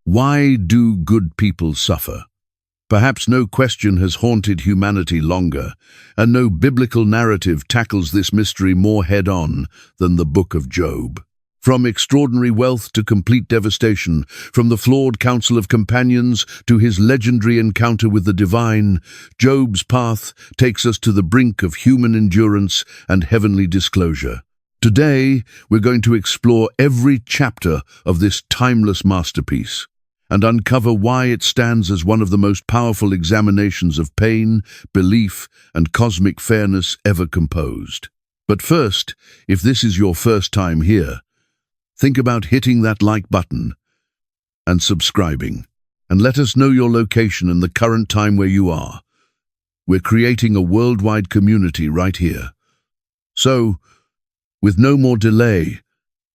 Why do good people suffer? Perhaps no question has haunted humanity longer, and no biblical narrative tackles this mystery more head-on than the Book of Job. From extraordinary wealth to complete devastation, from the flawed counsel of companions to his legendary encounter with the divine, Job's path takes us to the brink of human endurance and heavenly disclosure. Today, we're going to explore every chapter of this timeless masterpiece and uncover why it stands as one of the most powerful examinations of pain, belief, and cosmic fairness ever composed. But first, if this is your first time here, think about hitting that like button and subscribing, and let us know your location and the current time where you are. We're creating a worldwide community right here. So, with no more delay,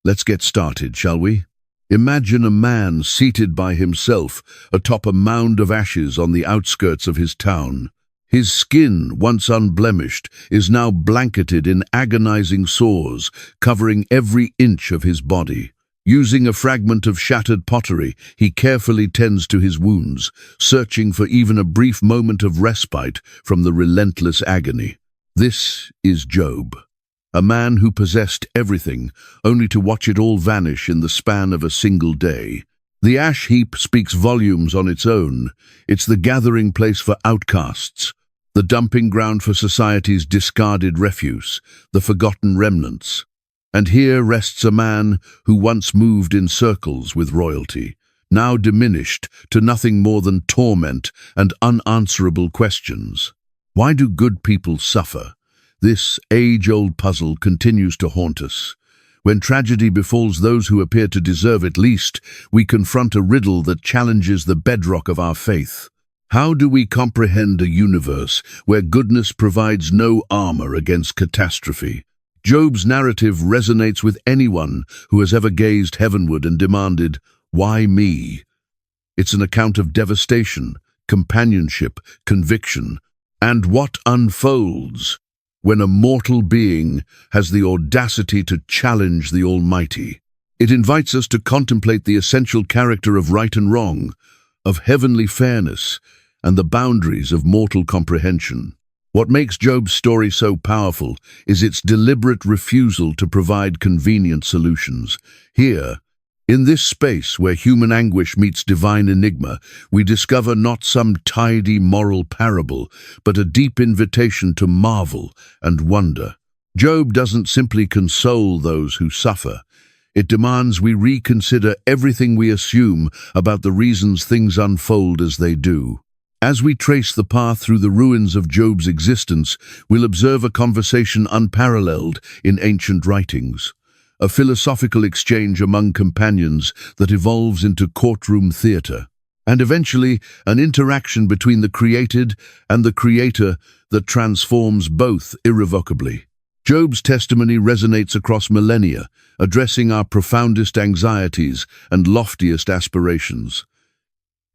let's get started, shall we? Imagine a man seated by himself atop a mound of ashes on the outskirts of his town. His skin, once unblemished, is now blanketed in agonizing sores, covering every inch of his body. Using a fragment of shattered pottery, he carefully tends to his wounds, searching for even a brief moment of respite from the relentless agony. This is Job, a man who possessed everything, only to watch it all vanish in the span of a single day. The ash heap speaks volumes on its own. It's the gathering place for outcasts, the dumping ground for society's discarded refuse, the forgotten remnants. And here rests a man who once moved in circles with royalty, now diminished to nothing more than torment and unanswerable questions. Why do good people suffer? This age-old puzzle continues to haunt us. When tragedy befalls those who appear to deserve it least, we confront a riddle that challenges the bedrock of our faith. How do we comprehend a universe where goodness provides no armor against catastrophe? Job's narrative resonates with anyone who has ever gazed heavenward and demanded, "Why me?" It's an account of devastation, companionship, conviction, and what unfolds when a mortal being has the audacity to challenge the Almighty. It invites us to contemplate the essential character of right and wrong, of heavenly fairness, and the boundaries of mortal comprehension. What makes Job's story so powerful is its deliberate refusal to provide convenient solutions. Here, in this space where human anguish meets divine enigma, we discover not some tidy moral parable, but a deep invitation to marvel and wonder. Job doesn't simply console those who suffer. It demands we reconsider everything we assume about the reasons things unfold as they do. As we trace the path through the ruins of Job's existence, we'll observe a conversation unparalleled in ancient writings. A philosophical exchange among companions that evolves into courtroom theater, and eventually an interaction between the created and the creator that transforms both irrevocably. Job's testimony resonates across millennia, addressing our profoundest anxieties and loftiest aspirations.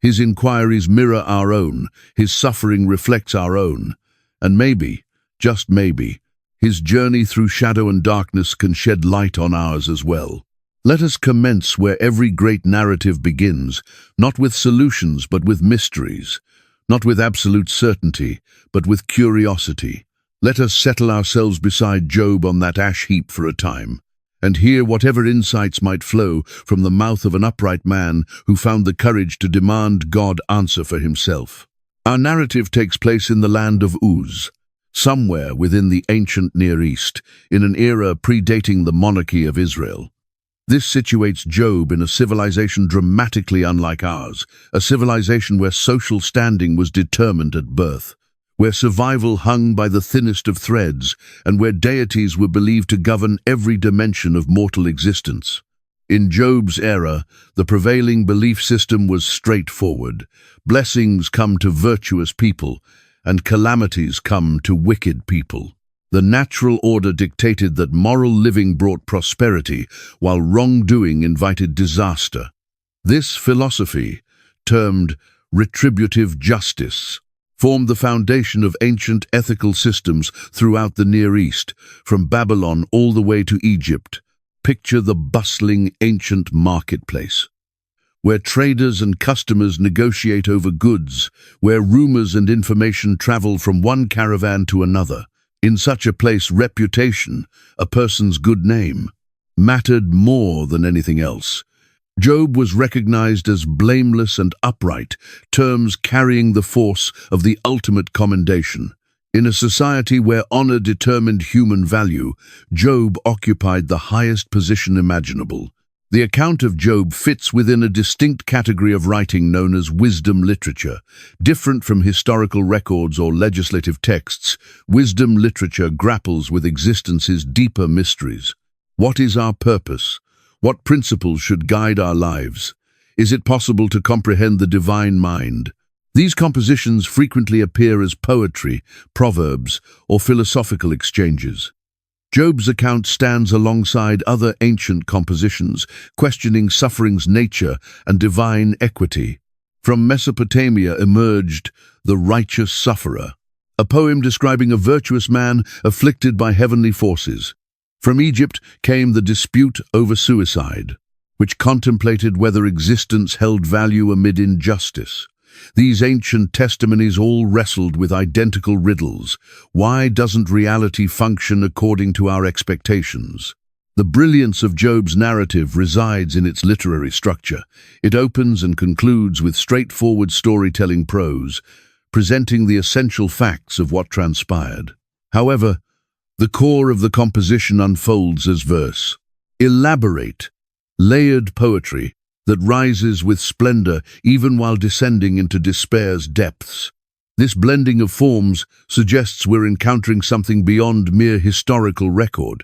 His inquiries mirror our own, his suffering reflects our own, and maybe, just maybe, his journey through shadow and darkness can shed light on ours as well. Let us commence where every great narrative begins, not with solutions but with mysteries, not with absolute certainty but with curiosity. Let us settle ourselves beside Job on that ash heap for a time, and hear whatever insights might flow from the mouth of an upright man who found the courage to demand God answer for himself. Our narrative takes place in the land of Uz, somewhere within the ancient Near East, in an era predating the monarchy of Israel. This situates Job in a civilization dramatically unlike ours, a civilization where social standing was determined at birth, where survival hung by the thinnest of threads, and where deities were believed to govern every dimension of mortal existence. In Job's era, the prevailing belief system was straightforward. Blessings come to virtuous people, and calamities come to wicked people. The natural order dictated that moral living brought prosperity, while wrongdoing invited disaster. This philosophy, termed retributive justice, formed the foundation of ancient ethical systems throughout the Near East, from Babylon all the way to Egypt. Picture the bustling ancient marketplace. where traders and customers negotiate over goods, where rumors and information travel from one caravan to another. In such a place, reputation, a person's good name, mattered more than anything else. Job was recognized as blameless and upright, terms carrying the force of the ultimate commendation. In a society where honor determined human value, Job occupied the highest position imaginable. The account of Job fits within a distinct category of writing known as wisdom literature. Different from historical records or legislative texts, wisdom literature grapples with existence's deeper mysteries. What is our purpose? What principles should guide our lives? Is it possible to comprehend the divine mind? These compositions frequently appear as poetry, proverbs, or philosophical exchanges. Job's account stands alongside other ancient compositions, questioning suffering's nature and divine equity. From Mesopotamia emerged The Righteous Sufferer, a poem describing a virtuous man afflicted by heavenly forces. From Egypt came The Dispute Over Suicide, which contemplated whether existence held value amid injustice. These ancient testimonies all wrestled with identical riddles. Why doesn't reality function according to our expectations? The brilliance of Job's narrative resides in its literary structure. It opens and concludes with straightforward storytelling prose, presenting the essential facts of what transpired. However, the core of the composition unfolds as verse. Elaborate, layered poetry that rises with splendor even while descending into despair's depths. This blending of forms suggests we're encountering something beyond mere historical record.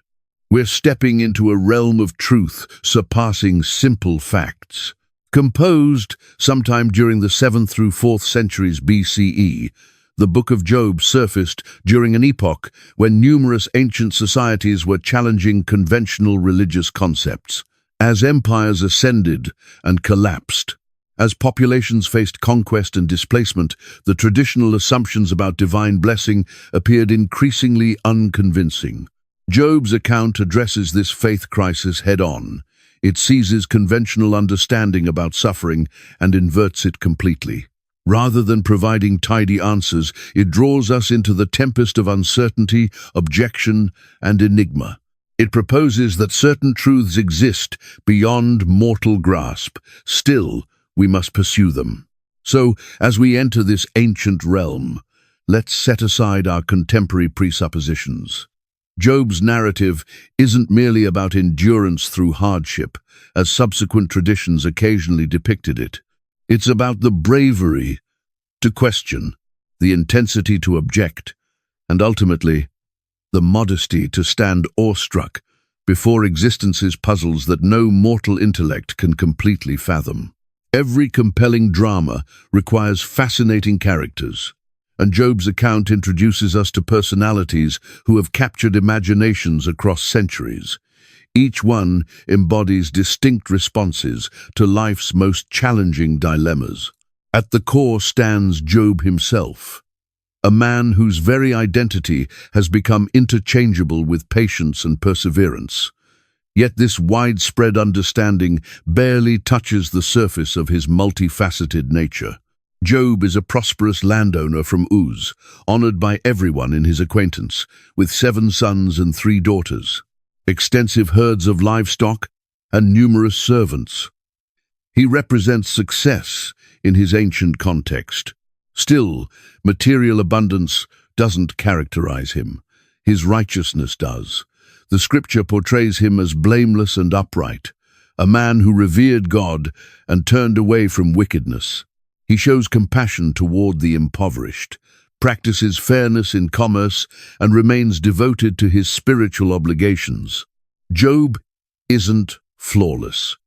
We're stepping into a realm of truth surpassing simple facts. Composed sometime during the 7th through 4th centuries BCE, the Book of Job surfaced during an epoch when numerous ancient societies were challenging conventional religious concepts. As empires ascended and collapsed, as populations faced conquest and displacement, the traditional assumptions about divine blessing appeared increasingly unconvincing. Job's account addresses this faith crisis head-on. It seizes conventional understanding about suffering and inverts it completely. Rather than providing tidy answers, it draws us into the tempest of uncertainty, objection, and enigma. It proposes that certain truths exist beyond mortal grasp. Still, we must pursue them. So, as we enter this ancient realm, let's set aside our contemporary presuppositions. Job's narrative isn't merely about endurance through hardship, as subsequent traditions occasionally depicted it. It's about the bravery to question, the intensity to object, and ultimately, the modesty to stand awestruck before existence's puzzles that no mortal intellect can completely fathom. Every compelling drama requires fascinating characters, and Job's account introduces us to personalities who have captured imaginations across centuries. Each one embodies distinct responses to life's most challenging dilemmas. At the core stands Job himself, a man whose very identity has become interchangeable with patience and perseverance. Yet this widespread understanding barely touches the surface of his multifaceted nature. Job is a prosperous landowner from Uz, honored by everyone in his acquaintance, with 7 sons and 3 daughters, extensive herds of livestock, and numerous servants. He represents success in his ancient context. Still, material abundance doesn't characterize him. His righteousness does. The scripture portrays him as blameless and upright, a man who revered God and turned away from wickedness. He shows compassion toward the impoverished, practices fairness in commerce, and remains devoted to his spiritual obligations. Job isn't flawless,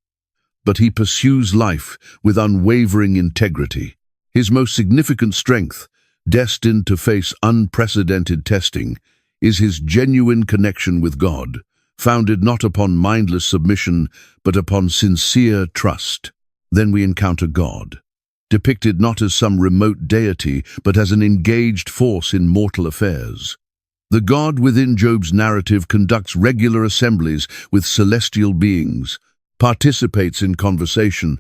but he pursues life with unwavering integrity. His most significant strength, destined to face unprecedented testing, is his genuine connection with God, founded not upon mindless submission, but upon sincere trust. Then we encounter God, depicted not as some remote deity, but as an engaged force in mortal affairs. The God within Job's narrative conducts regular assemblies with celestial beings, participates in conversation,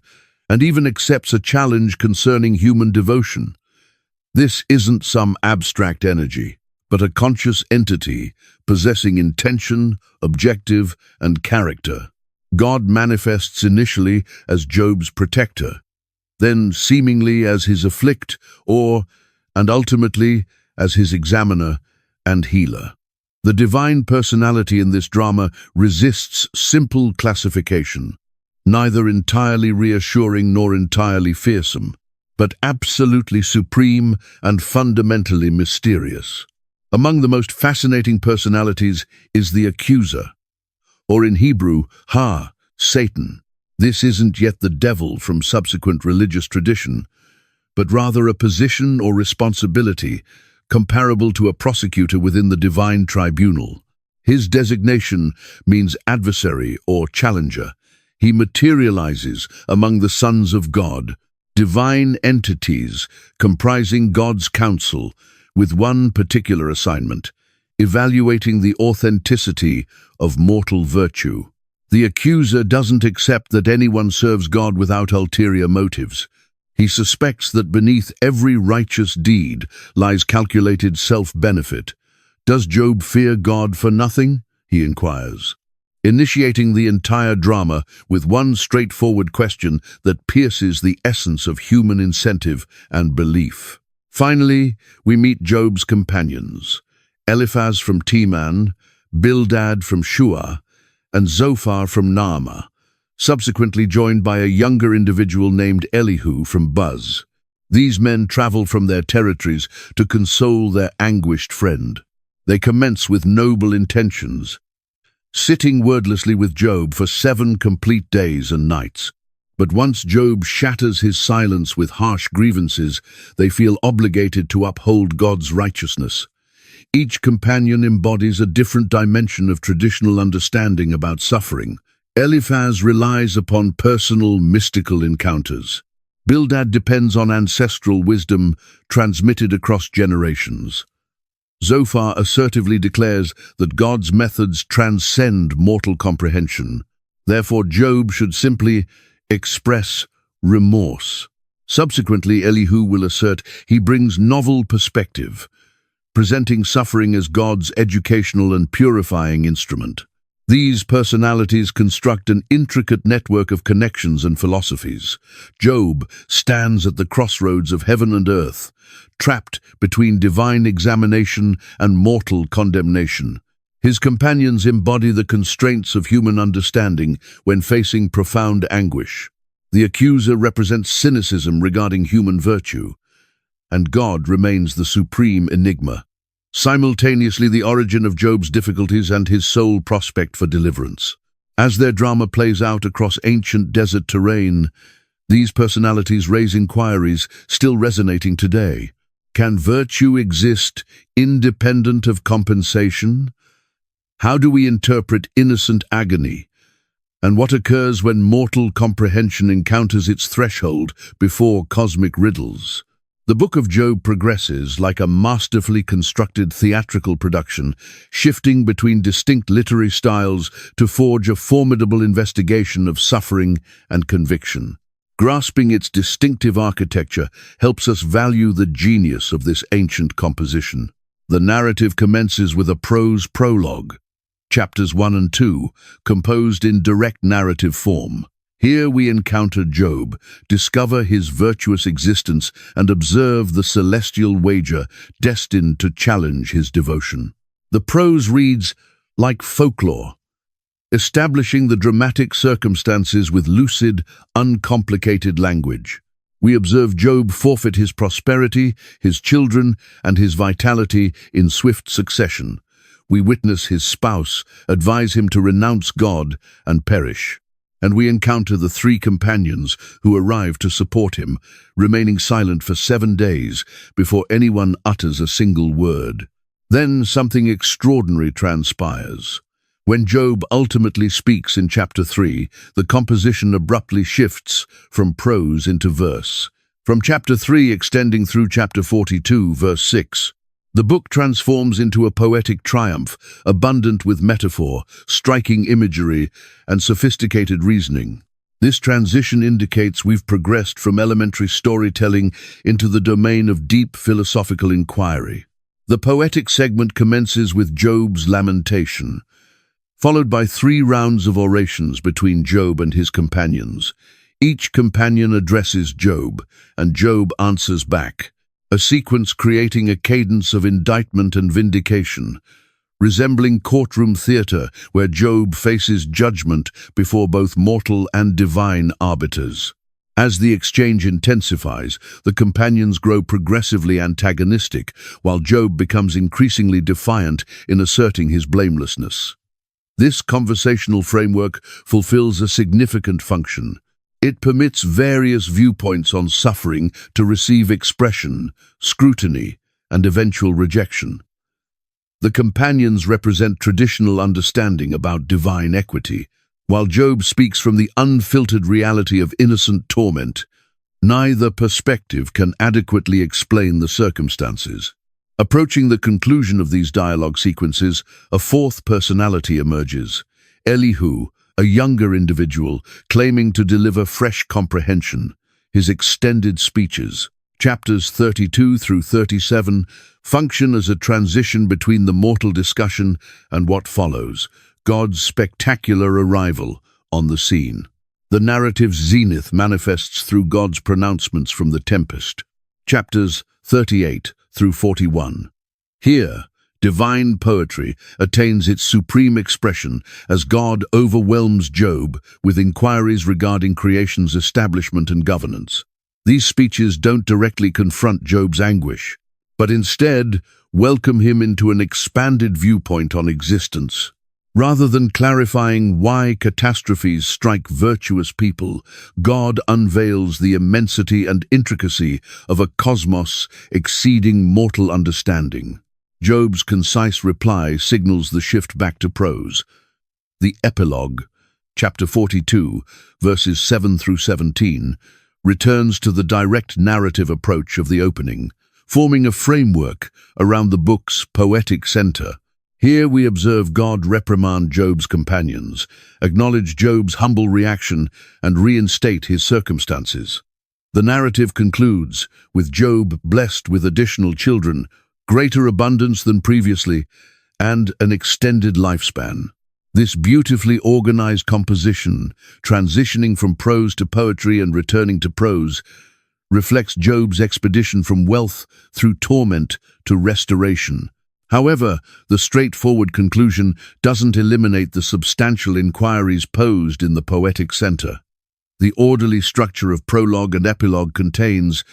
and even accepts a challenge concerning human devotion. This isn't some abstract energy, but a conscious entity possessing intention, objective, and character. God manifests initially as Job's protector, then seemingly as his and ultimately as his examiner and healer. The divine personality in this drama resists simple classification, neither entirely reassuring nor entirely fearsome, but absolutely supreme and fundamentally mysterious. Among the most fascinating personalities is the accuser, or in Hebrew, Satan. This isn't yet the devil from subsequent religious tradition, but rather a position or responsibility comparable to a prosecutor within the divine tribunal. His designation means adversary or challenger. He materializes among the sons of God, divine entities comprising God's counsel, with one particular assignment: evaluating the authenticity of mortal virtue. The accuser doesn't accept that anyone serves God without ulterior motives. He suspects that beneath every righteous deed lies calculated self-benefit. Does Job fear God for nothing? He inquires, initiating the entire drama with one straightforward question that pierces the essence of human incentive and belief. Finally, we meet Job's companions: Eliphaz from Teman, Bildad from Shuah, and Zophar from Naamah, subsequently joined by a younger individual named Elihu from Buz. These men travel from their territories to console their anguished friend. They commence with noble intentions, sitting wordlessly with Job for 7 complete days and nights. But once Job shatters his silence with harsh grievances, they feel obligated to uphold God's righteousness. Each companion embodies a different dimension of traditional understanding about suffering. Eliphaz relies upon personal, mystical encounters. Bildad depends on ancestral wisdom transmitted across generations. Zophar assertively declares that God's methods transcend mortal comprehension. Therefore, Job should simply express remorse. Subsequently, Elihu will assert he brings novel perspective, presenting suffering as God's educational and purifying instrument. These personalities construct an intricate network of connections and philosophies. Job stands at the crossroads of heaven and earth, trapped between divine examination and mortal condemnation. His companions embody the constraints of human understanding when facing profound anguish. The accuser represents cynicism regarding human virtue, and God remains the supreme enigma. Simultaneously, the origin of Job's difficulties and his sole prospect for deliverance. As their drama plays out across ancient desert terrain, these personalities raise inquiries still resonating today. Can virtue exist independent of compensation? How do we interpret innocent agony? And what occurs when mortal comprehension encounters its threshold before cosmic riddles? The Book of Job progresses like a masterfully constructed theatrical production, shifting between distinct literary styles to forge a formidable investigation of suffering and conviction. Grasping its distinctive architecture helps us value the genius of this ancient composition. The narrative commences with a prose prologue, chapters 1 and 2, composed in direct narrative form. Here we encounter Job, discover his virtuous existence, and observe the celestial wager destined to challenge his devotion. The prose reads like folklore, establishing the dramatic circumstances with lucid, uncomplicated language. We observe Job forfeit his prosperity, his children, and his vitality in swift succession. We witness his spouse advise him to renounce God and perish. And we encounter the 3 companions who arrive to support him, remaining silent for 7 days before anyone utters a single word. Then something extraordinary transpires. When Job ultimately speaks in chapter 3, the composition abruptly shifts from prose into verse. From chapter 3 extending through chapter 42, verse 6, the book transforms into a poetic triumph, abundant with metaphor, striking imagery, and sophisticated reasoning. This transition indicates we've progressed from elementary storytelling into the domain of deep philosophical inquiry. The poetic segment commences with Job's lamentation, followed by 3 rounds of orations between Job and his companions. Each companion addresses Job, and Job answers back, a sequence creating a cadence of indictment and vindication, resembling courtroom theatre where Job faces judgment before both mortal and divine arbiters. As the exchange intensifies, the companions grow progressively antagonistic, while Job becomes increasingly defiant in asserting his blamelessness. This conversational framework fulfills a significant function. It permits various viewpoints on suffering to receive expression, scrutiny, and eventual rejection. The companions represent traditional understanding about divine equity, while Job speaks from the unfiltered reality of innocent torment. Neither perspective can adequately explain the circumstances. Approaching the conclusion of these dialogue sequences, a 4th personality emerges, Elihu, a younger individual claiming to deliver fresh comprehension. His extended speeches, chapters 32 through 37, function as a transition between the mortal discussion and what follows, God's spectacular arrival on the scene. The narrative's zenith manifests through God's pronouncements from the tempest, chapters 38 through 41. Here, divine poetry attains its supreme expression as God overwhelms Job with inquiries regarding creation's establishment and governance. These speeches don't directly confront Job's anguish, but instead welcome him into an expanded viewpoint on existence. Rather than clarifying why catastrophes strike virtuous people, God unveils the immensity and intricacy of a cosmos exceeding mortal understanding. Job's concise reply signals the shift back to prose. The epilogue, chapter 42, verses 7 through 17, returns to the direct narrative approach of the opening, forming a framework around the book's poetic center. Here we observe God reprimand Job's companions, acknowledge Job's humble reaction, and reinstate his circumstances. The narrative concludes with Job blessed with additional children, greater abundance than previously, and an extended lifespan. This beautifully organized composition, transitioning from prose to poetry and returning to prose, reflects Job's expedition from wealth through torment to restoration. However, the straightforward conclusion doesn't eliminate the substantial inquiries posed in the poetic center. The orderly structure of prologue and epilogue contains,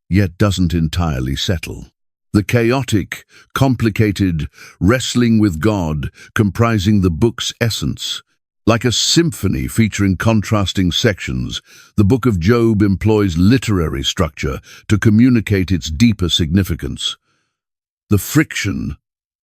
yet doesn't entirely settle. The chaotic, complicated wrestling with God comprising the book's essence. Like a symphony featuring contrasting sections, the Book of Job employs literary structure to communicate its deeper significance. The friction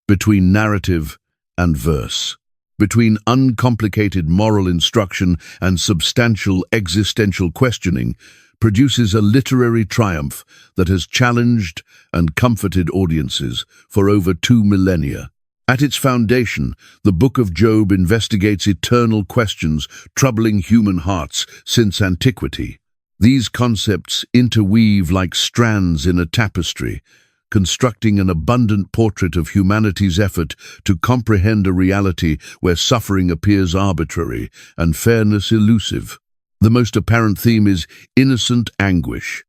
between narrative and verse, between uncomplicated moral instruction and substantial existential questioning, produces a literary triumph that has challenged and comforted audiences for over 2 millennia. At its foundation, the Book of Job investigates eternal questions troubling human hearts since antiquity. These concepts interweave like strands in a tapestry, constructing an abundant portrait of humanity's effort to comprehend a reality where suffering appears arbitrary and fairness elusive. The most apparent theme is innocent anguish.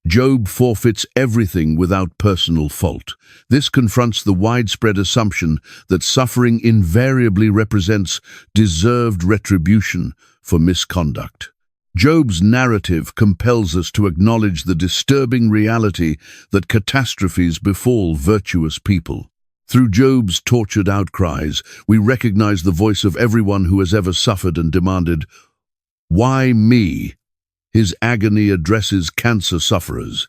Job forfeits everything without personal fault. This confronts the widespread assumption that suffering invariably represents deserved retribution for misconduct. Job's narrative compels us to acknowledge the disturbing reality that catastrophes befall virtuous people. Through Job's tortured outcries, we recognize the voice of everyone who has ever suffered and demanded, "Why me?" His agony addresses cancer sufferers,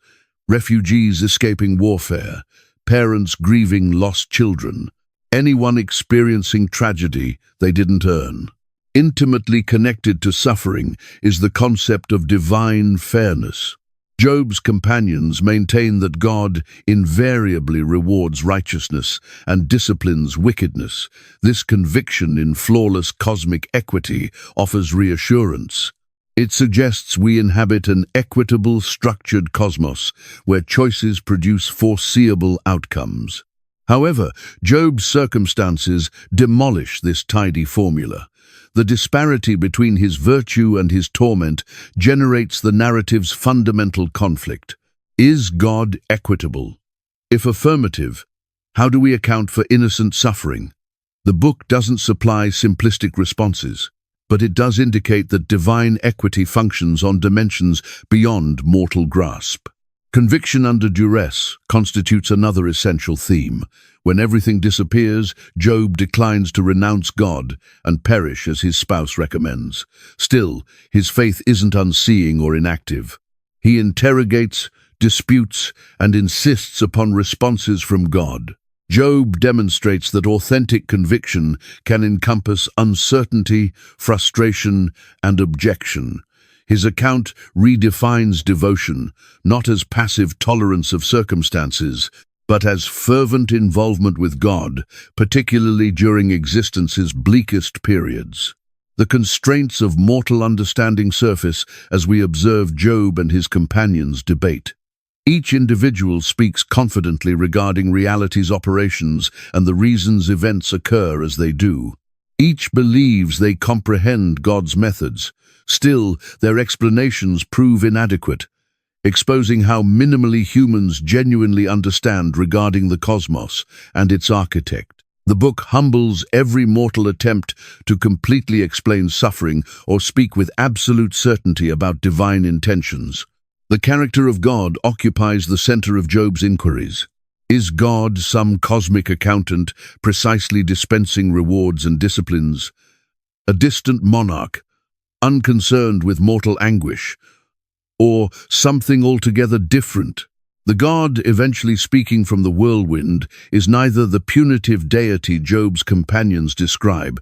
refugees escaping warfare, parents grieving lost children, anyone experiencing tragedy they didn't earn. Intimately connected to suffering is the concept of divine fairness. Job's companions maintain that God invariably rewards righteousness and disciplines wickedness. This conviction in flawless cosmic equity offers reassurance. It suggests we inhabit an equitable, structured cosmos where choices produce foreseeable outcomes. However, Job's circumstances demolish this tidy formula. The disparity between his virtue and his torment generates the narrative's fundamental conflict. Is God equitable? If affirmative, how do we account for innocent suffering? The book doesn't supply simplistic responses, but it does indicate that divine equity functions on dimensions beyond mortal grasp. Conviction under duress constitutes another essential theme. When everything disappears, Job declines to renounce God and perish as his spouse recommends. Still, his faith isn't unseeing or inactive. He interrogates, disputes, and insists upon responses from God. Job demonstrates that authentic conviction can encompass uncertainty, frustration, and objection. His account redefines devotion, not as passive tolerance of circumstances, but as fervent involvement with God, particularly during existence's bleakest periods. The constraints of mortal understanding surface as we observe Job and his companions debate. Each individual speaks confidently regarding reality's operations and the reasons events occur as they do. Each believes they comprehend God's methods. Still, their explanations prove inadequate, exposing how minimally humans genuinely understand regarding the cosmos and its architect. The book humbles every mortal attempt to completely explain suffering or speak with absolute certainty about divine intentions. The character of God occupies the center of Job's inquiries. Is God some cosmic accountant precisely dispensing rewards and disciplines? A distant monarch, unconcerned with mortal anguish, or something altogether different? The God eventually speaking from the whirlwind is neither the punitive deity Job's companions describe,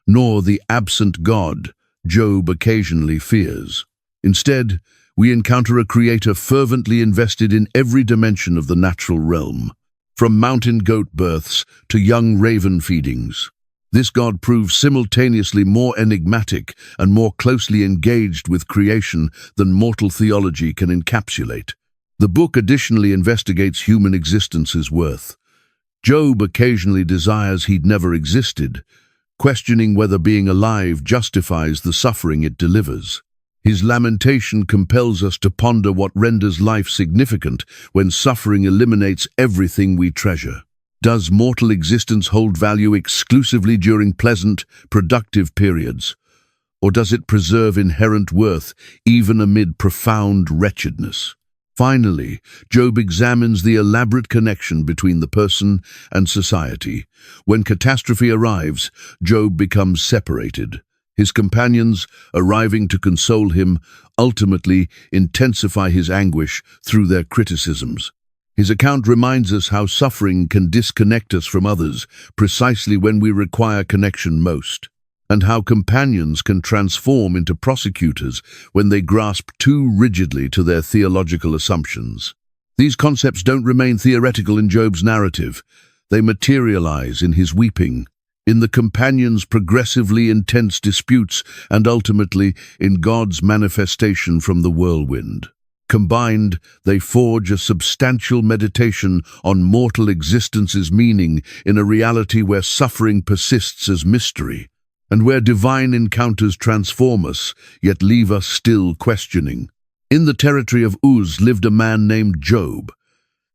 nor the absent God Job occasionally fears. Instead, we encounter a creator fervently invested in every dimension of the natural realm, from mountain goat births to young raven feedings. This God proves simultaneously more enigmatic and more closely engaged with creation than mortal theology can encapsulate. The book additionally investigates human existence's worth. Job occasionally desires he'd never existed, questioning whether being alive justifies the suffering it delivers. His lamentation compels us to ponder what renders life significant when suffering eliminates everything we treasure. Does mortal existence hold value exclusively during pleasant, productive periods? Or does it preserve inherent worth even amid profound wretchedness? Finally, Job examines the elaborate connection between the person and society. When catastrophe arrives, Job becomes separated. His companions, arriving to console him, ultimately intensify his anguish through their criticisms. His account reminds us how suffering can disconnect us from others precisely when we require connection most, and how companions can transform into prosecutors when they grasp too rigidly to their theological assumptions. These concepts don't remain theoretical in Job's narrative. They materialize in his weeping, in the companions' progressively intense disputes, and ultimately in God's manifestation from the whirlwind. Combined, they forge a substantial meditation on mortal existence's meaning in a reality where suffering persists as mystery, and where divine encounters transform us, yet leave us still questioning. In the territory of Uz lived a man named Job.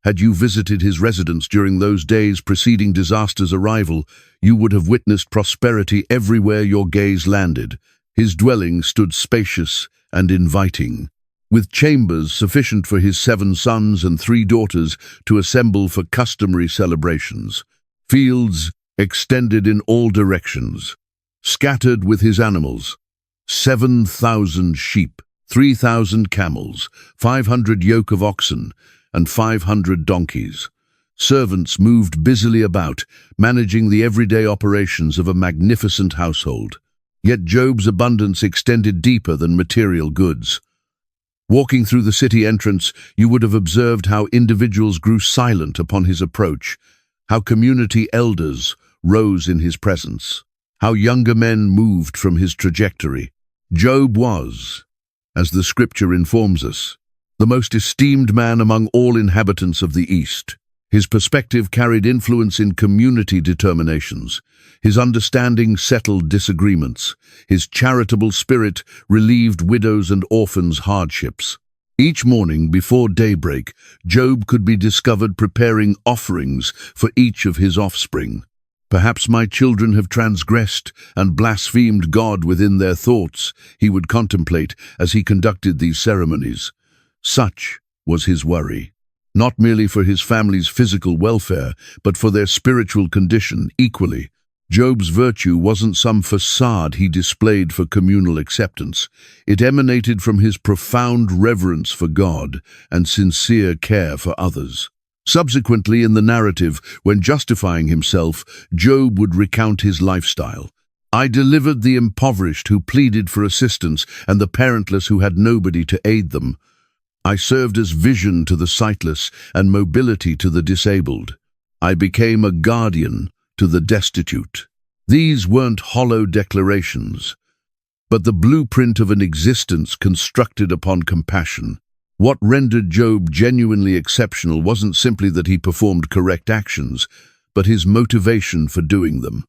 Had you visited his residence during those days preceding disaster's arrival, you would have witnessed prosperity everywhere your gaze landed. His dwelling stood spacious and inviting, with chambers sufficient for his 7 sons and 3 daughters to assemble for customary celebrations. Fields extended in all directions, scattered with his animals, 7,000 sheep, 3,000 camels, 500 yoke of oxen, and 500 donkeys. Servants moved busily about, managing the everyday operations of a magnificent household. Yet Job's abundance extended deeper than material goods. Walking through the city entrance, you would have observed how individuals grew silent upon his approach, how community elders rose in his presence, how younger men moved from his trajectory. Job was, as the scripture informs us, the most esteemed man among all inhabitants of the East. His perspective carried influence in community determinations. His understanding settled disagreements. His charitable spirit relieved widows' and orphans' hardships. Each morning before daybreak, Job could be discovered preparing offerings for each of his offspring. "Perhaps my children have transgressed and blasphemed God within their thoughts," he would contemplate as he conducted these ceremonies. Such was his worry, not merely for his family's physical welfare, but for their spiritual condition equally. Job's virtue wasn't some facade he displayed for communal acceptance. It emanated from his profound reverence for God and sincere care for others. Subsequently, in the narrative, when justifying himself, Job would recount his lifestyle. "I delivered the impoverished who pleaded for assistance and the parentless who had nobody to aid them. I served as vision to the sightless and mobility to the disabled. I became a guardian to the destitute." These weren't hollow declarations, but the blueprint of an existence constructed upon compassion. What rendered Job genuinely exceptional wasn't simply that he performed correct actions, but his motivation for doing them.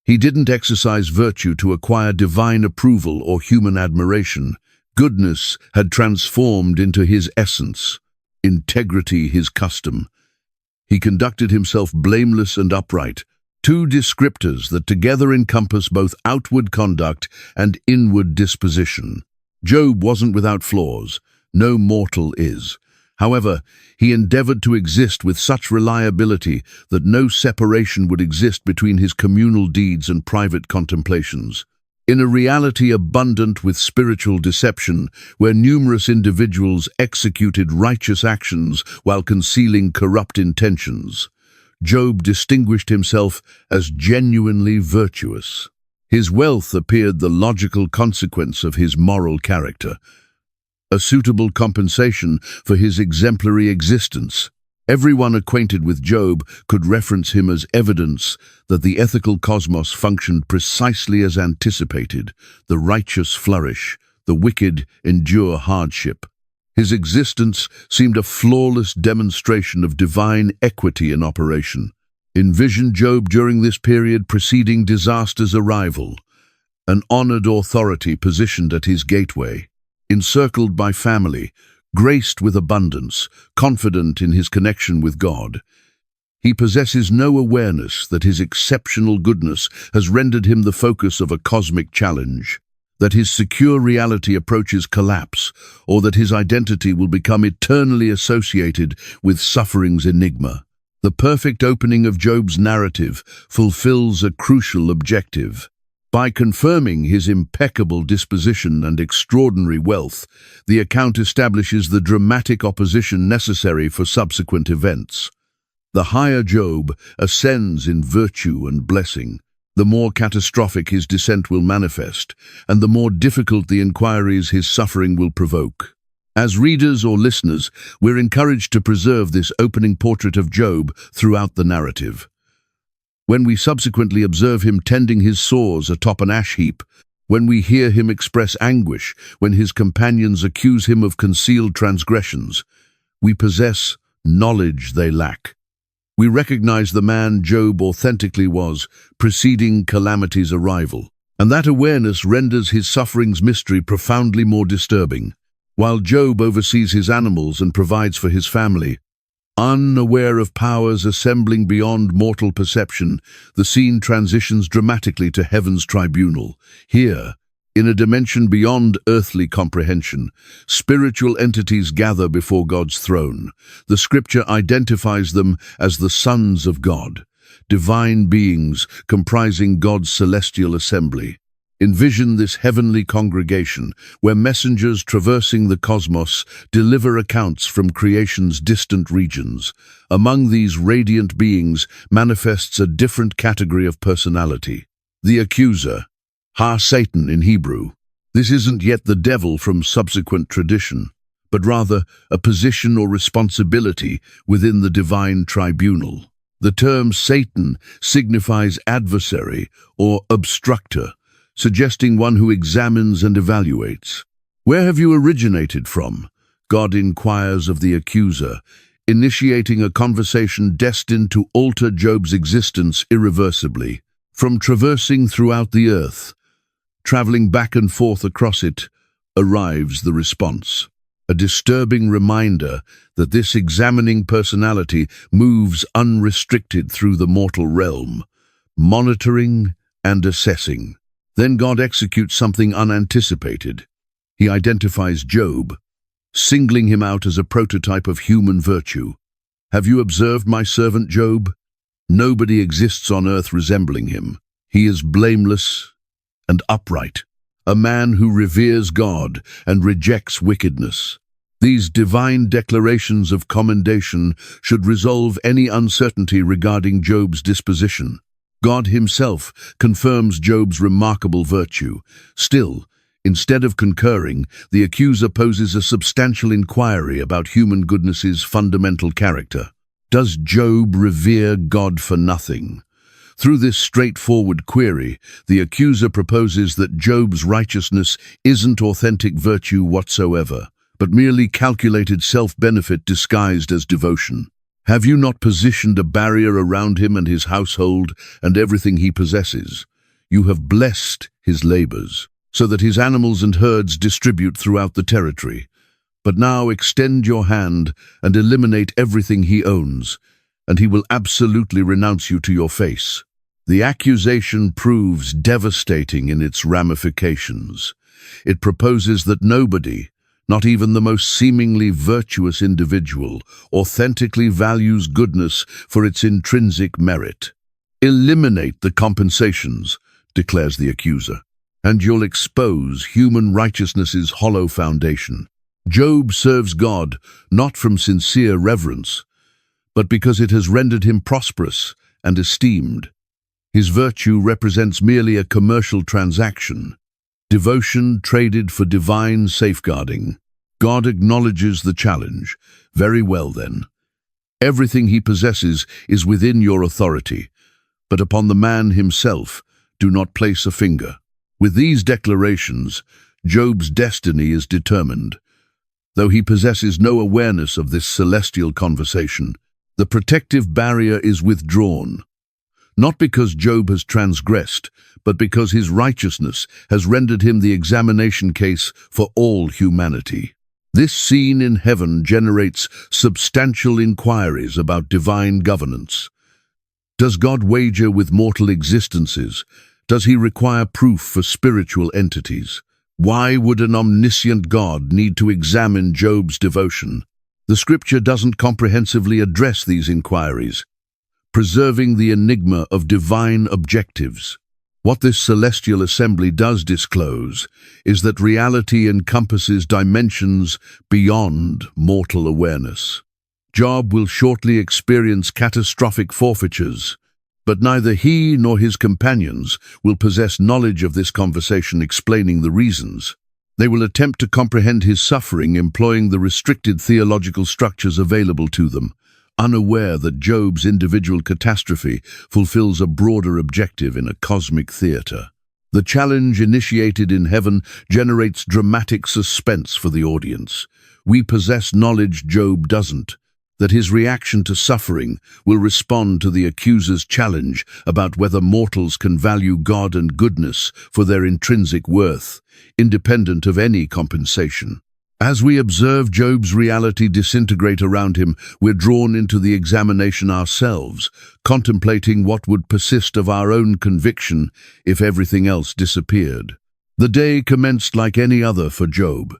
He didn't exercise virtue to acquire divine approval or human admiration. Goodness had transformed into his essence, integrity his custom. He conducted himself blameless and upright, two descriptors that together encompass both outward conduct and inward disposition. Job wasn't without flaws. No mortal is. However, he endeavored to exist with such reliability that no separation would exist between his communal deeds and private contemplations. In a reality abundant with spiritual deception, where numerous individuals executed righteous actions while concealing corrupt intentions, Job distinguished himself as genuinely virtuous. His wealth appeared the logical consequence of his moral character, a suitable compensation for his exemplary existence. Everyone acquainted with Job could reference him as evidence that the ethical cosmos functioned precisely as anticipated. The righteous flourish, the wicked endure hardship. His existence seemed a flawless demonstration of divine equity in operation. Envision Job during this period preceding disaster's arrival, an honored authority positioned at his gateway, encircled by family, graced with abundance, confident in his connection with God. He possesses no awareness that his exceptional goodness has rendered him the focus of a cosmic challenge, that his secure reality approaches collapse, or that his identity will become eternally associated with suffering's enigma. The perfect opening of Job's narrative fulfills a crucial objective. By confirming his impeccable disposition and extraordinary wealth, the account establishes the dramatic opposition necessary for subsequent events. The higher Job ascends in virtue and blessing, the more catastrophic his descent will manifest, and the more difficult the inquiries his suffering will provoke. As readers or listeners, we're encouraged to preserve this opening portrait of Job throughout the narrative. When we subsequently observe him tending his sores atop an ash heap, when we hear him express anguish, when his companions accuse him of concealed transgressions, we possess knowledge they lack. We recognize the man Job authentically was, preceding calamity's arrival, and that awareness renders his suffering's mystery profoundly more disturbing. While Job oversees his animals and provides for his family, unaware of powers assembling beyond mortal perception, the scene transitions dramatically to heaven's tribunal. Here, in a dimension beyond earthly comprehension, spiritual entities gather before God's throne. The scripture identifies them as the sons of God, divine beings comprising God's celestial assembly. Envision this heavenly congregation, where messengers traversing the cosmos deliver accounts from creation's distant regions. Among these radiant beings manifests a different category of personality, the accuser, Satan in Hebrew. This isn't yet the devil from subsequent tradition, but rather a position or responsibility within the divine tribunal. The term Satan signifies adversary or obstructor, suggesting one who examines and evaluates. Where have you originated from? God inquires of the accuser, initiating a conversation destined to alter Job's existence irreversibly. From traversing throughout the earth, traveling back and forth across it, arrives the response. A disturbing reminder that this examining personality moves unrestricted through the mortal realm, monitoring and assessing. Then God executes something unanticipated. He identifies Job, singling him out as a prototype of human virtue. Have you observed my servant Job? Nobody exists on earth resembling him. He is blameless and upright, a man who reveres God and rejects wickedness. These divine declarations of commendation should resolve any uncertainty regarding Job's disposition. God himself confirms Job's remarkable virtue. Still, instead of concurring, the accuser poses a substantial inquiry about human goodness's fundamental character. Does Job revere God for nothing? Through this straightforward query, the accuser proposes that Job's righteousness isn't authentic virtue whatsoever, but merely calculated self-benefit disguised as devotion. Have you not positioned a barrier around him and his household and everything he possesses? You have blessed his labors, so that his animals and herds distribute throughout the territory. But now extend your hand and eliminate everything he owns, and he will absolutely renounce you to your face. The accusation proves devastating in its ramifications. It proposes that nobody, not even the most seemingly virtuous individual, authentically values goodness for its intrinsic merit. Eliminate the compensations, declares the accuser, and you'll expose human righteousness's hollow foundation. Job serves God not from sincere reverence, but because it has rendered him prosperous and esteemed. His virtue represents merely a commercial transaction, devotion traded for divine safeguarding. God acknowledges the challenge. Very well then. Everything he possesses is within your authority, but upon the man himself do not place a finger. With these declarations, Job's destiny is determined. Though he possesses no awareness of this celestial conversation, the protective barrier is withdrawn, not because Job has transgressed, but because his righteousness has rendered him the examination case for all humanity. This scene in heaven generates substantial inquiries about divine governance. Does God wager with mortal existences? Does he require proof for spiritual entities? Why would an omniscient God need to examine Job's devotion? The scripture doesn't comprehensively address these inquiries, preserving the enigma of divine objectives. What this celestial assembly does disclose is that reality encompasses dimensions beyond mortal awareness. Job will shortly experience catastrophic forfeitures, but neither he nor his companions will possess knowledge of this conversation explaining the reasons. They will attempt to comprehend his suffering employing the restricted theological structures available to them, unaware that Job's individual catastrophe fulfills a broader objective in a cosmic theater. The challenge initiated in heaven generates dramatic suspense for the audience. We possess knowledge Job doesn't, that his reaction to suffering will respond to the accuser's challenge about whether mortals can value God and goodness for their intrinsic worth, independent of any compensation. As we observe Job's reality disintegrate around him, we're drawn into the examination ourselves, contemplating what would persist of our own conviction if everything else disappeared. The day commenced like any other for Job.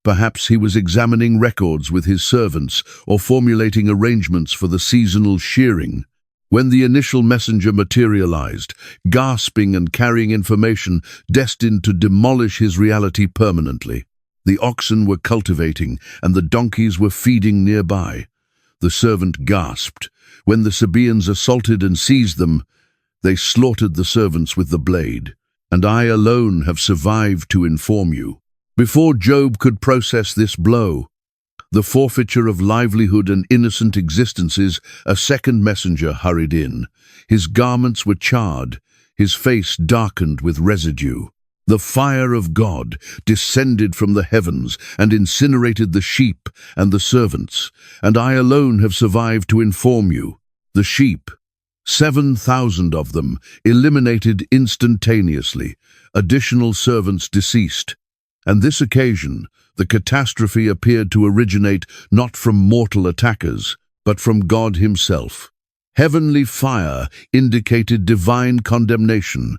Perhaps he was examining records with his servants or formulating arrangements for the seasonal shearing, when the initial messenger materialized, gasping and carrying information destined to demolish his reality permanently. The oxen were cultivating, and the donkeys were feeding nearby. The servant gasped. When the Sabaeans assaulted and seized them, they slaughtered the servants with the blade. And I alone have survived to inform you. Before Job could process this blow, the forfeiture of livelihood and innocent existences, a second messenger hurried in. His garments were charred, his face darkened with residue. The fire of God descended from the heavens and incinerated the sheep and the servants, and I alone have survived to inform you. The sheep, 7,000 of them, eliminated instantaneously, additional servants deceased. And this occasion, the catastrophe appeared to originate not from mortal attackers, but from God himself. Heavenly fire indicated divine condemnation,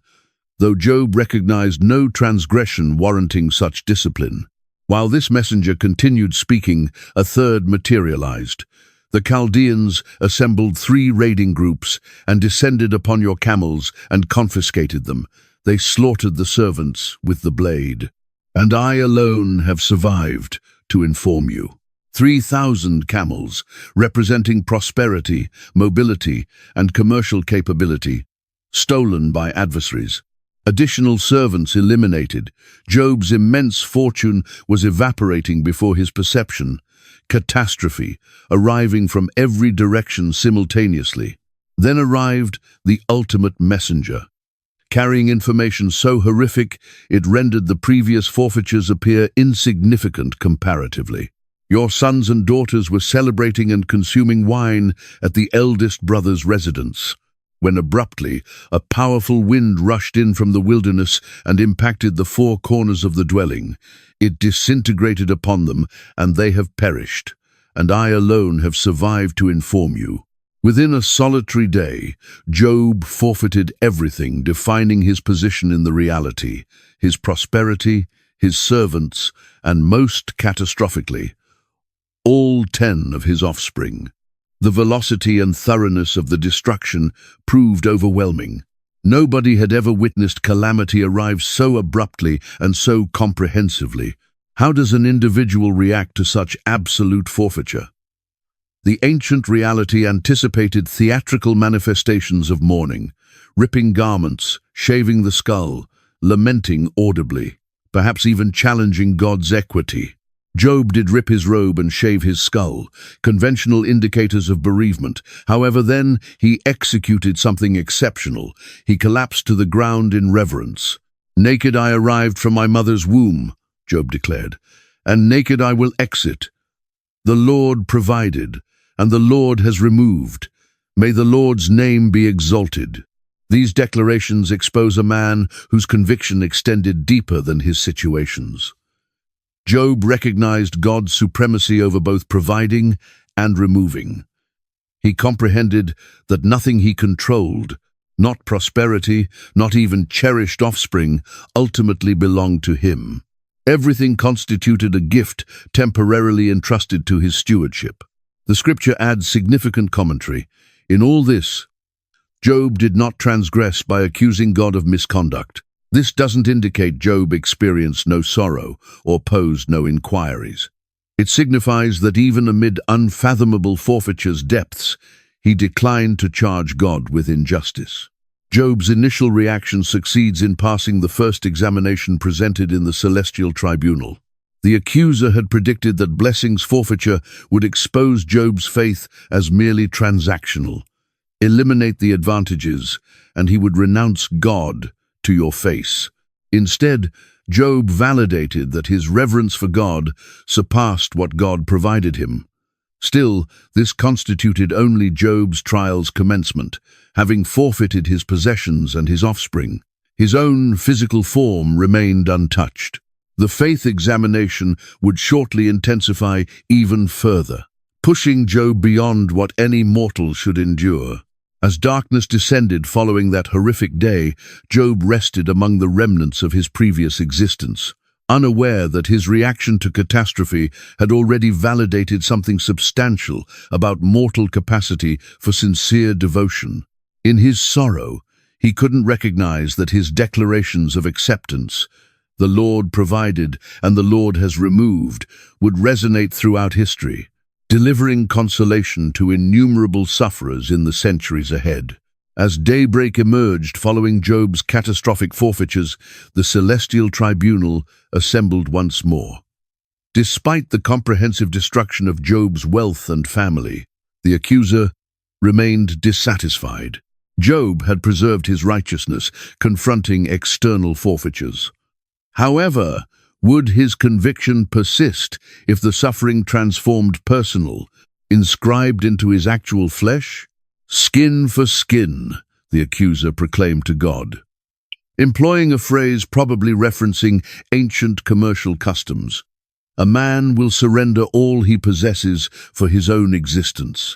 though Job recognized no transgression warranting such discipline. While this messenger continued speaking, a third materialized. The Chaldeans assembled 3 raiding groups and descended upon your camels and confiscated them. They slaughtered the servants with the blade. And I alone have survived to inform you. 3,000 camels, representing prosperity, mobility, and commercial capability, stolen by adversaries. Additional servants eliminated. Job's immense fortune was evaporating before his perception. Catastrophe, arriving from every direction simultaneously. Then arrived the ultimate messenger, carrying information so horrific it rendered the previous forfeitures appear insignificant comparatively. Your sons and daughters were celebrating and consuming wine at the eldest brother's residence, when abruptly a powerful wind rushed in from the wilderness and impacted the 4 corners of the dwelling. It disintegrated upon them, and they have perished, and I alone have survived to inform you. Within a solitary day, Job forfeited everything defining his position in the reality, his prosperity, his servants, and most catastrophically, all 10 of his offspring. The velocity and thoroughness of the destruction proved overwhelming. Nobody had ever witnessed calamity arrive so abruptly and so comprehensively. How does an individual react to such absolute forfeiture? The ancient reality anticipated theatrical manifestations of mourning, ripping garments, shaving the skull, lamenting audibly, perhaps even challenging God's equity. Job did rip his robe and shave his skull, conventional indicators of bereavement. However, then he executed something exceptional. He collapsed to the ground in reverence. "Naked I arrived from my mother's womb," Job declared, "and naked I will exit. The Lord provided, and the Lord has removed. May the Lord's name be exalted." These declarations expose a man whose conviction extended deeper than his situations. Job recognized God's supremacy over both providing and removing. He comprehended that nothing he controlled, not prosperity, not even cherished offspring, ultimately belonged to him. Everything constituted a gift temporarily entrusted to his stewardship. The scripture adds significant commentary. In all this, Job did not transgress by accusing God of misconduct. This doesn't indicate Job experienced no sorrow or posed no inquiries. It signifies that even amid unfathomable forfeiture's depths, he declined to charge God with injustice. Job's initial reaction succeeds in passing the first examination presented in the celestial tribunal. The accuser had predicted that blessing's forfeiture would expose Job's faith as merely transactional, eliminate the advantages, and he would renounce God to your face. Instead, Job validated that his reverence for God surpassed what God provided him. Still, this constituted only Job's trial's commencement, having forfeited his possessions and his offspring. His own physical form remained untouched. The faith examination would shortly intensify even further, pushing Job beyond what any mortal should endure. As darkness descended following that horrific day, Job rested among the remnants of his previous existence, unaware that his reaction to catastrophe had already validated something substantial about mortal capacity for sincere devotion. In his sorrow, he couldn't recognize that his declarations of acceptance, "The Lord provided and the Lord has removed," would resonate throughout history, delivering consolation to innumerable sufferers in the centuries ahead. As daybreak emerged following Job's catastrophic forfeitures, the celestial tribunal assembled once more. Despite the comprehensive destruction of Job's wealth and family, the accuser remained dissatisfied. Job had preserved his righteousness, confronting external forfeitures. However, would his conviction persist if the suffering transformed personal, inscribed into his actual flesh? Skin for skin, the accuser proclaimed to God, employing a phrase probably referencing ancient commercial customs. A man will surrender all he possesses for his own existence.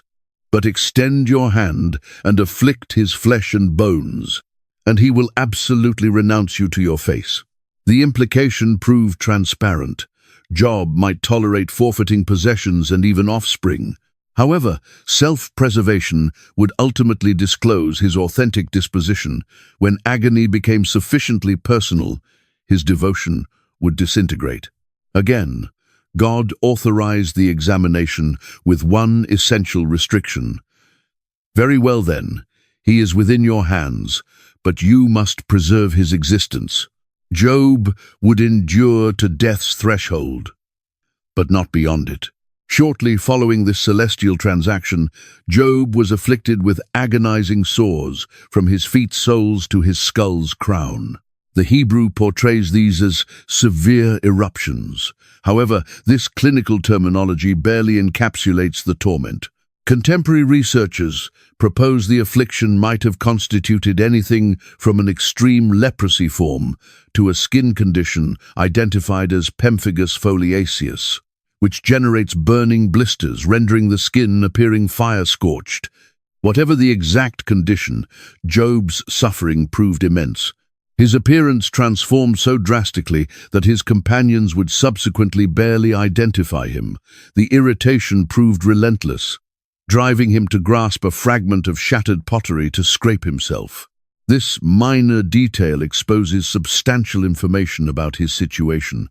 But extend your hand and afflict his flesh and bones, and he will absolutely renounce you to your face. The implication proved transparent. Job might tolerate forfeiting possessions and even offspring. However, self-preservation would ultimately disclose his authentic disposition. When agony became sufficiently personal, his devotion would disintegrate. Again, God authorized the examination with one essential restriction. Very well then, he is within your hands, but you must preserve his existence. Job would endure to death's threshold, but not beyond it. Shortly following this celestial transaction, Job was afflicted with agonizing sores from his feet soles to his skull's crown. The Hebrew portrays these as severe eruptions. However, this clinical terminology barely encapsulates the torment. Contemporary researchers propose the affliction might have constituted anything from an extreme leprosy form to a skin condition identified as pemphigus foliaceus, which generates burning blisters, rendering the skin appearing fire-scorched. Whatever the exact condition, Job's suffering proved immense. His appearance transformed so drastically that his companions would subsequently barely identify him. The irritation proved relentless, driving him to grasp a fragment of shattered pottery to scrape himself. This minor detail exposes substantial information about his situation.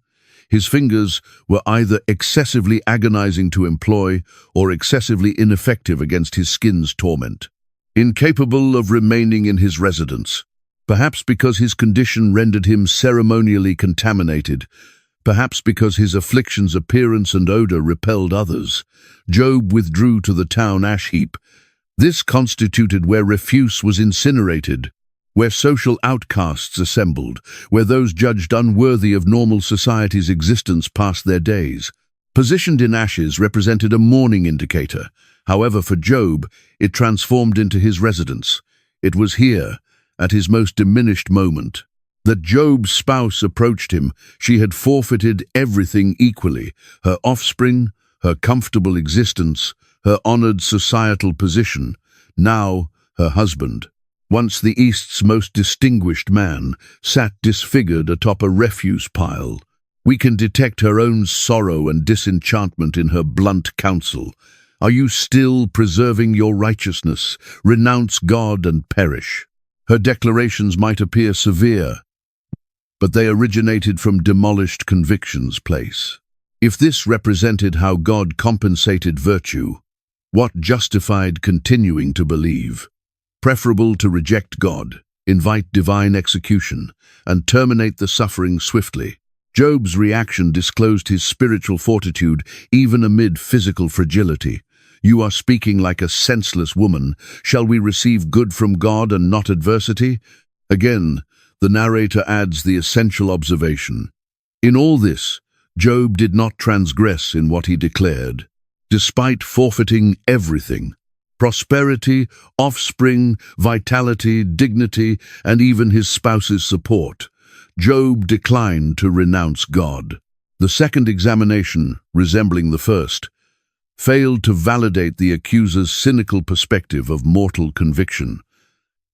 His fingers were either excessively agonizing to employ or excessively ineffective against his skin's torment. Incapable of remaining in his residence, perhaps because his condition rendered him ceremonially contaminated, perhaps because his affliction's appearance and odor repelled others, Job withdrew to the town ash heap. This constituted where refuse was incinerated, where social outcasts assembled, where those judged unworthy of normal society's existence passed their days. Positioned in ashes represented a mourning indicator. However, for Job, it transformed into his residence. It was here, at his most diminished moment, that Job's spouse approached him. She had forfeited everything equally: her offspring, her comfortable existence, her honored societal position. Now, her husband, once the East's most distinguished man, sat disfigured atop a refuse pile. We can detect her own sorrow and disenchantment in her blunt counsel. Are you still preserving your righteousness? Renounce God and perish. Her declarations might appear severe, but they originated from demolished convictions place. If this represented how God compensated virtue, what justified continuing to believe? Preferable to reject God, invite divine execution, and terminate the suffering swiftly. Job's reaction disclosed his spiritual fortitude even amid physical fragility. You are speaking like a senseless woman. Shall we receive good from God and not adversity? Again, the narrator adds the essential observation. In all this, Job did not transgress in what he declared. Despite forfeiting everything, prosperity, offspring, vitality, dignity, and even his spouse's support, Job declined to renounce God. The second examination, resembling the first, failed to validate the accuser's cynical perspective of mortal conviction.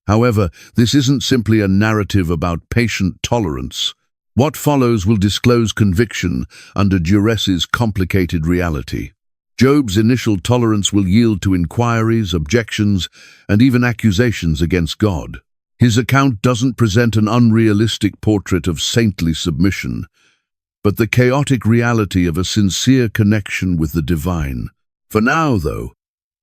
However, this isn't simply a narrative about patient tolerance. What follows will disclose conviction under duress's complicated reality. Job's initial tolerance will yield to inquiries, objections, and even accusations against God. His account doesn't present an unrealistic portrait of saintly submission, but the chaotic reality of a sincere connection with the divine. For now, though,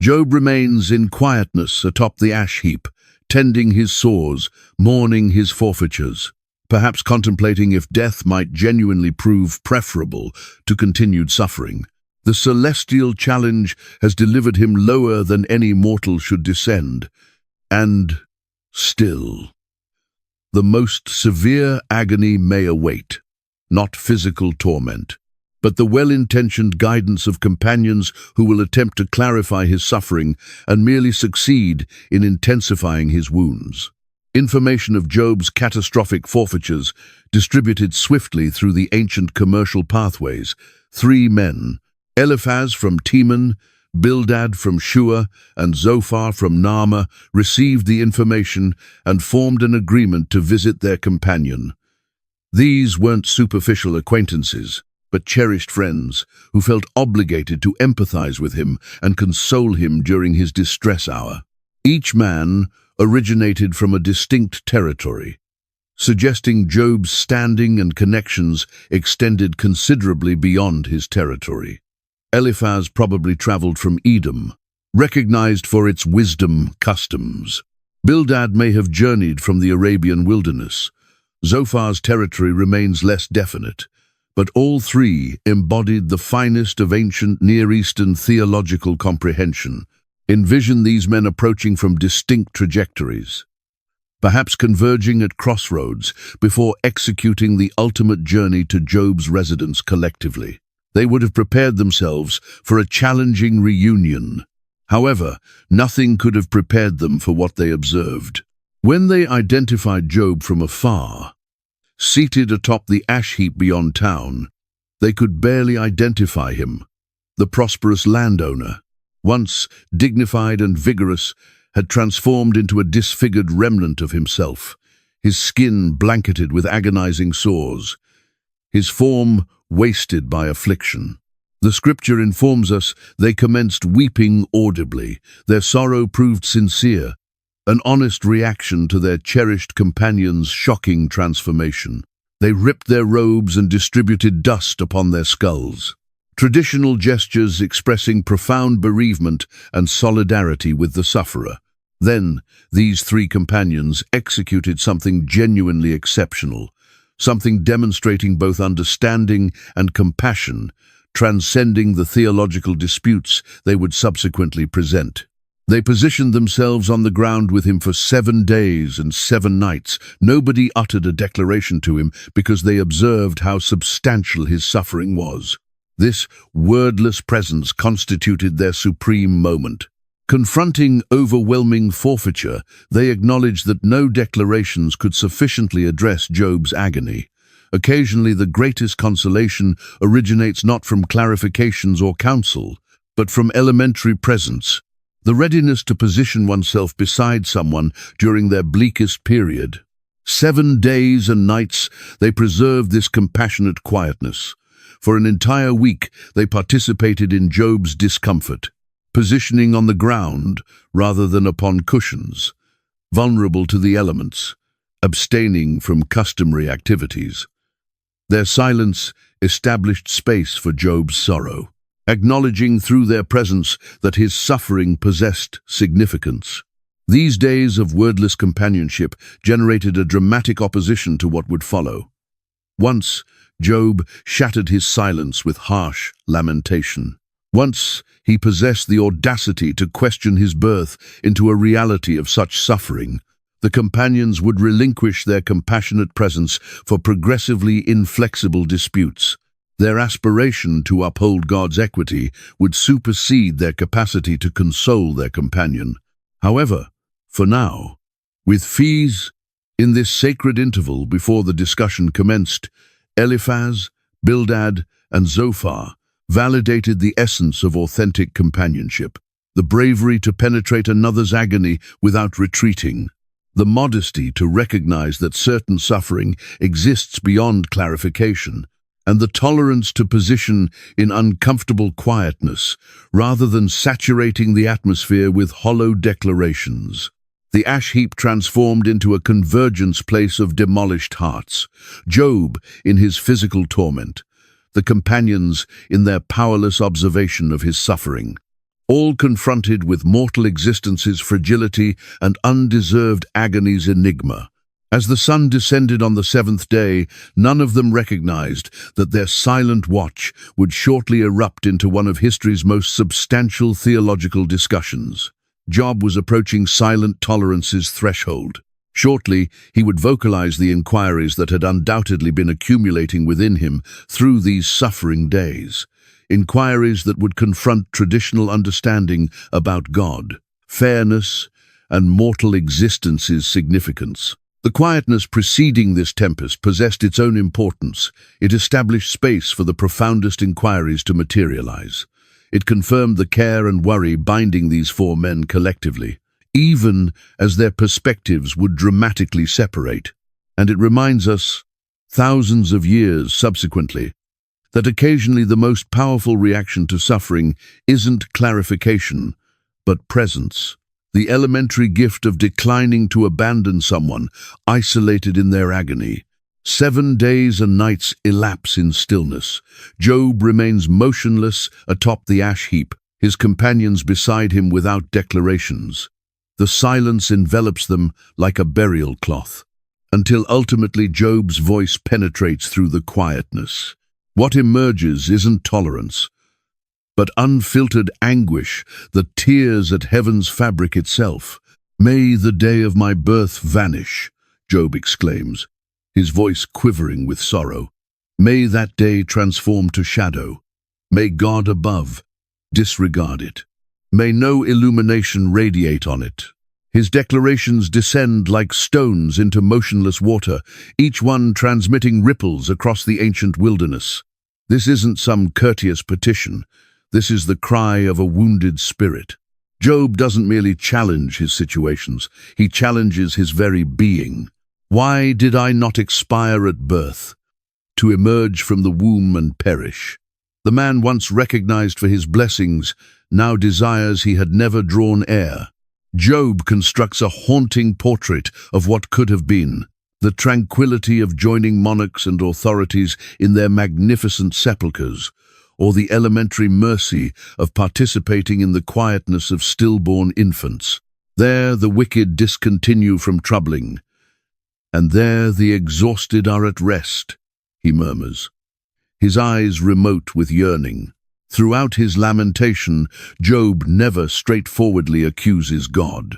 Job remains in quietness atop the ash heap, tending his sores, mourning his forfeitures, perhaps contemplating if death might genuinely prove preferable to continued suffering. The celestial challenge has delivered him lower than any mortal should descend, and still, the most severe agony may await. not physical torment, but the well-intentioned guidance of companions who will attempt to clarify his suffering and merely succeed in intensifying his wounds. Information of Job's catastrophic forfeitures distributed swiftly through the ancient commercial pathways. 3 men, Eliphaz from Teman, Bildad from Shua, and Zophar from Naamah, received the information and formed an agreement to visit their companion. These weren't superficial acquaintances, but cherished friends who felt obligated to empathize with him and console him during his distress hour. Each man originated from a distinct territory, suggesting Job's standing and connections extended considerably beyond his territory. Eliphaz probably traveled from Edom, recognized for its wisdom customs. Bildad may have journeyed from the Arabian wilderness. Zophar's territory remains less definite, but all 3 embodied the finest of ancient Near Eastern theological comprehension. Envision these men approaching from distinct trajectories, perhaps converging at crossroads before executing the ultimate journey to Job's residence collectively. They would have prepared themselves for a challenging reunion. However, nothing could have prepared them for what they observed. When they identified Job from afar, seated atop the ash heap beyond town, they could barely identify him. The prosperous landowner, once dignified and vigorous, had transformed into a disfigured remnant of himself, his skin blanketed with agonizing sores, his form wasted by affliction. The scripture informs us they commenced weeping audibly. Their sorrow proved sincere, an honest reaction to their cherished companion's shocking transformation. They ripped their robes and distributed dust upon their skulls, traditional gestures expressing profound bereavement and solidarity with the sufferer. Then, these 3 companions executed something genuinely exceptional, something demonstrating both understanding and compassion, transcending the theological disputes they would subsequently present. They positioned themselves on the ground with him for 7 days and 7 nights. Nobody uttered a declaration to him because they observed how substantial his suffering was. This wordless presence constituted their supreme moment. Confronting overwhelming forfeiture, they acknowledged that no declarations could sufficiently address Job's agony. Occasionally, the greatest consolation originates not from clarifications or counsel, but from elementary presence, the readiness to position oneself beside someone during their bleakest period. 7 days and nights, they preserved this compassionate quietness. For an entire week, they participated in Job's discomfort, positioning on the ground rather than upon cushions, vulnerable to the elements, abstaining from customary activities. Their silence established space for Job's sorrow, acknowledging through their presence that his suffering possessed significance. These days of wordless companionship generated a dramatic opposition to what would follow. Once, Job shattered his silence with harsh lamentation. Once, he possessed the audacity to question his birth into a reality of such suffering. The companions would relinquish their compassionate presence for progressively inflexible disputes. Their aspiration to uphold God's equity would supersede their capacity to console their companion. However, for now, with fees, in this sacred interval before the discussion commenced, Eliphaz, Bildad, and Zophar validated the essence of authentic companionship, the bravery to penetrate another's agony without retreating, the modesty to recognize that certain suffering exists beyond clarification, and the tolerance to position in uncomfortable quietness rather than saturating the atmosphere with hollow declarations. The ash heap transformed into a convergence place of demolished hearts. Job in his physical torment, the companions in their powerless observation of his suffering, all confronted with mortal existence's fragility and undeserved agony's enigma. As the sun descended on the 7th day, none of them recognized that their silent watch would shortly erupt into one of history's most substantial theological discussions. Job was approaching silent tolerance's threshold. Shortly, he would vocalize the inquiries that had undoubtedly been accumulating within him through these suffering days. Inquiries that would confront traditional understanding about God, fairness, and mortal existence's significance. The quietness preceding this tempest possessed its own importance. It established space for the profoundest inquiries to materialize. It confirmed the care and worry binding these four men collectively, even as their perspectives would dramatically separate. And it reminds us, thousands of years subsequently, that occasionally the most powerful reaction to suffering isn't clarification, but presence. The elementary gift of declining to abandon someone, isolated in their agony. 7 days and nights elapse in stillness. Job remains motionless atop the ash heap, his companions beside him without declarations. The silence envelops them like a burial cloth, until ultimately Job's voice penetrates through the quietness. What emerges isn't tolerance, but unfiltered anguish that tears at heaven's fabric itself. "May the day of my birth vanish," Job exclaims, his voice quivering with sorrow. "May that day transform to shadow. May God above disregard it. May no illumination radiate on it." His declarations descend like stones into motionless water, each one transmitting ripples across the ancient wilderness. This isn't some courteous petition. This is the cry of a wounded spirit. Job doesn't merely challenge his situations, he challenges his very being. Why did I not expire at birth, to emerge from the womb and perish? The man once recognized for his blessings now desires he had never drawn heir. Job constructs a haunting portrait of what could have been, the tranquility of joining monarchs and authorities in their magnificent sepulchres, or the elementary mercy of participating in the quietness of stillborn infants. There the wicked discontinue from troubling, and there the exhausted are at rest, he murmurs, his eyes remote with yearning. Throughout his lamentation, Job never straightforwardly accuses God.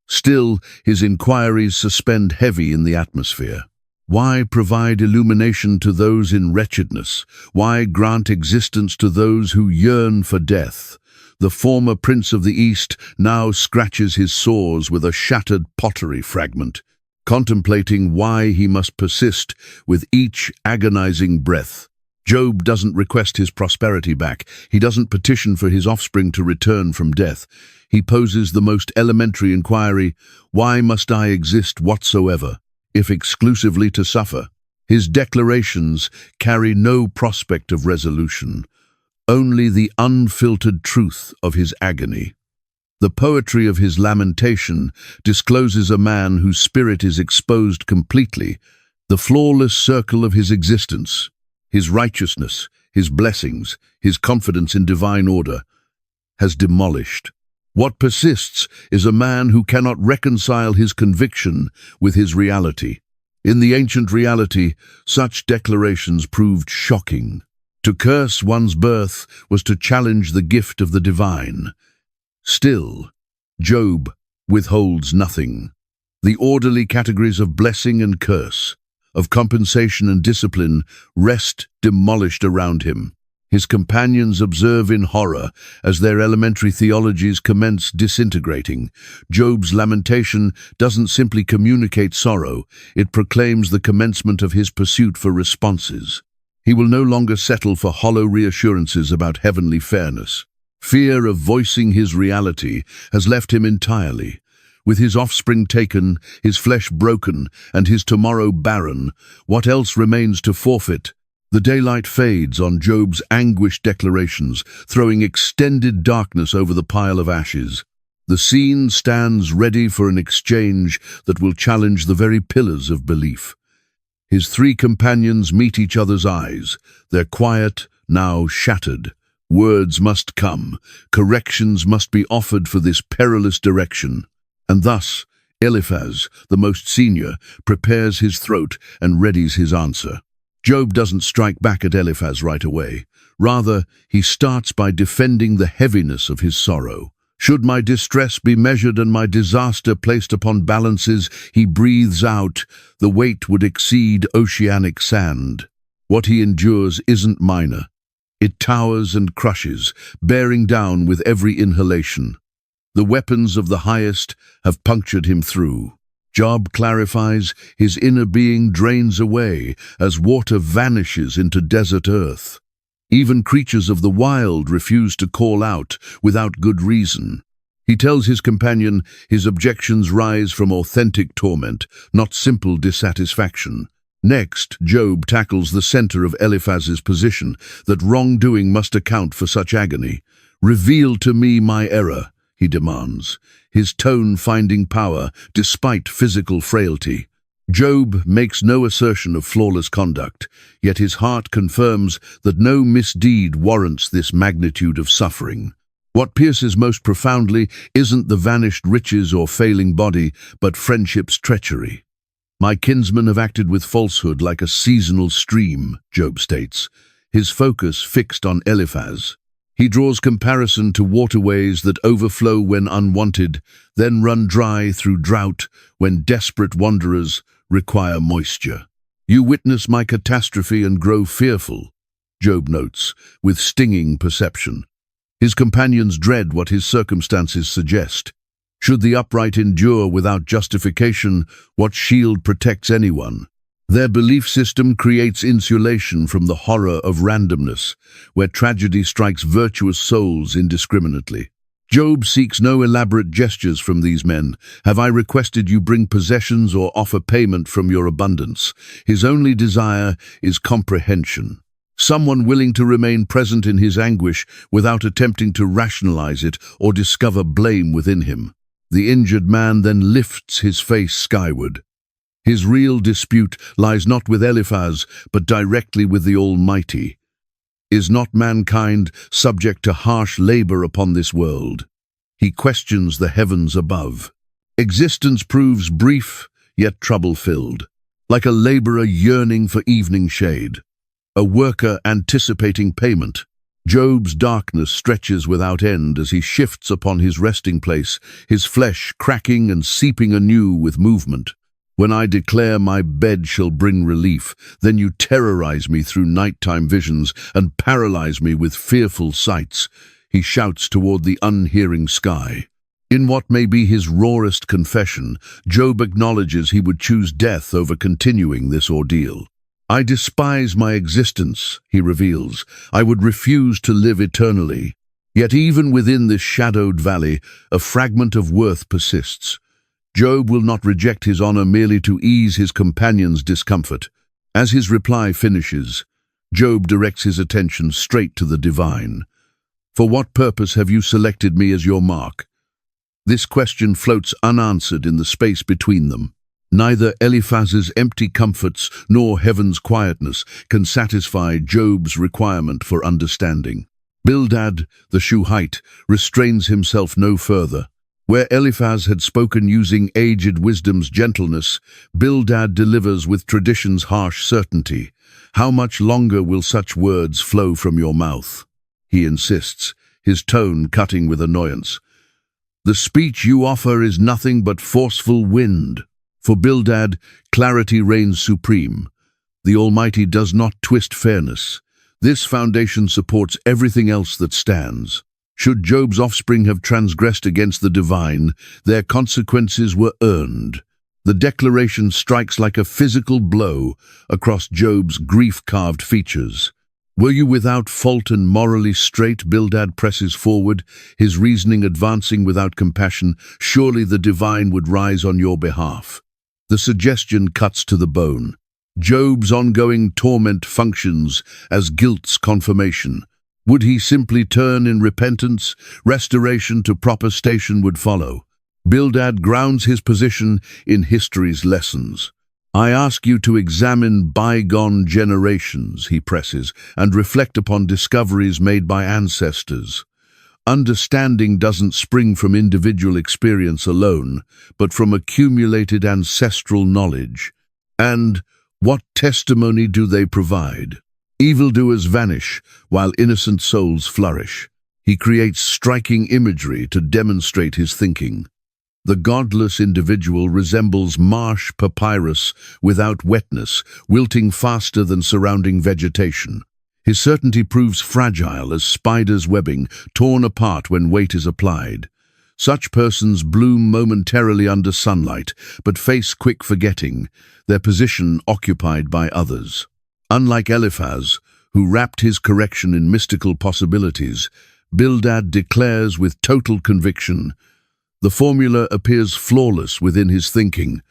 Still, his inquiries suspend heavy in the atmosphere. Why provide illumination to those in wretchedness? Why grant existence to those who yearn for death? The former prince of the East now scratches his sores with a shattered pottery fragment, contemplating why he must persist with each agonizing breath. Job doesn't request his prosperity back. He doesn't petition for his offspring to return from death. He poses the most elementary inquiry: why must I exist whatsoever, if exclusively to suffer? His declarations carry no prospect of resolution, only the unfiltered truth of his agony. The poetry of his lamentation discloses a man whose spirit is exposed completely, the flawless circle of his existence. His righteousness, his blessings, his confidence in divine order has demolished. What persists is a man who cannot reconcile his conviction with his reality. In the ancient reality, such declarations proved shocking. To curse one's birth was to challenge the gift of the divine. Still, Job withholds nothing. The orderly categories of blessing and curse, of compensation and discipline, rest demolished around him. His companions observe in horror as their elementary theologies commence disintegrating. Job's lamentation doesn't simply communicate sorrow, it proclaims the commencement of his pursuit for responses. He will no longer settle for hollow reassurances about heavenly fairness. Fear of voicing his reality has left him entirely. With his offspring taken, his flesh broken, and his tomorrow barren, what else remains to forfeit? The daylight fades on Job's anguished declarations, throwing extended darkness over the pile of ashes. The scene stands ready for an exchange that will challenge the very pillars of belief. His three companions meet each other's eyes, their quiet now shattered. Words must come, corrections must be offered for this perilous direction. And thus, Eliphaz, the most senior, prepares his throat and readies his answer. Job doesn't strike back at Eliphaz right away. Rather, he starts by defending the heaviness of his sorrow, Should my distress be measured and my disaster placed upon balances, he breathes out, the weight would exceed oceanic sand. What he endures isn't minor. It towers and crushes, bearing down with every inhalation. The weapons of the highest have punctured him through. Job clarifies, his inner being drains away as water vanishes into desert earth. Even creatures of the wild refuse to call out without good reason. He tells his companion his objections rise from authentic torment, not simple dissatisfaction. Next, Job tackles the center of Eliphaz's position, that wrongdoing must account for such agony. "Reveal to me my error," he demands, his tone finding power despite physical frailty. Job makes no assertion of flawless conduct, yet his heart confirms that no misdeed warrants this magnitude of suffering. What pierces most profoundly isn't the vanished riches or failing body, but friendship's treachery. "My kinsmen have acted with falsehood like a seasonal stream," Job states, his focus fixed on Eliphaz. He draws comparison to waterways that overflow when unwanted, then run dry through drought when desperate wanderers require moisture. "You witness my catastrophe and grow fearful," Job notes, with stinging perception. His companions dread what his circumstances suggest. Should the upright endure without justification, what shield protects anyone? Their belief system creates insulation from the horror of randomness, where tragedy strikes virtuous souls indiscriminately. Job seeks no elaborate gestures from these men. "Have I requested you bring possessions or offer payment from your abundance?" His only desire is comprehension. Someone willing to remain present in his anguish without attempting to rationalize it or discover blame within him. The injured man then lifts his face skyward. His real dispute lies not with Eliphaz, but directly with the Almighty. Is not mankind subject to harsh labor upon this world? He questions the heavens above. Existence proves brief, yet trouble-filled, like a laborer yearning for evening shade, a worker anticipating payment. Job's darkness stretches without end as he shifts upon his resting place, his flesh cracking and seeping anew with movement. "When I declare my bed shall bring relief, then you terrorize me through nighttime visions and paralyze me with fearful sights," he shouts toward the unhearing sky. In what may be his rawest confession, Job acknowledges he would choose death over continuing this ordeal. "I despise my existence," he reveals. "I would refuse to live eternally." Yet even within this shadowed valley, a fragment of worth persists. Job will not reject his honor merely to ease his companion's discomfort. As his reply finishes, Job directs his attention straight to the divine. "For what purpose have you selected me as your mark?" This question floats unanswered in the space between them. Neither Eliphaz's empty comforts nor heaven's quietness can satisfy Job's requirement for understanding. Bildad, the Shuhite, restrains himself no further. Where Eliphaz had spoken using aged wisdom's gentleness, Bildad delivers with tradition's harsh certainty. "How much longer will such words flow from your mouth?" he insists, his tone cutting with annoyance. "The speech you offer is nothing but forceful wind." For Bildad, clarity reigns supreme. The Almighty does not twist fairness. This foundation supports everything else that stands. Should Job's offspring have transgressed against the divine, their consequences were earned. The declaration strikes like a physical blow across Job's grief-carved features. "Were you without fault and morally straight?" Bildad presses forward, his reasoning advancing without compassion. "Surely the divine would rise on your behalf." The suggestion cuts to the bone. Job's ongoing torment functions as guilt's confirmation. Would he simply turn in repentance? Restoration to proper station would follow. Bildad grounds his position in history's lessons. "I ask you to examine bygone generations," he presses, "and reflect upon discoveries made by ancestors. Understanding doesn't spring from individual experience alone, but from accumulated ancestral knowledge. And what testimony do they provide? Evildoers vanish, while innocent souls flourish. He creates striking imagery to demonstrate his thinking. The godless individual resembles marsh papyrus without wetness, wilting faster than surrounding vegetation. His certainty proves fragile as spider's webbing, torn apart when weight is applied. Such persons bloom momentarily under sunlight, but face quick forgetting, their position occupied by others. Unlike Eliphaz, who wrapped his correction in mystical possibilities, Bildad declares with total conviction, the formula appears flawless within his thinking.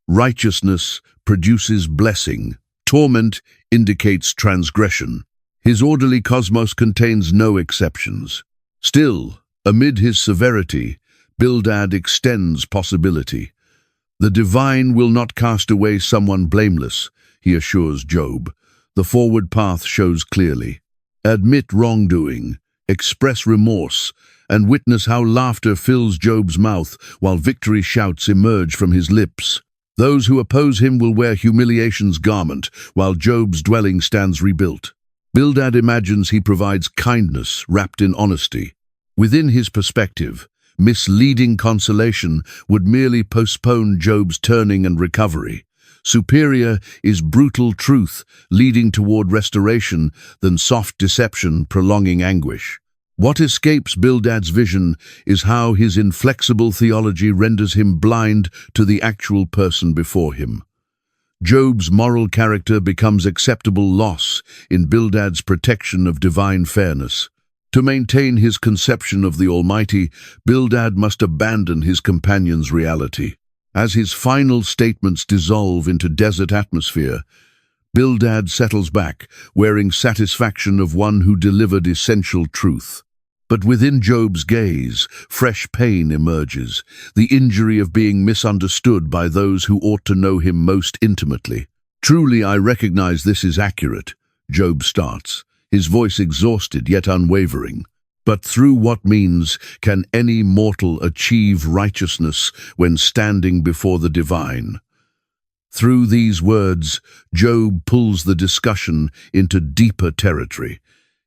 Righteousness produces blessing. Torment indicates transgression. His orderly cosmos contains no exceptions. Still, amid his severity, Bildad extends possibility. The divine will not cast away someone blameless, he assures Job. The forward path shows clearly. Admit wrongdoing, express remorse, and witness how laughter fills Job's mouth while victory shouts emerge from his lips. Those who oppose him will wear humiliation's garment, while Job's dwelling stands rebuilt. Bildad imagines he provides kindness wrapped in honesty. Within his perspective, misleading consolation would merely postpone Job's turning and recovery. Superior is brutal truth leading toward restoration than soft deception prolonging anguish. What escapes Bildad's vision is how his inflexible theology renders him blind to the actual person before him. Job's moral character becomes acceptable loss in Bildad's protection of divine fairness. To maintain his conception of the Almighty, Bildad must abandon his companion's reality. As his final statements dissolve into desert atmosphere, Bildad settles back, wearing satisfaction of one who delivered essential truth. But within Job's gaze, fresh pain emerges, the injury of being misunderstood by those who ought to know him most intimately. Truly, I recognize this is accurate, Job starts, his voice exhausted yet unwavering. But through what means can any mortal achieve righteousness when standing before the divine? Through these words, Job pulls the discussion into deeper territory.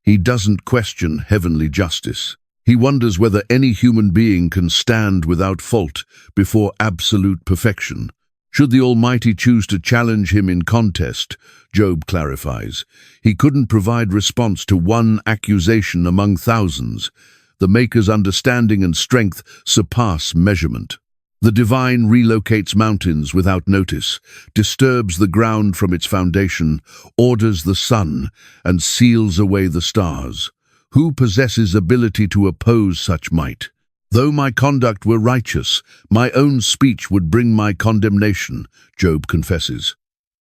He doesn't question heavenly justice. He wonders whether any human being can stand without fault before absolute perfection. Should the Almighty choose to challenge him in contest, Job clarifies, he couldn't provide response to one accusation among thousands. The Maker's understanding and strength surpass measurement. The divine relocates mountains without notice, disturbs the ground from its foundation, orders the sun, and seals away the stars. Who possesses ability to oppose such might? Though my conduct were righteous, my own speech would bring my condemnation, Job confesses.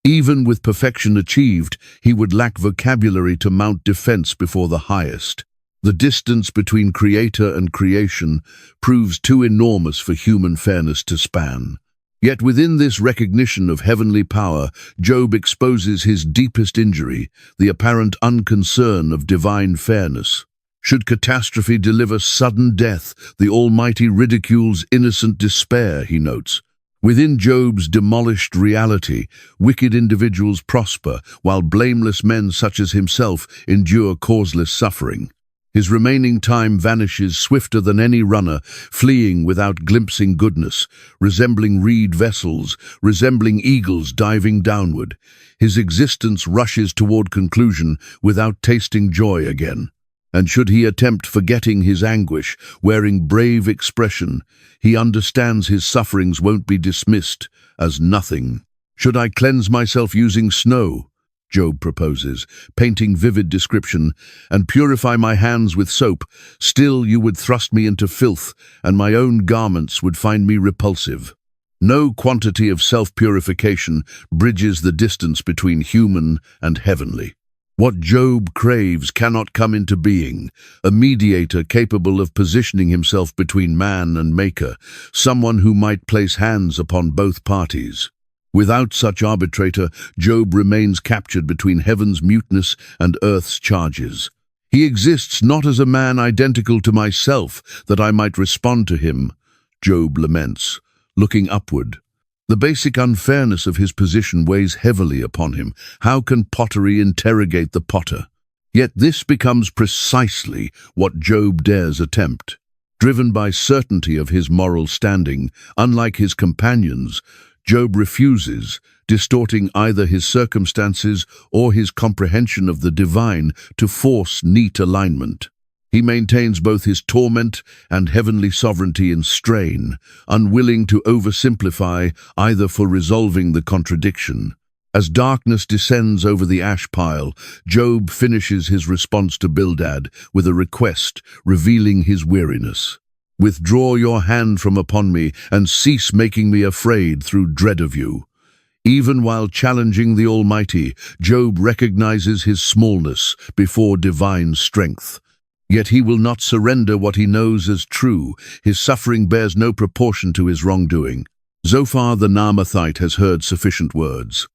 Even with perfection achieved, he would lack vocabulary to mount defense before the highest. The distance between creator and creation proves too enormous for human fairness to span. Yet within this recognition of heavenly power, Job exposes his deepest injury, the apparent unconcern of divine fairness. Should catastrophe deliver sudden death, the Almighty ridicules innocent despair, he notes. Within Job's demolished reality, wicked individuals prosper, while blameless men such as himself endure causeless suffering. His remaining time vanishes swifter than any runner, fleeing without glimpsing goodness, resembling reed vessels, resembling eagles diving downward. His existence rushes toward conclusion without tasting joy again. And should he attempt forgetting his anguish, wearing brave expression, he understands his sufferings won't be dismissed as nothing. Should I cleanse myself using snow? Job proposes, painting vivid description, and purify my hands with soap, still you would thrust me into filth, and my own garments would find me repulsive. No quantity of self-purification bridges the distance between human and heavenly. What Job craves cannot come into being, a mediator capable of positioning himself between man and maker, someone who might place hands upon both parties. Without such arbitrator, Job remains captured between heaven's muteness and earth's charges. He exists not as a man identical to myself, that I might respond to him, Job laments, looking upward. The basic unfairness of his position weighs heavily upon him. How can pottery interrogate the potter? Yet this becomes precisely what Job dares attempt. Driven by certainty of his moral standing, unlike his companions, Job refuses, distorting either his circumstances or his comprehension of the divine to force neat alignment. He maintains both his torment and heavenly sovereignty in strain, unwilling to oversimplify either for resolving the contradiction. As darkness descends over the ash pile, Job finishes his response to Bildad with a request, revealing his weariness. "Withdraw your hand from upon me, and cease making me afraid through dread of you." Even while challenging the Almighty, Job recognizes his smallness before divine strength. Yet he will not surrender what he knows as true. His suffering bears no proportion to his wrongdoing. Zophar the Naamathite has heard sufficient words.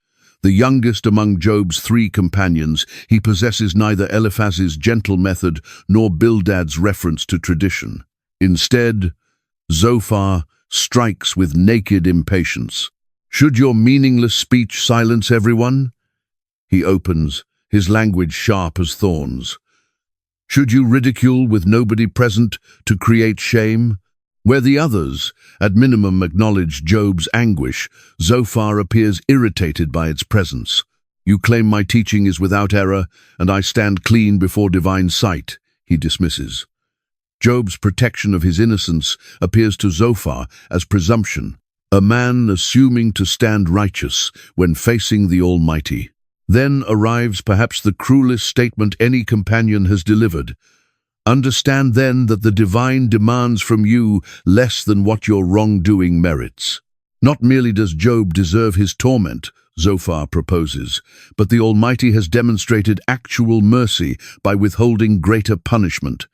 The youngest among Job's 3 companions, he possesses neither Eliphaz's gentle method nor Bildad's reference to tradition. Instead, Zophar strikes with naked impatience. "Should your meaningless speech silence everyone?" He opens, his language sharp as thorns. "Should you ridicule with nobody present to create shame?" Where the others, at minimum, acknowledge Job's anguish, Zophar appears irritated by its presence. "You claim my teaching is without error, and I stand clean before divine sight," he dismisses. Job's protection of his innocence appears to Zophar as presumption, a man assuming to stand righteous when facing the Almighty. Then arrives perhaps the cruelest statement any companion has delivered. "Understand then that the divine demands from you less than what your wrongdoing merits." Not merely does Job deserve his torment, Zophar proposes, but the Almighty has demonstrated actual mercy by withholding greater punishment.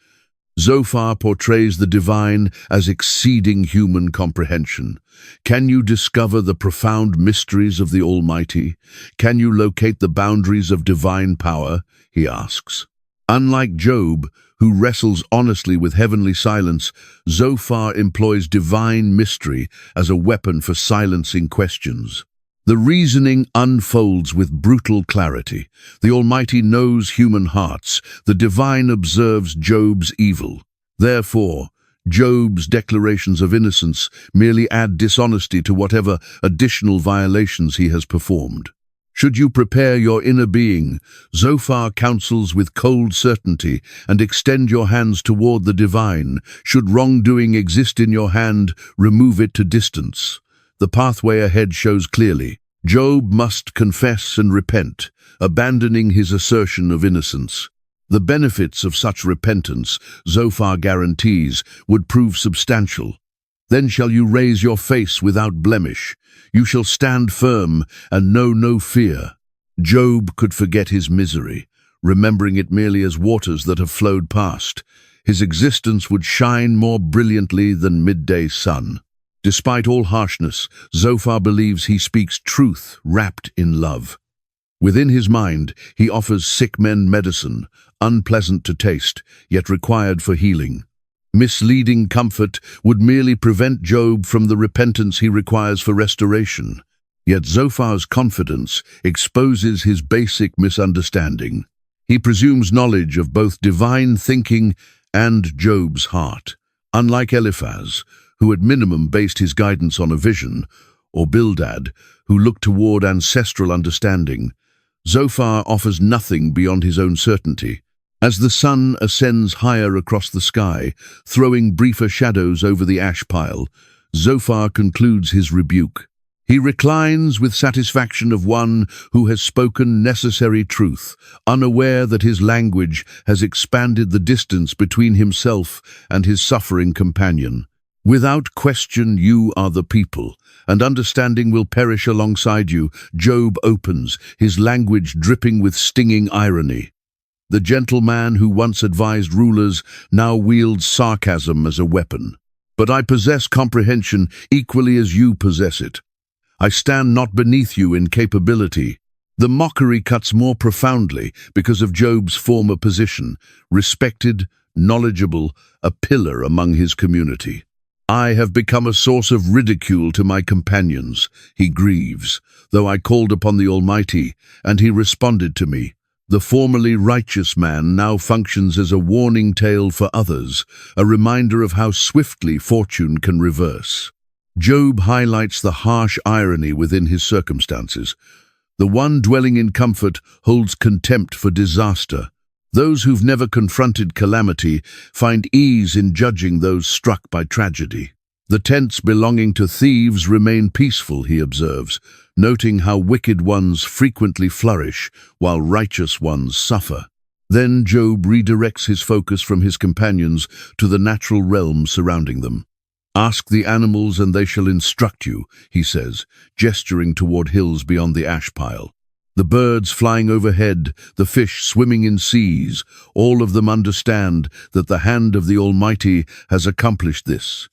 Zophar portrays the divine as exceeding human comprehension. Can you discover the profound mysteries of the Almighty? Can you locate the boundaries of divine power? He asks. Unlike Job, who wrestles honestly with heavenly silence, Zophar employs divine mystery as a weapon for silencing questions. The reasoning unfolds with brutal clarity. The Almighty knows human hearts. The divine observes Job's evil. Therefore, Job's declarations of innocence merely add dishonesty to whatever additional violations he has performed. Should you prepare your inner being, Zophar counsels with cold certainty, and extend your hands toward the divine. Should wrongdoing exist in your hand, remove it to distance. The pathway ahead shows clearly. Job must confess and repent, abandoning his assertion of innocence. The benefits of such repentance, Zophar guarantees, would prove substantial. Then shall you raise your face without blemish. You shall stand firm and know no fear. Job could forget his misery, remembering it merely as waters that have flowed past. His existence would shine more brilliantly than midday sun. Despite all harshness, Zophar believes he speaks truth wrapped in love. Within his mind, he offers sick men medicine, unpleasant to taste, yet required for healing. Misleading comfort would merely prevent Job from the repentance he requires for restoration. Yet Zophar's confidence exposes his basic misunderstanding. He presumes knowledge of both divine thinking and Job's heart. Unlike Eliphaz, who at minimum based his guidance on a vision, or Bildad, who looked toward ancestral understanding, Zophar offers nothing beyond his own certainty. As the sun ascends higher across the sky, throwing briefer shadows over the ash pile, Zophar concludes his rebuke. He reclines with satisfaction of one who has spoken necessary truth, unaware that his language has expanded the distance between himself and his suffering companion. Without question, you are the people, and understanding will perish alongside you. Job opens, his language dripping with stinging irony. The gentle man who once advised rulers now wields sarcasm as a weapon. But I possess comprehension equally as you possess it. I stand not beneath you in capability. The mockery cuts more profoundly because of Job's former position, respected, knowledgeable, a pillar among his community. I have become a source of ridicule to my companions, he grieves, though I called upon the Almighty, and he responded to me. The formerly righteous man now functions as a warning tale for others, a reminder of how swiftly fortune can reverse. Job highlights the harsh irony within his circumstances. The one dwelling in comfort holds contempt for disaster. Those who've never confronted calamity find ease in judging those struck by tragedy. The tents belonging to thieves remain peaceful, he observes, noting how wicked ones frequently flourish while righteous ones suffer. Then Job redirects his focus from his companions to the natural realm surrounding them. "Ask the animals and they shall instruct you," he says, gesturing toward hills beyond the ash pile. The birds flying overhead, the fish swimming in seas, all of them understand that the hand of the Almighty has accomplished this.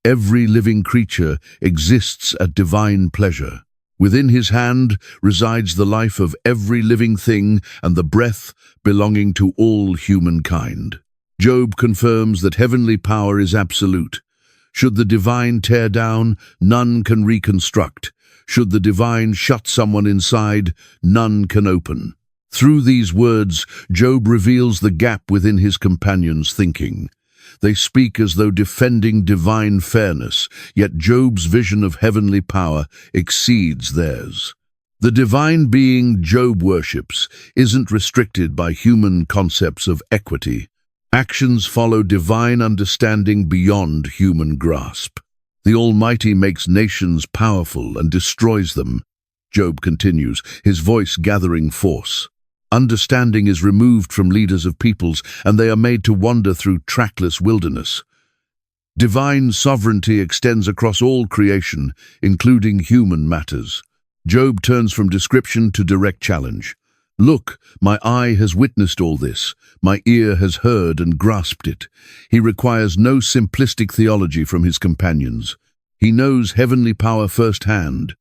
Every living creature exists at divine pleasure. Within his hand resides the life of every living thing and the breath belonging to all humankind. Job confirms that heavenly power is absolute. Should the divine tear down, none can reconstruct. Should the divine shut someone inside, none can open. Through these words, Job reveals the gap within his companions' thinking. They speak as though defending divine fairness, yet Job's vision of heavenly power exceeds theirs. The divine being Job worships isn't restricted by human concepts of equity. Actions follow divine understanding beyond human grasp. The Almighty makes nations powerful and destroys them. Job continues, his voice gathering force. Understanding is removed from leaders of peoples, and they are made to wander through trackless wilderness. Divine sovereignty extends across all creation, including human matters. Job turns from description to direct challenge. "Look, my eye has witnessed all this. My ear has heard and grasped it." He requires no simplistic theology from his companions. He knows heavenly power firsthand,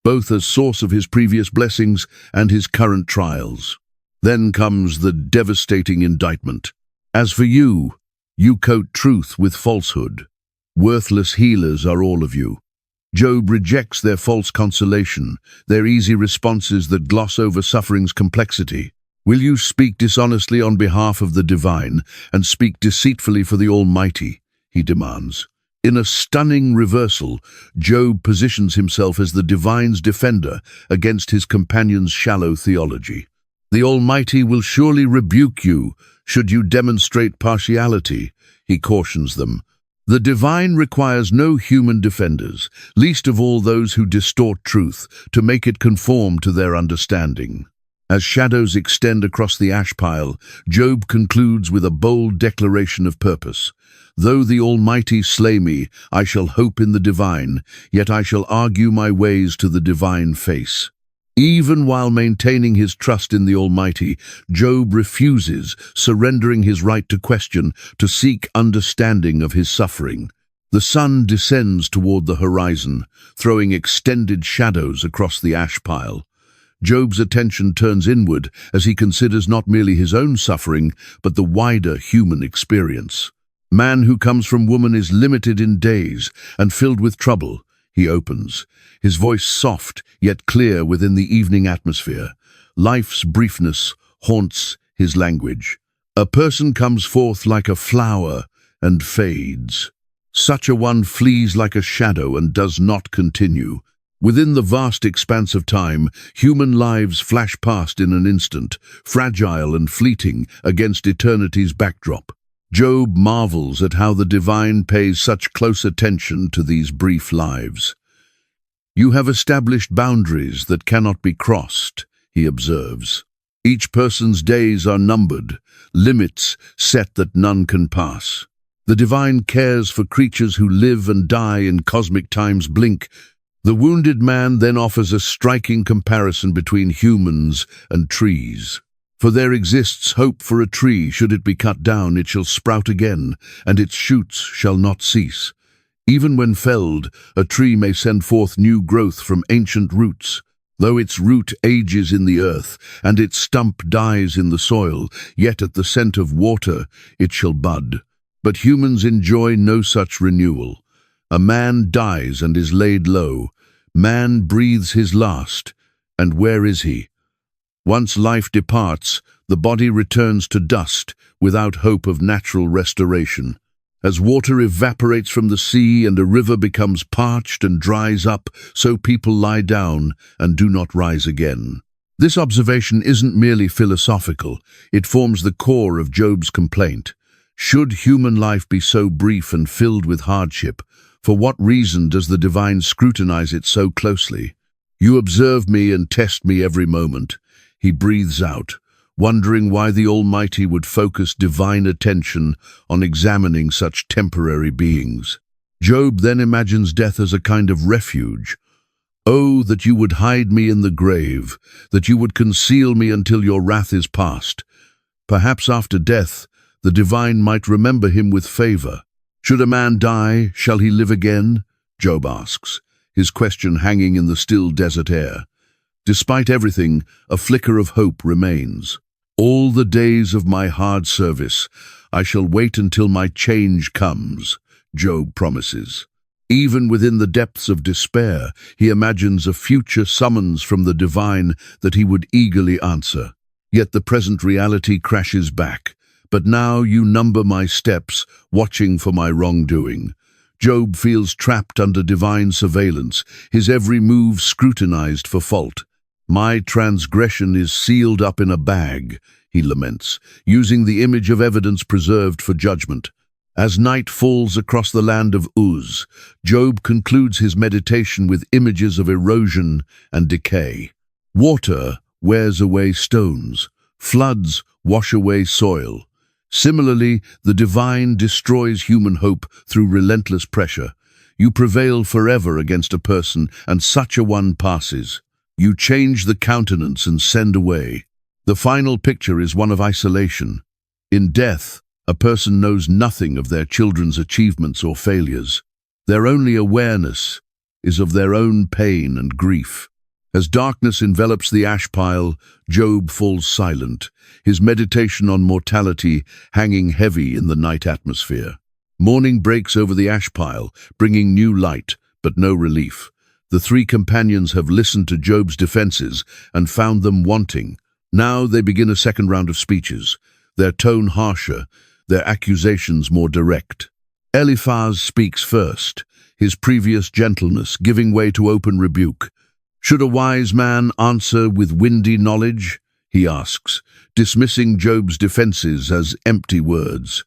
both as source of his previous blessings and his current trials. Then comes the devastating indictment. "As for you, you coat truth with falsehood. Worthless healers are all of you." Job rejects their false consolation, their easy responses that gloss over suffering's complexity. "Will you speak dishonestly on behalf of the divine and speak deceitfully for the Almighty?" he demands. In a stunning reversal, Job positions himself as the divine's defender against his companion's shallow theology. "The Almighty will surely rebuke you should you demonstrate partiality," he cautions them. The divine requires no human defenders, least of all those who distort truth to make it conform to their understanding. As shadows extend across the ash pile, Job concludes with a bold declaration of purpose. "Though the Almighty slay me, I shall hope in the divine, yet I shall argue my ways to the divine face." Even while maintaining his trust in the Almighty, Job refuses, surrendering his right to question, to seek understanding of his suffering. The sun descends toward the horizon, throwing extended shadows across the ash pile. Job's attention turns inward as he considers not merely his own suffering, but the wider human experience. "Man who comes from woman is limited in days and filled with trouble," he opens, his voice soft yet clear within the evening atmosphere. Life's briefness haunts his language. "A person comes forth like a flower and fades. Such a one flees like a shadow and does not continue." Within the vast expanse of time, human lives flash past in an instant, fragile and fleeting against eternity's backdrop. Job marvels at how the divine pays such close attention to these brief lives. "You have established boundaries that cannot be crossed," he observes. "Each person's days are numbered, limits set that none can pass." The divine cares for creatures who live and die in cosmic time's blink. The wounded man then offers a striking comparison between humans and trees. "For there exists hope for a tree. Should it be cut down, it shall sprout again, and its shoots shall not cease. Even when felled, a tree may send forth new growth from ancient roots. Though its root ages in the earth, and its stump dies in the soil, yet at the scent of water it shall bud. But humans enjoy no such renewal. A man dies and is laid low. Man breathes his last, and where is he? Once life departs, the body returns to dust without hope of natural restoration. As water evaporates from the sea and a river becomes parched and dries up, so people lie down and do not rise again. This observation isn't merely philosophical, it forms the core of Job's complaint. Should human life be so brief and filled with hardship? For what reason does the divine scrutinize it so closely? You observe me and test me every moment, he breathes out, wondering why the Almighty would focus divine attention on examining such temporary beings. Job then imagines death as a kind of refuge. Oh, that you would hide me in the grave, that you would conceal me until your wrath is past. Perhaps after death, the divine might remember him with favor. Should a man die, shall he live again? Job asks, his question hanging in the still desert air. Despite everything, a flicker of hope remains. All the days of my hard service, I shall wait until my change comes, Job promises. Even within the depths of despair, he imagines a future summons from the divine that he would eagerly answer. Yet the present reality crashes back. But now you number my steps, watching for my wrongdoing. Job feels trapped under divine surveillance, his every move scrutinized for fault. My transgression is sealed up in a bag, he laments, using the image of evidence preserved for judgment. As night falls across the land of Uz, Job concludes his meditation with images of erosion and decay. Water wears away stones, floods wash away soil. Similarly, the divine destroys human hope through relentless pressure. You prevail forever against a person, and such a one passes. You change the countenance and send away. The final picture is one of isolation. In death, a person knows nothing of their children's achievements or failures. Their only awareness is of their own pain and grief. As darkness envelops the ash pile, Job falls silent, his meditation on mortality hanging heavy in the night atmosphere. Morning breaks over the ash pile, bringing new light, but no relief. The three companions have listened to Job's defenses and found them wanting. Now they begin a second round of speeches, their tone harsher, their accusations more direct. Eliphaz speaks first, his previous gentleness giving way to open rebuke. Should a wise man answer with windy knowledge? He asks, dismissing Job's defenses as empty words.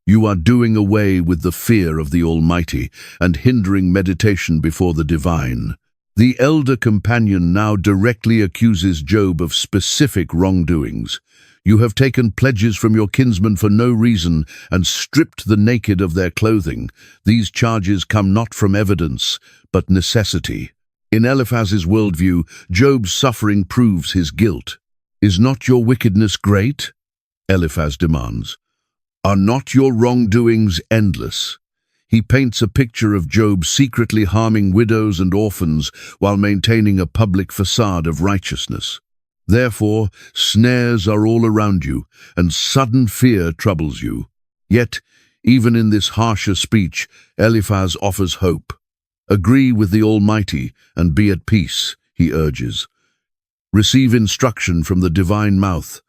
You are doing away with the fear of the Almighty and hindering meditation before the divine. The elder companion now directly accuses Job of specific wrongdoings. You have taken pledges from your kinsmen for no reason and stripped the naked of their clothing. These charges come not from evidence, but necessity. In Eliphaz's worldview, Job's suffering proves his guilt. Is not your wickedness great? Eliphaz demands. Are not your wrongdoings endless? He paints a picture of Job secretly harming widows and orphans while maintaining a public facade of righteousness. Therefore, snares are all around you, and sudden fear troubles you. Yet, even in this harsher speech, Eliphaz offers hope. Agree with the Almighty and be at peace, he urges. Receive instruction from the divine mouth.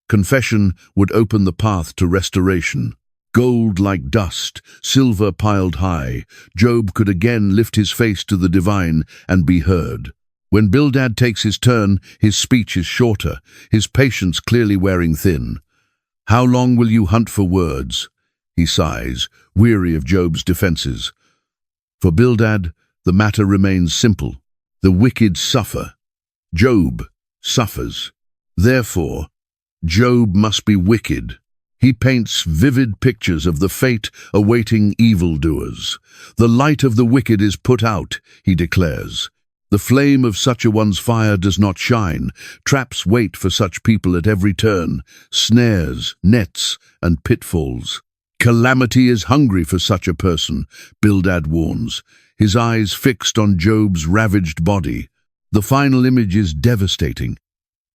Confession would open the path to restoration. Gold like dust, silver piled high, Job could again lift his face to the divine and be heard. When Bildad takes his turn, his speech is shorter, his patience clearly wearing thin. How long will you hunt for words? He sighs, weary of Job's defenses. For Bildad, the matter remains simple. The wicked suffer. Job suffers. Therefore, Job must be wicked. He paints vivid pictures of the fate awaiting evildoers. The light of the wicked is put out, he declares. The flame of such a one's fire does not shine. Traps wait for such people at every turn, snares, nets, and pitfalls. Calamity is hungry for such a person, Bildad warns, his eyes fixed on Job's ravaged body. The final image is devastating.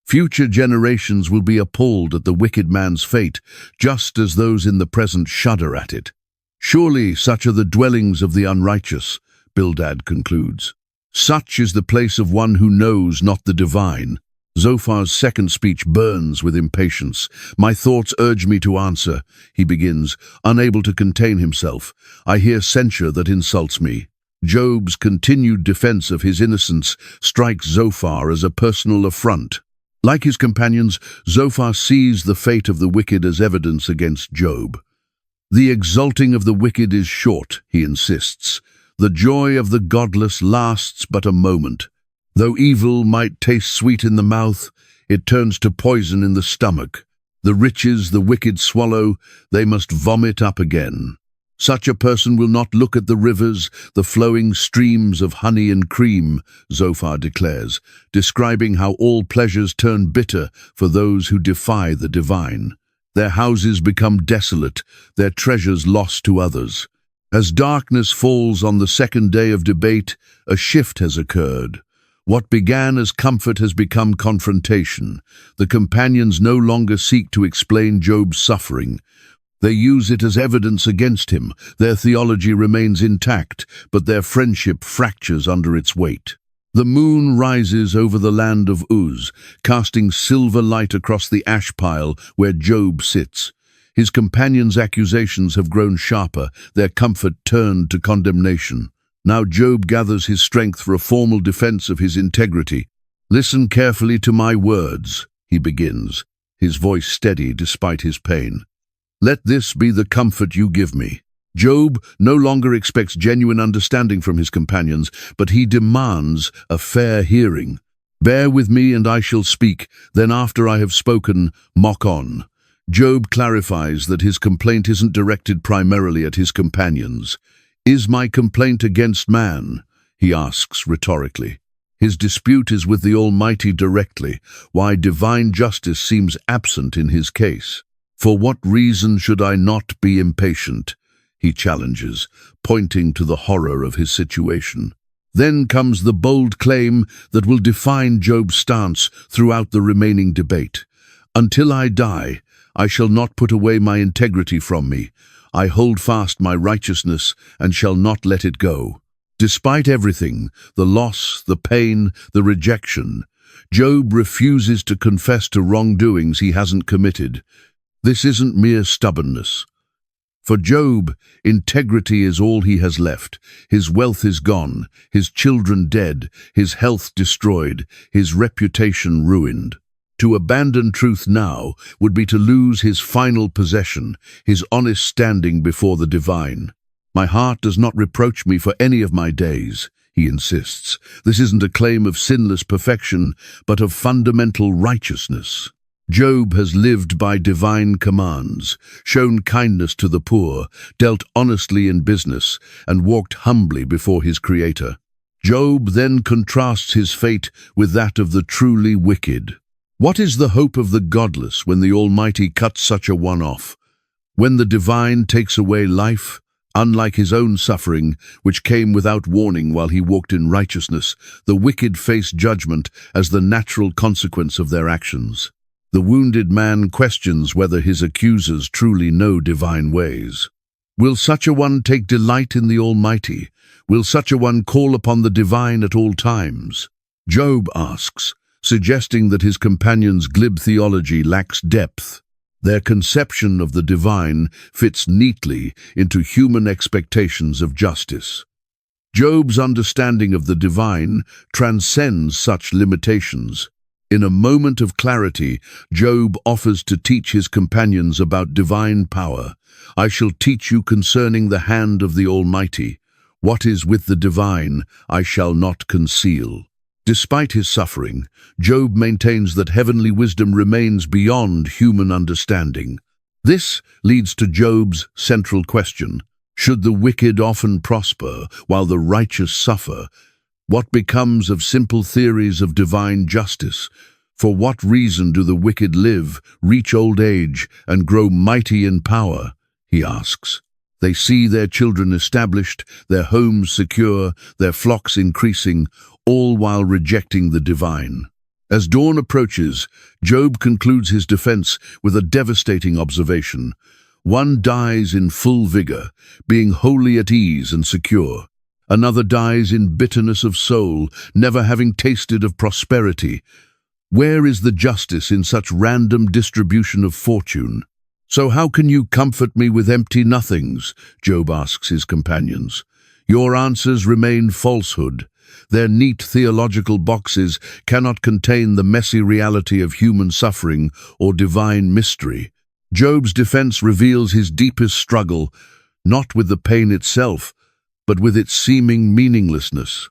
Future generations will be appalled at the wicked man's fate, just as those in the present shudder at it. Surely such are the dwellings of the unrighteous, Bildad concludes. Such is the place of one who knows not the divine. Zophar's second speech burns with impatience. "My thoughts urge me to answer," he begins, unable to contain himself. "I hear censure that insults me." Job's continued defense of his innocence strikes Zophar as a personal affront. Like his companions, Zophar sees the fate of the wicked as evidence against Job. "The exulting of the wicked is short," he insists. "The joy of the godless lasts but a moment. Though evil might taste sweet in the mouth, it turns to poison in the stomach. The riches the wicked swallow, they must vomit up again. Such a person will not look at the rivers, the flowing streams of honey and cream," Zophar declares, describing how all pleasures turn bitter for those who defy the divine. Their houses become desolate, their treasures lost to others. As darkness falls on the second day of debate, a shift has occurred. What began as comfort has become confrontation. The companions no longer seek to explain Job's suffering. They use it as evidence against him. Their theology remains intact, but their friendship fractures under its weight. The moon rises over the land of Uz, casting silver light across the ash pile where Job sits. His companions' accusations have grown sharper, their comfort turned to condemnation. Now Job gathers his strength for a formal defense of his integrity. "Listen carefully to my words," he begins, his voice steady despite his pain. "Let this be the comfort you give me." Job no longer expects genuine understanding from his companions, but he demands a fair hearing. "Bear with me and I shall speak, then after I have spoken, mock on." Job clarifies that his complaint isn't directed primarily at his companions. "Is my complaint against man?" he asks rhetorically. His dispute is with the Almighty directly, why divine justice seems absent in his case. "For what reason should I not be impatient?" he challenges, pointing to the horror of his situation. Then comes the bold claim that will define Job's stance throughout the remaining debate. "Until I die, I shall not put away my integrity from me. I hold fast my righteousness and shall not let it go." Despite everything, the loss, the pain, the rejection, Job refuses to confess to wrongdoings he hasn't committed. This isn't mere stubbornness. For Job, integrity is all he has left. His wealth is gone, his children dead, his health destroyed, his reputation ruined. To abandon truth now would be to lose his final possession, his honest standing before the divine. "My heart does not reproach me for any of my days," he insists. This isn't a claim of sinless perfection, but of fundamental righteousness. Job has lived by divine commands, shown kindness to the poor, dealt honestly in business, and walked humbly before his Creator. Job then contrasts his fate with that of the truly wicked. What is the hope of the godless when the Almighty cuts such a one off? When the divine takes away life, unlike his own suffering, which came without warning while he walked in righteousness, the wicked face judgment as the natural consequence of their actions. The wounded man questions whether his accusers truly know divine ways. Will such a one take delight in the Almighty? Will such a one call upon the divine at all times? Job asks, suggesting that his companions' glib theology lacks depth. Their conception of the divine fits neatly into human expectations of justice. Job's understanding of the divine transcends such limitations. In a moment of clarity, Job offers to teach his companions about divine power. "I shall teach you concerning the hand of the Almighty. What is with the divine, I shall not conceal." Despite his suffering, Job maintains that heavenly wisdom remains beyond human understanding. This leads to Job's central question: should the wicked often prosper while the righteous suffer? What becomes of simple theories of divine justice? For what reason do the wicked live, reach old age, and grow mighty in power? He asks. They see their children established, their homes secure, their flocks increasing, all while rejecting the divine. As dawn approaches, Job concludes his defense with a devastating observation. One dies in full vigor, being wholly at ease and secure. Another dies in bitterness of soul, never having tasted of prosperity. Where is the justice in such random distribution of fortune? So how can you comfort me with empty nothings? Job asks his companions. Your answers remain falsehood. Their neat theological boxes cannot contain the messy reality of human suffering or divine mystery. Job's defense reveals his deepest struggle, not with the pain itself, but with its seeming meaninglessness.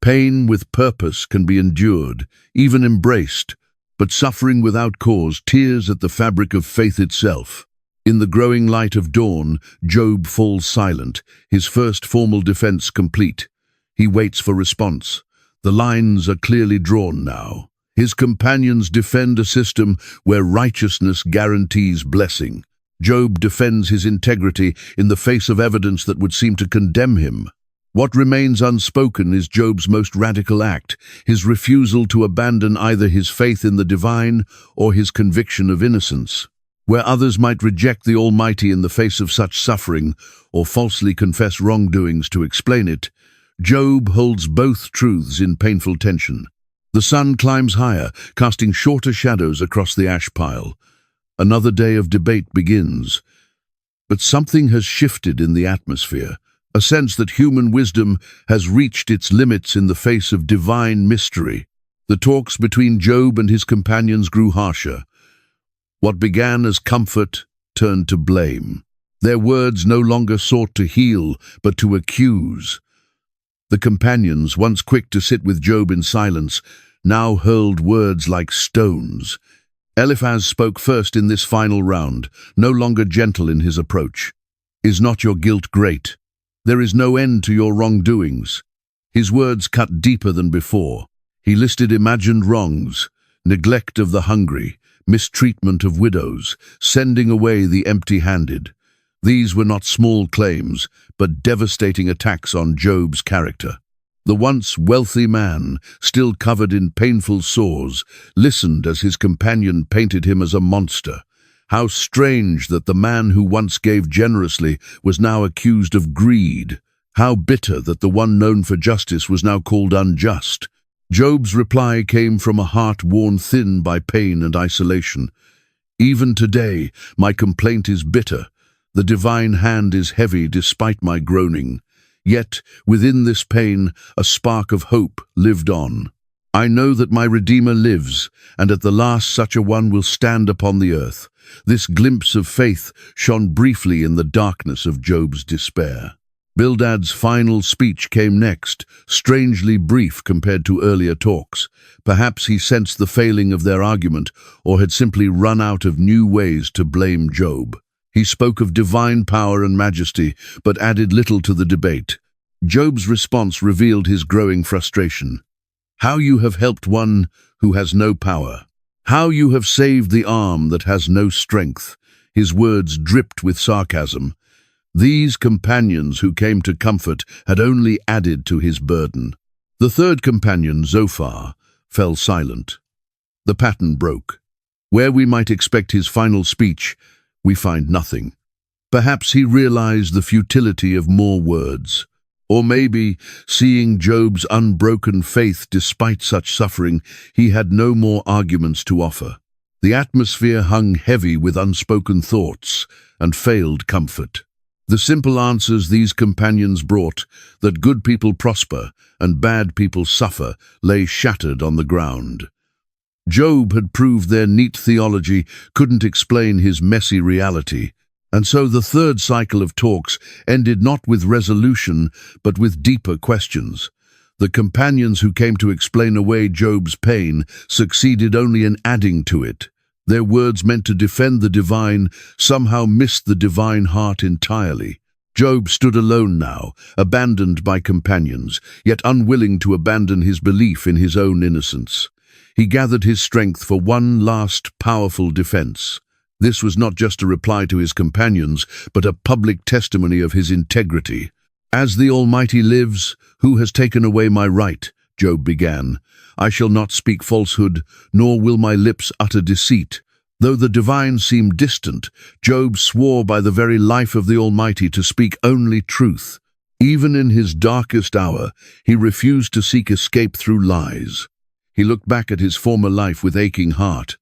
Pain with purpose can be endured, even embraced, but suffering without cause tears at the fabric of faith itself. In the growing light of dawn, Job falls silent, his first formal defense complete. He waits for response. The lines are clearly drawn now. His companions defend a system where righteousness guarantees blessing. Job defends his integrity in the face of evidence that would seem to condemn him. What remains unspoken is Job's most radical act, his refusal to abandon either his faith in the divine or his conviction of innocence. Where others might reject the Almighty in the face of such suffering or falsely confess wrongdoings to explain it, Job holds both truths in painful tension. The sun climbs higher, casting shorter shadows across the ash pile. Another day of debate begins. But something has shifted in the atmosphere, a sense that human wisdom has reached its limits in the face of divine mystery. The talks between Job and his companions grew harsher. What began as comfort turned to blame. Their words no longer sought to heal, but to accuse. The companions, once quick to sit with Job in silence, now hurled words like stones. Eliphaz spoke first in this final round, no longer gentle in his approach. Is not your guilt great? There is no end to your wrongdoings. His words cut deeper than before. He listed imagined wrongs, neglect of the hungry, mistreatment of widows, sending away the empty-handed. These were not small claims, but devastating attacks on Job's character. The once wealthy man, still covered in painful sores, listened as his companion painted him as a monster. How strange that the man who once gave generously was now accused of greed. How bitter that the one known for justice was now called unjust. Job's reply came from a heart worn thin by pain and isolation. Even today, my complaint is bitter. The divine hand is heavy despite my groaning. Yet, within this pain, a spark of hope lived on. I know that my Redeemer lives, and at the last such a one will stand upon the earth. This glimpse of faith shone briefly in the darkness of Job's despair. Bildad's final speech came next, strangely brief compared to earlier talks. Perhaps he sensed the failing of their argument, or had simply run out of new ways to blame Job. He spoke of divine power and majesty, but added little to the debate. Job's response revealed his growing frustration. How you have helped one who has no power. How you have saved the arm that has no strength. His words dripped with sarcasm. These companions who came to comfort had only added to his burden. The third companion, Zophar, fell silent. The pattern broke. Where we might expect his final speech, we find nothing. Perhaps he realized the futility of more words. Or maybe, seeing Job's unbroken faith despite such suffering, he had no more arguments to offer. The atmosphere hung heavy with unspoken thoughts and failed comfort. The simple answers these companions brought, that good people prosper and bad people suffer, lay shattered on the ground. Job had proved their neat theology couldn't explain his messy reality, and so the third cycle of talks ended not with resolution, but with deeper questions. The companions who came to explain away Job's pain succeeded only in adding to it. Their words meant to defend the divine somehow missed the divine heart entirely. Job stood alone now, abandoned by companions, yet unwilling to abandon his belief in his own innocence. He gathered his strength for one last powerful defense. This was not just a reply to his companions, but a public testimony of his integrity. As the Almighty lives, who has taken away my right, Job began, I shall not speak falsehood, nor will my lips utter deceit. Though the divine seemed distant, Job swore by the very life of the Almighty to speak only truth. Even in his darkest hour, he refused to seek escape through lies. He looked back at his former life with aching heart.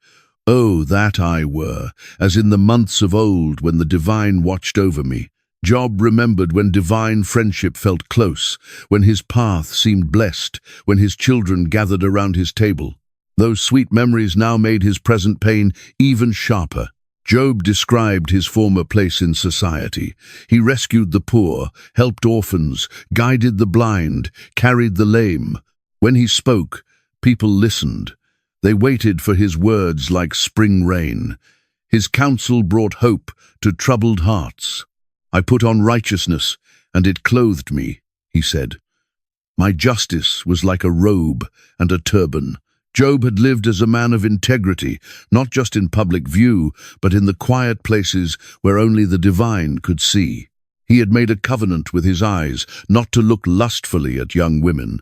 Oh, that I were, as in the months of old when the divine watched over me. Job remembered when divine friendship felt close, when his path seemed blessed, when his children gathered around his table. Those sweet memories now made his present pain even sharper. Job described his former place in society. He rescued the poor, helped orphans, guided the blind, carried the lame. When he spoke, people listened. They waited for his words like spring rain. His counsel brought hope to troubled hearts. I put on righteousness, and it clothed me, he said. My justice was like a robe and a turban. Job had lived as a man of integrity, not just in public view, but in the quiet places where only the divine could see. He had made a covenant with his eyes not to look lustfully at young women.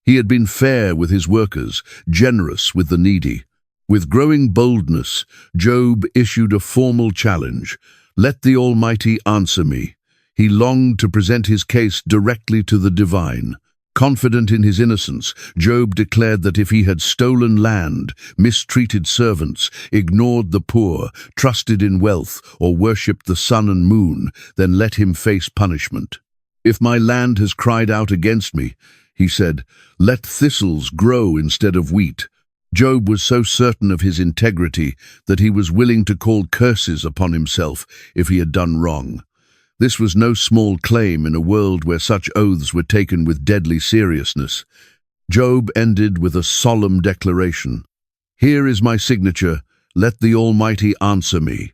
He had been fair with his workers, generous with the needy. With growing boldness, Job issued a formal challenge. Let the Almighty answer me. He longed to present his case directly to the divine. Confident in his innocence, Job declared that if he had stolen land, mistreated servants, ignored the poor, trusted in wealth, or worshipped the sun and moon, then let him face punishment. If my land has cried out against me, he said, let thistles grow instead of wheat. Job was so certain of his integrity that he was willing to call curses upon himself if he had done wrong. This was no small claim in a world where such oaths were taken with deadly seriousness. Job ended with a solemn declaration. Here is my signature, let the Almighty answer me.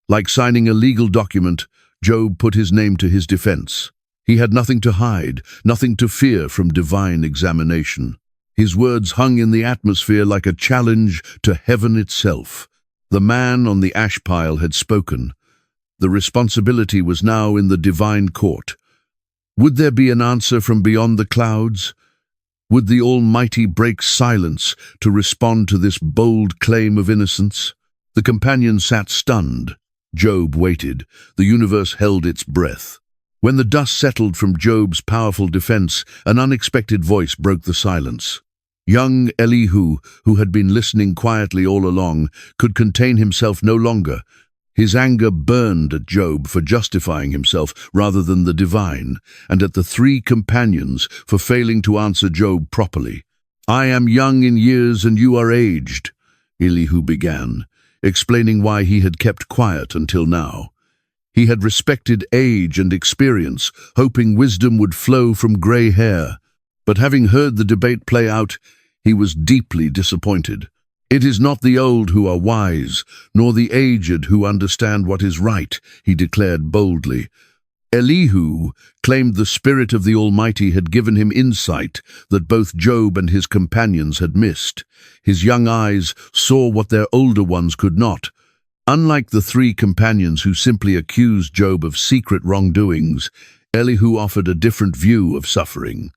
Like signing a legal document, Job put his name to his defense. He had nothing to hide, nothing to fear from divine examination. His words hung in the atmosphere like a challenge to heaven itself. The man on the ash pile had spoken. The responsibility was now in the divine court. Would there be an answer from beyond the clouds? Would the Almighty break silence to respond to this bold claim of innocence? The companions sat stunned. Job waited. The universe held its breath. When the dust settled from Job's powerful defense, an unexpected voice broke the silence. Young Elihu, who had been listening quietly all along, could contain himself no longer. His anger burned at Job for justifying himself rather than the divine, and at the three companions for failing to answer Job properly. I am young in years and you are aged, Elihu began, explaining why he had kept quiet until now. He had respected age and experience, hoping wisdom would flow from grey hair. But having heard the debate play out, he was deeply disappointed. It is not the old who are wise, nor the aged who understand what is right, he declared boldly. Elihu claimed the Spirit of the Almighty had given him insight that both Job and his companions had missed. His young eyes saw what their older ones could not. Unlike the three companions who simply accused Job of secret wrongdoings, Elihu offered a different view of suffering.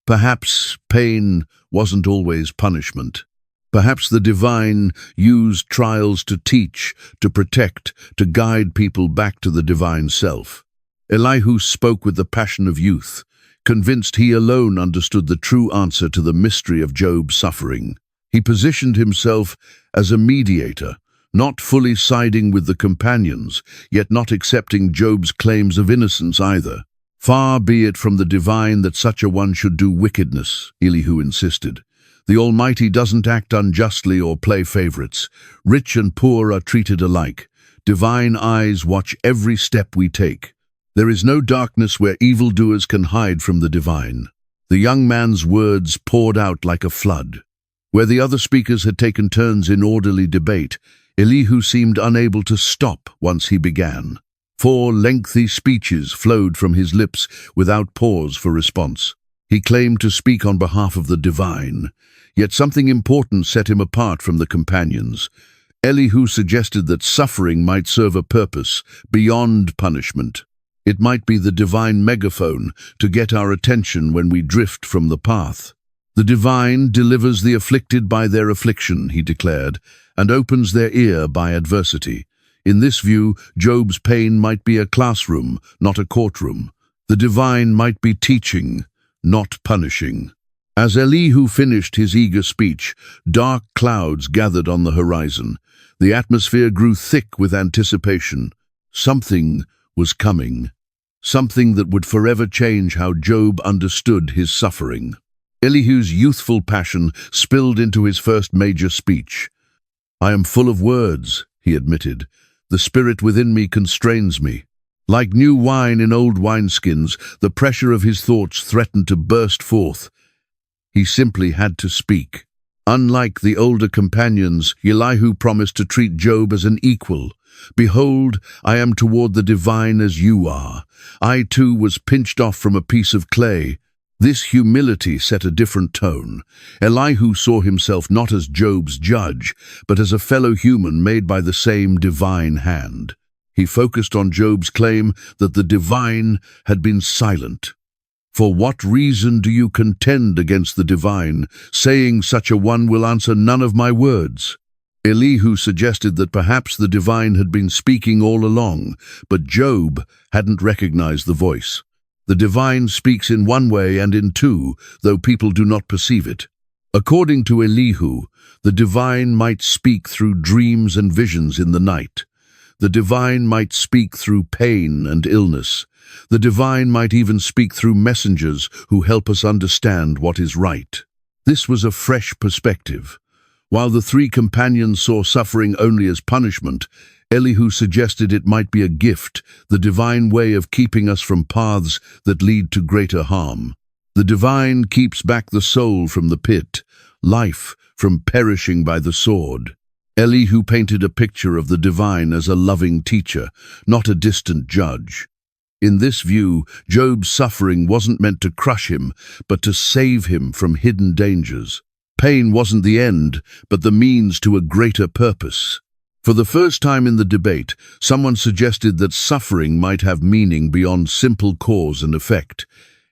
Perhaps pain wasn't always punishment. Perhaps the divine used trials to teach, to protect, to guide people back to the divine self. Elihu spoke with the passion of youth, convinced he alone understood the true answer to the mystery of Job's suffering. He positioned himself as a mediator, not fully siding with the companions, yet not accepting Job's claims of innocence either. Far be it from the divine that such a one should do wickedness, Elihu insisted. The Almighty doesn't act unjustly or play favorites. Rich and poor are treated alike. Divine eyes watch every step we take. There is no darkness where evildoers can hide from the divine. The young man's words poured out like a flood. Where the other speakers had taken turns in orderly debate, Elihu seemed unable to stop once he began. 4 lengthy speeches flowed from his lips without pause for response. He claimed to speak on behalf of the divine, yet something important set him apart from the companions. Elihu suggested that suffering might serve a purpose beyond punishment. It might be the divine megaphone to get our attention when we drift from the path. The divine delivers the afflicted by their affliction, he declared, and opens their ear by adversity. In this view, Job's pain might be a classroom, not a courtroom. The divine might be teaching, not punishing. As Elihu finished his eager speech, dark clouds gathered on the horizon. The atmosphere grew thick with anticipation. Something was coming. Something that would forever change how Job understood his suffering. Elihu's youthful passion spilled into his first major speech. "I am full of words," he admitted. "The spirit within me constrains me." Like new wine in old wineskins, the pressure of his thoughts threatened to burst forth. He simply had to speak. Unlike the older companions, Elihu promised to treat Job as an equal. "Behold, I am toward the divine as you are. I too was pinched off from a piece of clay." This humility set a different tone. Elihu saw himself not as Job's judge, but as a fellow human made by the same divine hand. He focused on Job's claim that the divine had been silent. "For what reason do you contend against the divine, saying such a one will answer none of my words?" Elihu suggested that perhaps the divine had been speaking all along, but Job hadn't recognized the voice. The divine speaks in one way and in two, though people do not perceive it. According to Elihu, the divine might speak through dreams and visions in the night. The divine might speak through pain and illness. The divine might even speak through messengers who help us understand what is right. This was a fresh perspective. While the three companions saw suffering only as punishment, Elihu suggested it might be a gift, the divine way of keeping us from paths that lead to greater harm. The divine keeps back the soul from the pit, life from perishing by the sword. Elihu painted a picture of the divine as a loving teacher, not a distant judge. In this view, Job's suffering wasn't meant to crush him, but to save him from hidden dangers. Pain wasn't the end, but the means to a greater purpose. For the first time in the debate, someone suggested that suffering might have meaning beyond simple cause and effect.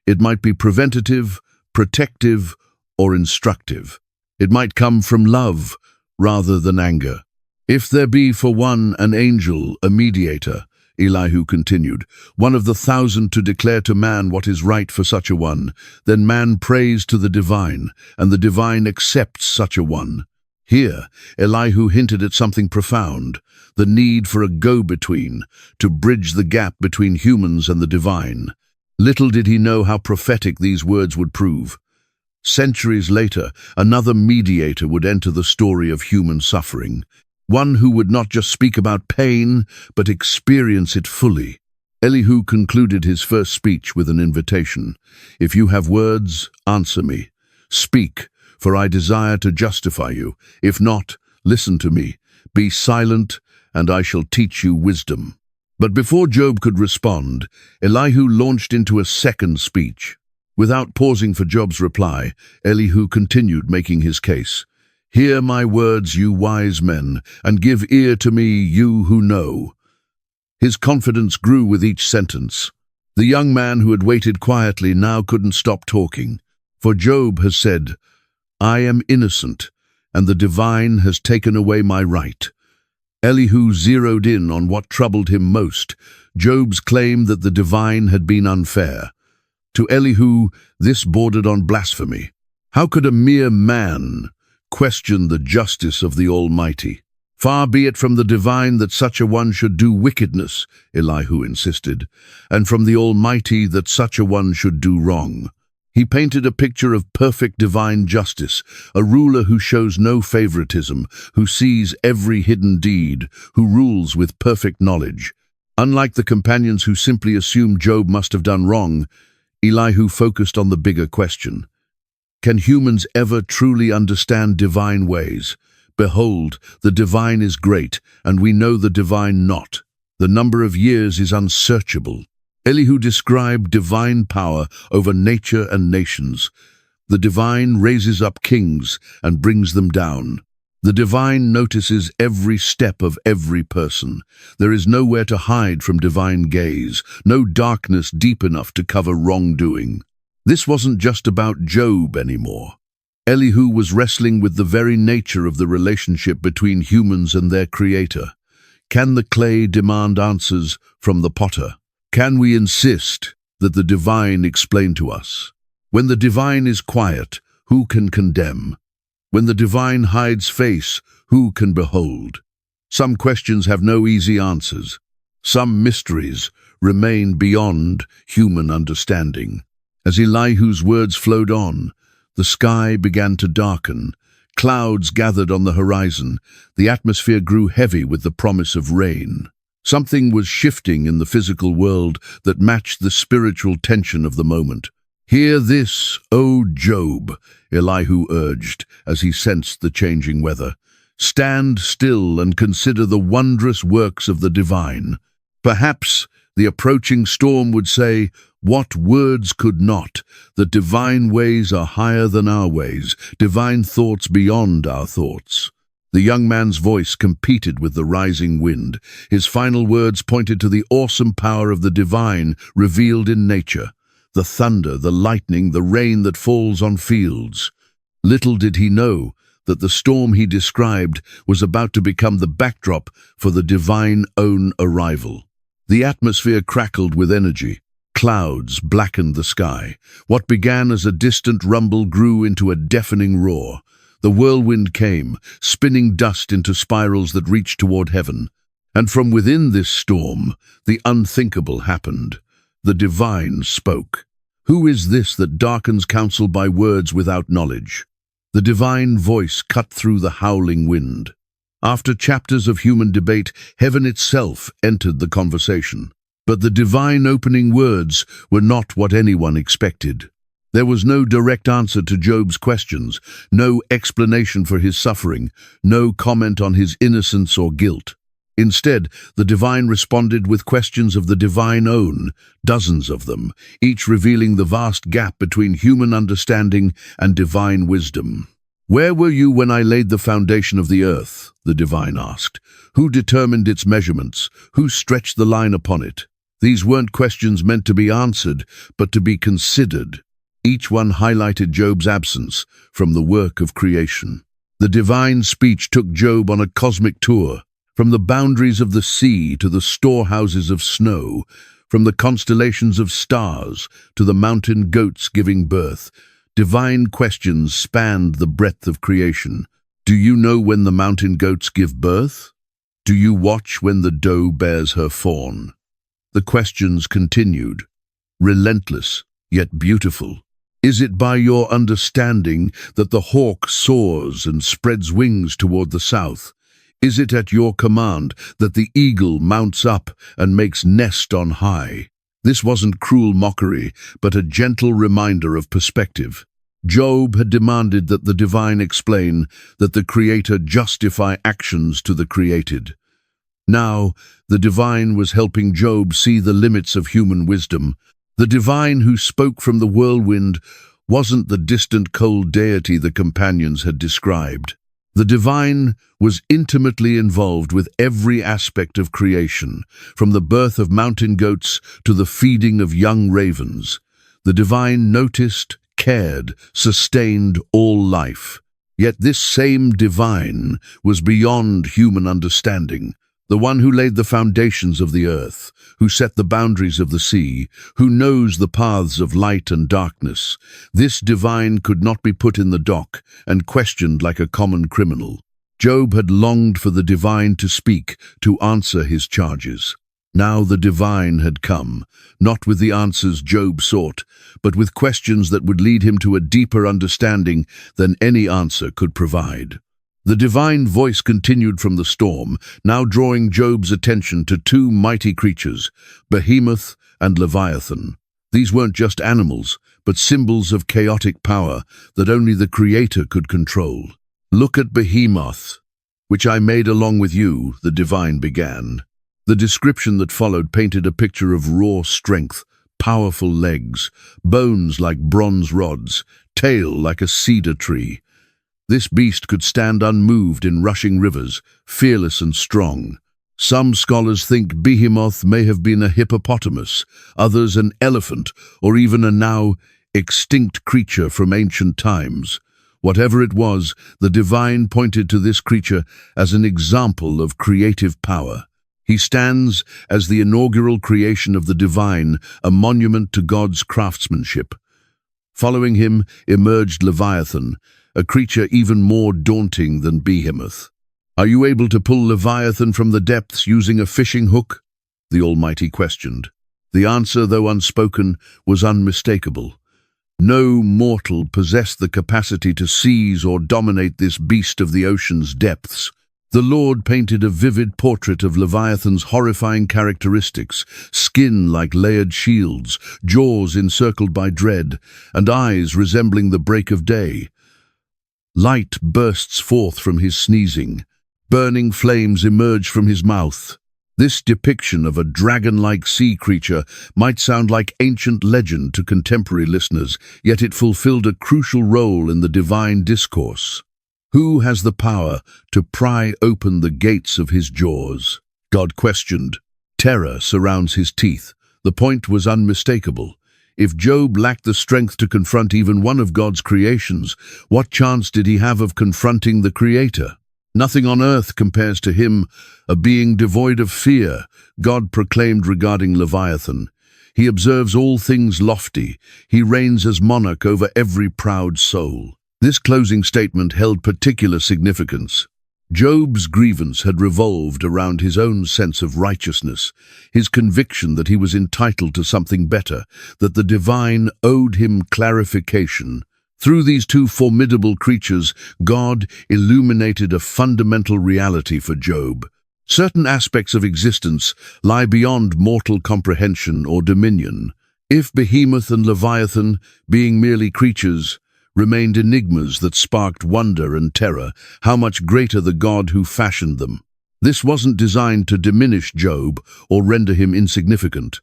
It might be preventative, protective, or instructive. It might come from love rather than anger. "If there be for one an angel, a mediator," Elihu continued, "one of the 1,000 to declare to man what is right for such a one, then man prays to the divine, and the divine accepts such a one." Here, Elihu hinted at something profound, the need for a go-between, to bridge the gap between humans and the divine. Little did he know how prophetic these words would prove. Centuries later, another mediator would enter the story of human suffering, one who would not just speak about pain, but experience it fully. Elihu concluded his first speech with an invitation. "If you have words, answer me. Speak, for I desire to justify you. If not, listen to me. Be silent, and I shall teach you wisdom." But before Job could respond, Elihu launched into a second speech. Without pausing for Job's reply, Elihu continued making his case. "Hear my words, you wise men, and give ear to me, you who know." His confidence grew with each sentence. The young man who had waited quietly now couldn't stop talking. For Job has said, "I am innocent, and the divine has taken away my right." Elihu zeroed in on what troubled him most, Job's claim that the divine had been unfair. To Elihu, this bordered on blasphemy. How could a mere man question the justice of the Almighty? "Far be it from the divine that such a one should do wickedness," Elihu insisted, "and from the Almighty that such a one should do wrong." He painted a picture of perfect divine justice, a ruler who shows no favoritism, who sees every hidden deed, who rules with perfect knowledge. Unlike the companions who simply assumed Job must have done wrong, Elihu focused on the bigger question. Can humans ever truly understand divine ways? Behold, the divine is great, and we know the divine not. The number of years is unsearchable. Elihu described divine power over nature and nations. The divine raises up kings and brings them down. The divine notices every step of every person. There is nowhere to hide from divine gaze, no darkness deep enough to cover wrongdoing. This wasn't just about Job anymore. Elihu was wrestling with the very nature of the relationship between humans and their creator. Can the clay demand answers from the potter? Can we insist that the divine explain to us? When the divine is quiet, who can condemn? When the divine hides face, who can behold? Some questions have no easy answers. Some mysteries remain beyond human understanding. As Elihu's words flowed on, the sky began to darken. Clouds gathered on the horizon. The atmosphere grew heavy with the promise of rain. Something was shifting in the physical world that matched the spiritual tension of the moment. "Hear this, O Job," Elihu urged as he sensed the changing weather. "Stand still and consider the wondrous works of the divine." Perhaps the approaching storm would say, "What words could not? The divine ways are higher than our ways, divine thoughts beyond our thoughts." The young man's voice competed with the rising wind. His final words pointed to the awesome power of the divine revealed in nature. The thunder, the lightning, the rain that falls on fields. Little did he know that the storm he described was about to become the backdrop for the divine own arrival. The atmosphere crackled with energy. Clouds blackened the sky. What began as a distant rumble grew into a deafening roar. The whirlwind came, spinning dust into spirals that reached toward heaven. And from within this storm, the unthinkable happened. The divine spoke. "Who is this that darkens counsel by words without knowledge?" The divine voice cut through the howling wind. After chapters of human debate, heaven itself entered the conversation. But the divine opening words were not what anyone expected. There was no direct answer to Job's questions, no explanation for his suffering, no comment on his innocence or guilt. Instead, the divine responded with questions of the divine own, dozens of them, each revealing the vast gap between human understanding and divine wisdom. "Where were you when I laid the foundation of the earth?" the divine asked. "Who determined its measurements? Who stretched the line upon it?" These weren't questions meant to be answered, but to be considered. Each one highlighted Job's absence from the work of creation. The divine speech took Job on a cosmic tour, from the boundaries of the sea to the storehouses of snow, from the constellations of stars to the mountain goats giving birth. Divine questions spanned the breadth of creation. Do you know when the mountain goats give birth? Do you watch when the doe bears her fawn? The questions continued, relentless yet beautiful. Is it by your understanding that the hawk soars and spreads wings toward the south? Is it at your command that the eagle mounts up and makes nest on high? This wasn't cruel mockery, but a gentle reminder of perspective. Job had demanded that the divine explain, that the Creator justify actions to the created. Now, the divine was helping Job see the limits of human wisdom. The divine who spoke from the whirlwind wasn't the distant cold deity the companions had described. The divine was intimately involved with every aspect of creation, from the birth of mountain goats to the feeding of young ravens. The divine noticed, cared, sustained all life. Yet this same divine was beyond human understanding. The one who laid the foundations of the earth, who set the boundaries of the sea, who knows the paths of light and darkness. This divine could not be put in the dock and questioned like a common criminal. Job had longed for the divine to speak, to answer his charges. Now the divine had come, not with the answers Job sought, but with questions that would lead him to a deeper understanding than any answer could provide. The divine voice continued from the storm, now drawing Job's attention to two mighty creatures, Behemoth and Leviathan. These weren't just animals, but symbols of chaotic power that only the Creator could control. "Look at Behemoth, which I made along with you," the divine began. The description that followed painted a picture of raw strength, powerful legs, bones like bronze rods, tail like a cedar tree. This beast could stand unmoved in rushing rivers, fearless and strong. Some scholars think Behemoth may have been a hippopotamus, others an elephant, or even a now extinct creature from ancient times. Whatever it was, the divine pointed to this creature as an example of creative power. He stands as the inaugural creation of the divine, a monument to God's craftsmanship. Following him emerged Leviathan, a creature even more daunting than Behemoth. "Are you able to pull Leviathan from the depths using a fishing hook?" the Almighty questioned. The answer, though unspoken, was unmistakable. No mortal possessed the capacity to seize or dominate this beast of the ocean's depths. The Lord painted a vivid portrait of Leviathan's horrifying characteristics: skin like layered shields, jaws encircled by dread, and eyes resembling the break of day. Light bursts forth from his sneezing. Burning flames emerge from his mouth. This depiction of a dragon-like sea creature might sound like ancient legend to contemporary listeners, yet it fulfilled a crucial role in the divine discourse. Who has the power to pry open the gates of his jaws? God questioned. Terror surrounds his teeth. The point was unmistakable. If Job lacked the strength to confront even one of God's creations, what chance did he have of confronting the Creator? "Nothing on earth compares to him, a being devoid of fear," God proclaimed regarding Leviathan. "He observes all things lofty. He reigns as monarch over every proud soul." This closing statement held particular significance. Job's grievance had revolved around his own sense of righteousness, his conviction that he was entitled to something better, that the divine owed him clarification. Through these two formidable creatures, God illuminated a fundamental reality for Job. Certain aspects of existence lie beyond mortal comprehension or dominion. If Behemoth and Leviathan, being merely creatures, remained enigmas that sparked wonder and terror, how much greater the God who fashioned them. This wasn't designed to diminish Job or render him insignificant.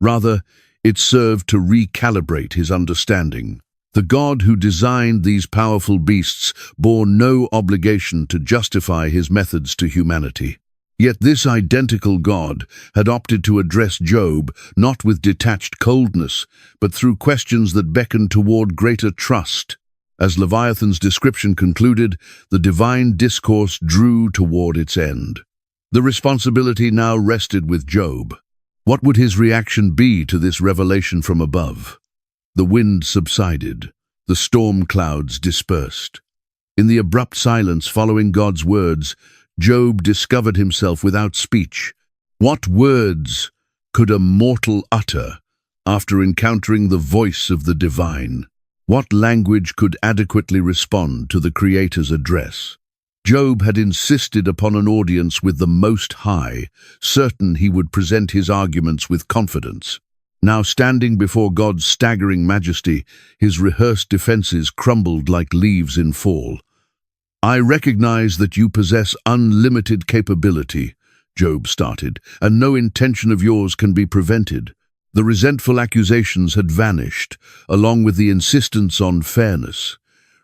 Rather, it served to recalibrate his understanding. The God who designed these powerful beasts bore no obligation to justify his methods to humanity. Yet this identical God had opted to address Job not with detached coldness, but through questions that beckoned toward greater trust. As Leviathan's description concluded, the divine discourse drew toward its end. The responsibility now rested with Job. What would his reaction be to this revelation from above? The wind subsided. The storm clouds dispersed. In the abrupt silence following God's words, Job discovered himself without speech. What words could a mortal utter after encountering the voice of the divine? What language could adequately respond to the Creator's address? Job had insisted upon an audience with the Most High, certain he would present his arguments with confidence. Now standing before God's staggering majesty, his rehearsed defenses crumbled like leaves in fall. "I recognize that you possess unlimited capability," Job started, "and no intention of yours can be prevented." The resentful accusations had vanished, along with the insistence on fairness.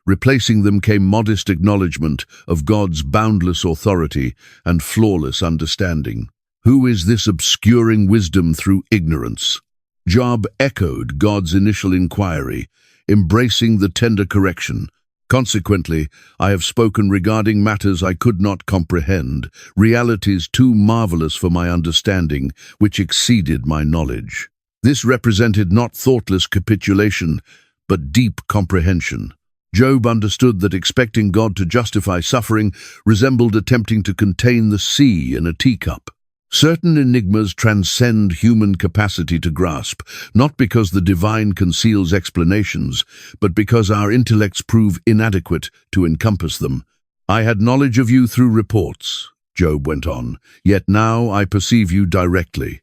Replacing them came modest acknowledgement of God's boundless authority and flawless understanding. "Who is this obscuring wisdom through ignorance?" Job echoed God's initial inquiry, embracing the tender correction. "Consequently, I have spoken regarding matters I could not comprehend, realities too marvelous for my understanding, which exceeded my knowledge." This represented not thoughtless capitulation, but deep comprehension. Job understood that expecting God to justify suffering resembled attempting to contain the sea in a teacup. Certain enigmas transcend human capacity to grasp, not because the divine conceals explanations, but because our intellects prove inadequate to encompass them. "I had knowledge of you through reports," Job went on, "yet now I perceive you directly."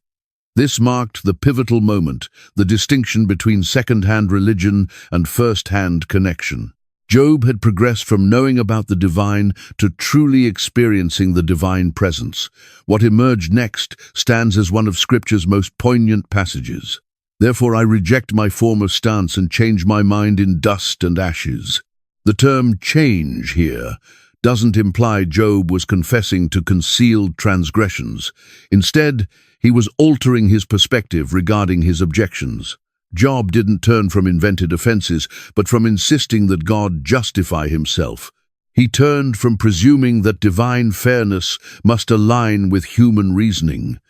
This marked the pivotal moment, the distinction between second-hand religion and first-hand connection. Job had progressed from knowing about the divine to truly experiencing the divine presence. What emerged next stands as one of Scripture's most poignant passages. "Therefore I reject my former stance and change my mind in dust and ashes." The term change here doesn't imply Job was confessing to concealed transgressions. Instead, he was altering his perspective regarding his objections. Job didn't turn from invented offenses, but from insisting that God justify himself. He turned from presuming that divine fairness must align with human reasoning.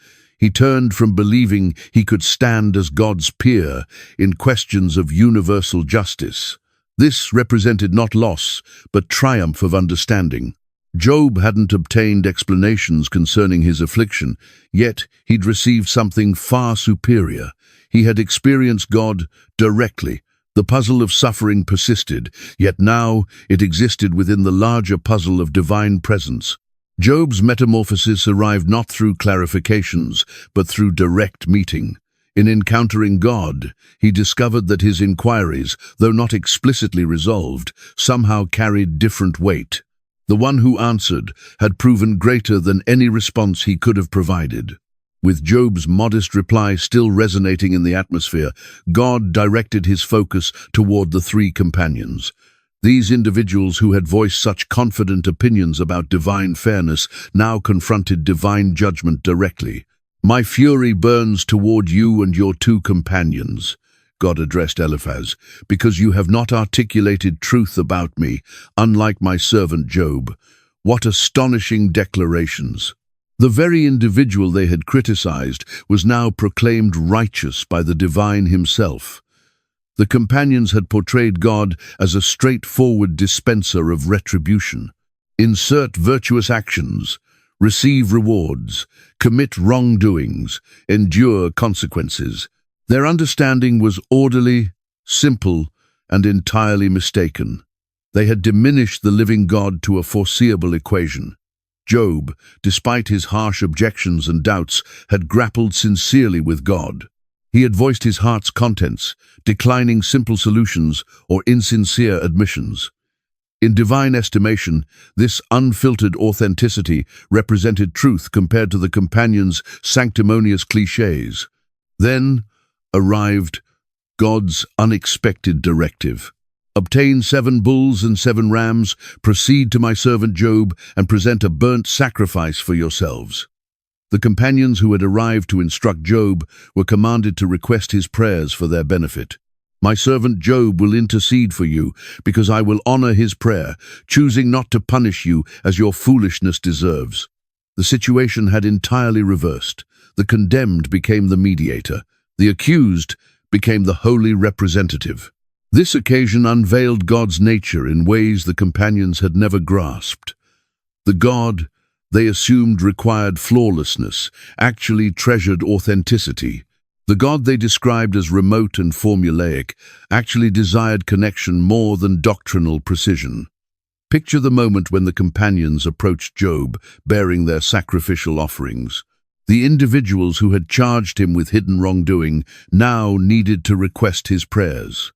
He turned from believing he could stand as God's peer in questions of universal justice. This represented not loss, but triumph of understanding. Job hadn't obtained explanations concerning his affliction, yet he'd received something far superior. He had experienced God directly. The puzzle of suffering persisted, yet now it existed within the larger puzzle of divine presence. Job's metamorphosis arrived not through clarifications, but through direct meeting. In encountering God, he discovered that his inquiries, though not explicitly resolved, somehow carried different weight. The one who answered had proven greater than any response he could have provided. With Job's modest reply still resonating in the atmosphere, God directed his focus toward the three companions. These individuals who had voiced such confident opinions about divine fairness now confronted divine judgment directly. "My fury burns toward you and your two companions," God addressed Eliphaz, "because you have not articulated truth about me, unlike my servant Job." What astonishing declarations! The very individual they had criticized was now proclaimed righteous by the divine himself. The companions had portrayed God as a straightforward dispenser of retribution. Insert virtuous actions, receive rewards, commit wrongdoings, endure consequences. Their understanding was orderly, simple, and entirely mistaken. They had diminished the living God to a foreseeable equation. Job, despite his harsh objections and doubts, had grappled sincerely with God. He had voiced his heart's contents, declining simple solutions or insincere admissions. In divine estimation, this unfiltered authenticity represented truth compared to the companions' sanctimonious clichés. Then arrived God's unexpected directive. "Obtain 7 bulls and 7 rams, proceed to my servant Job, and present a burnt sacrifice for yourselves." The companions who had arrived to instruct Job were commanded to request his prayers for their benefit. "My servant Job will intercede for you, because I will honor his prayer, choosing not to punish you as your foolishness deserves." The situation had entirely reversed. The condemned became the mediator. The accused became the holy representative. This occasion unveiled God's nature in ways the companions had never grasped. The God they assumed required flawlessness actually treasured authenticity. The God they described as remote and formulaic actually desired connection more than doctrinal precision. Picture the moment when the companions approached Job, bearing their sacrificial offerings. The individuals who had charged him with hidden wrongdoing now needed to request his prayers.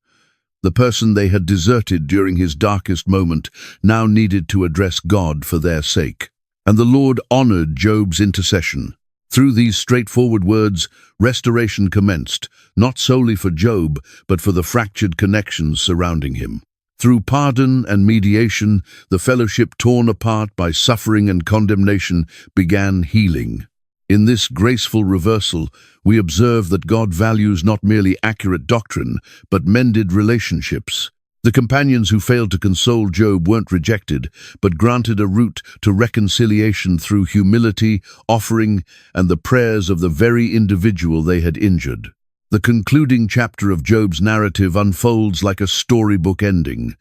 The person they had deserted during his darkest moment now needed to address God for their sake. And the Lord honored Job's intercession. Through these straightforward words, restoration commenced, not solely for Job, but for the fractured connections surrounding him. Through pardon and mediation, the fellowship torn apart by suffering and condemnation began healing. In this graceful reversal, we observe that God values not merely accurate doctrine, but mended relationships. The companions who failed to console Job weren't rejected, but granted a route to reconciliation through humility, offering, and the prayers of the very individual they had injured. The concluding chapter of Job's narrative unfolds like a storybook ending,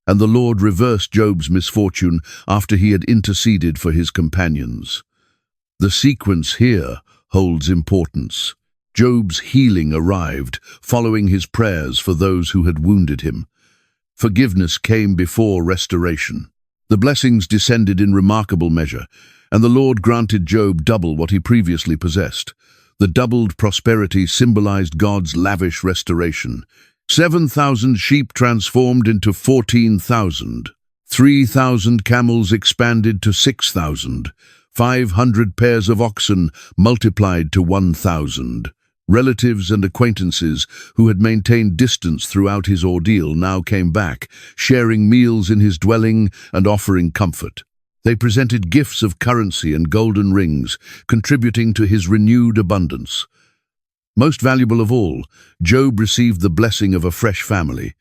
and the Lord reversed Job's misfortune after he had interceded for his companions. The sequence here holds importance. Job's healing arrived, following his prayers for those who had wounded him. Forgiveness came before restoration. The blessings descended in remarkable measure, and the Lord granted Job double what he previously possessed. The doubled prosperity symbolized God's lavish restoration. 7,000 sheep transformed into 14,000. 3,000 camels expanded to 6,000. 500 pairs of oxen multiplied to 1,000. Relatives and acquaintances who had maintained distance throughout his ordeal now came back, sharing meals in his dwelling and offering comfort. They presented gifts of currency and golden rings, contributing to his renewed abundance. Most valuable of all, Job received the blessing of a fresh family.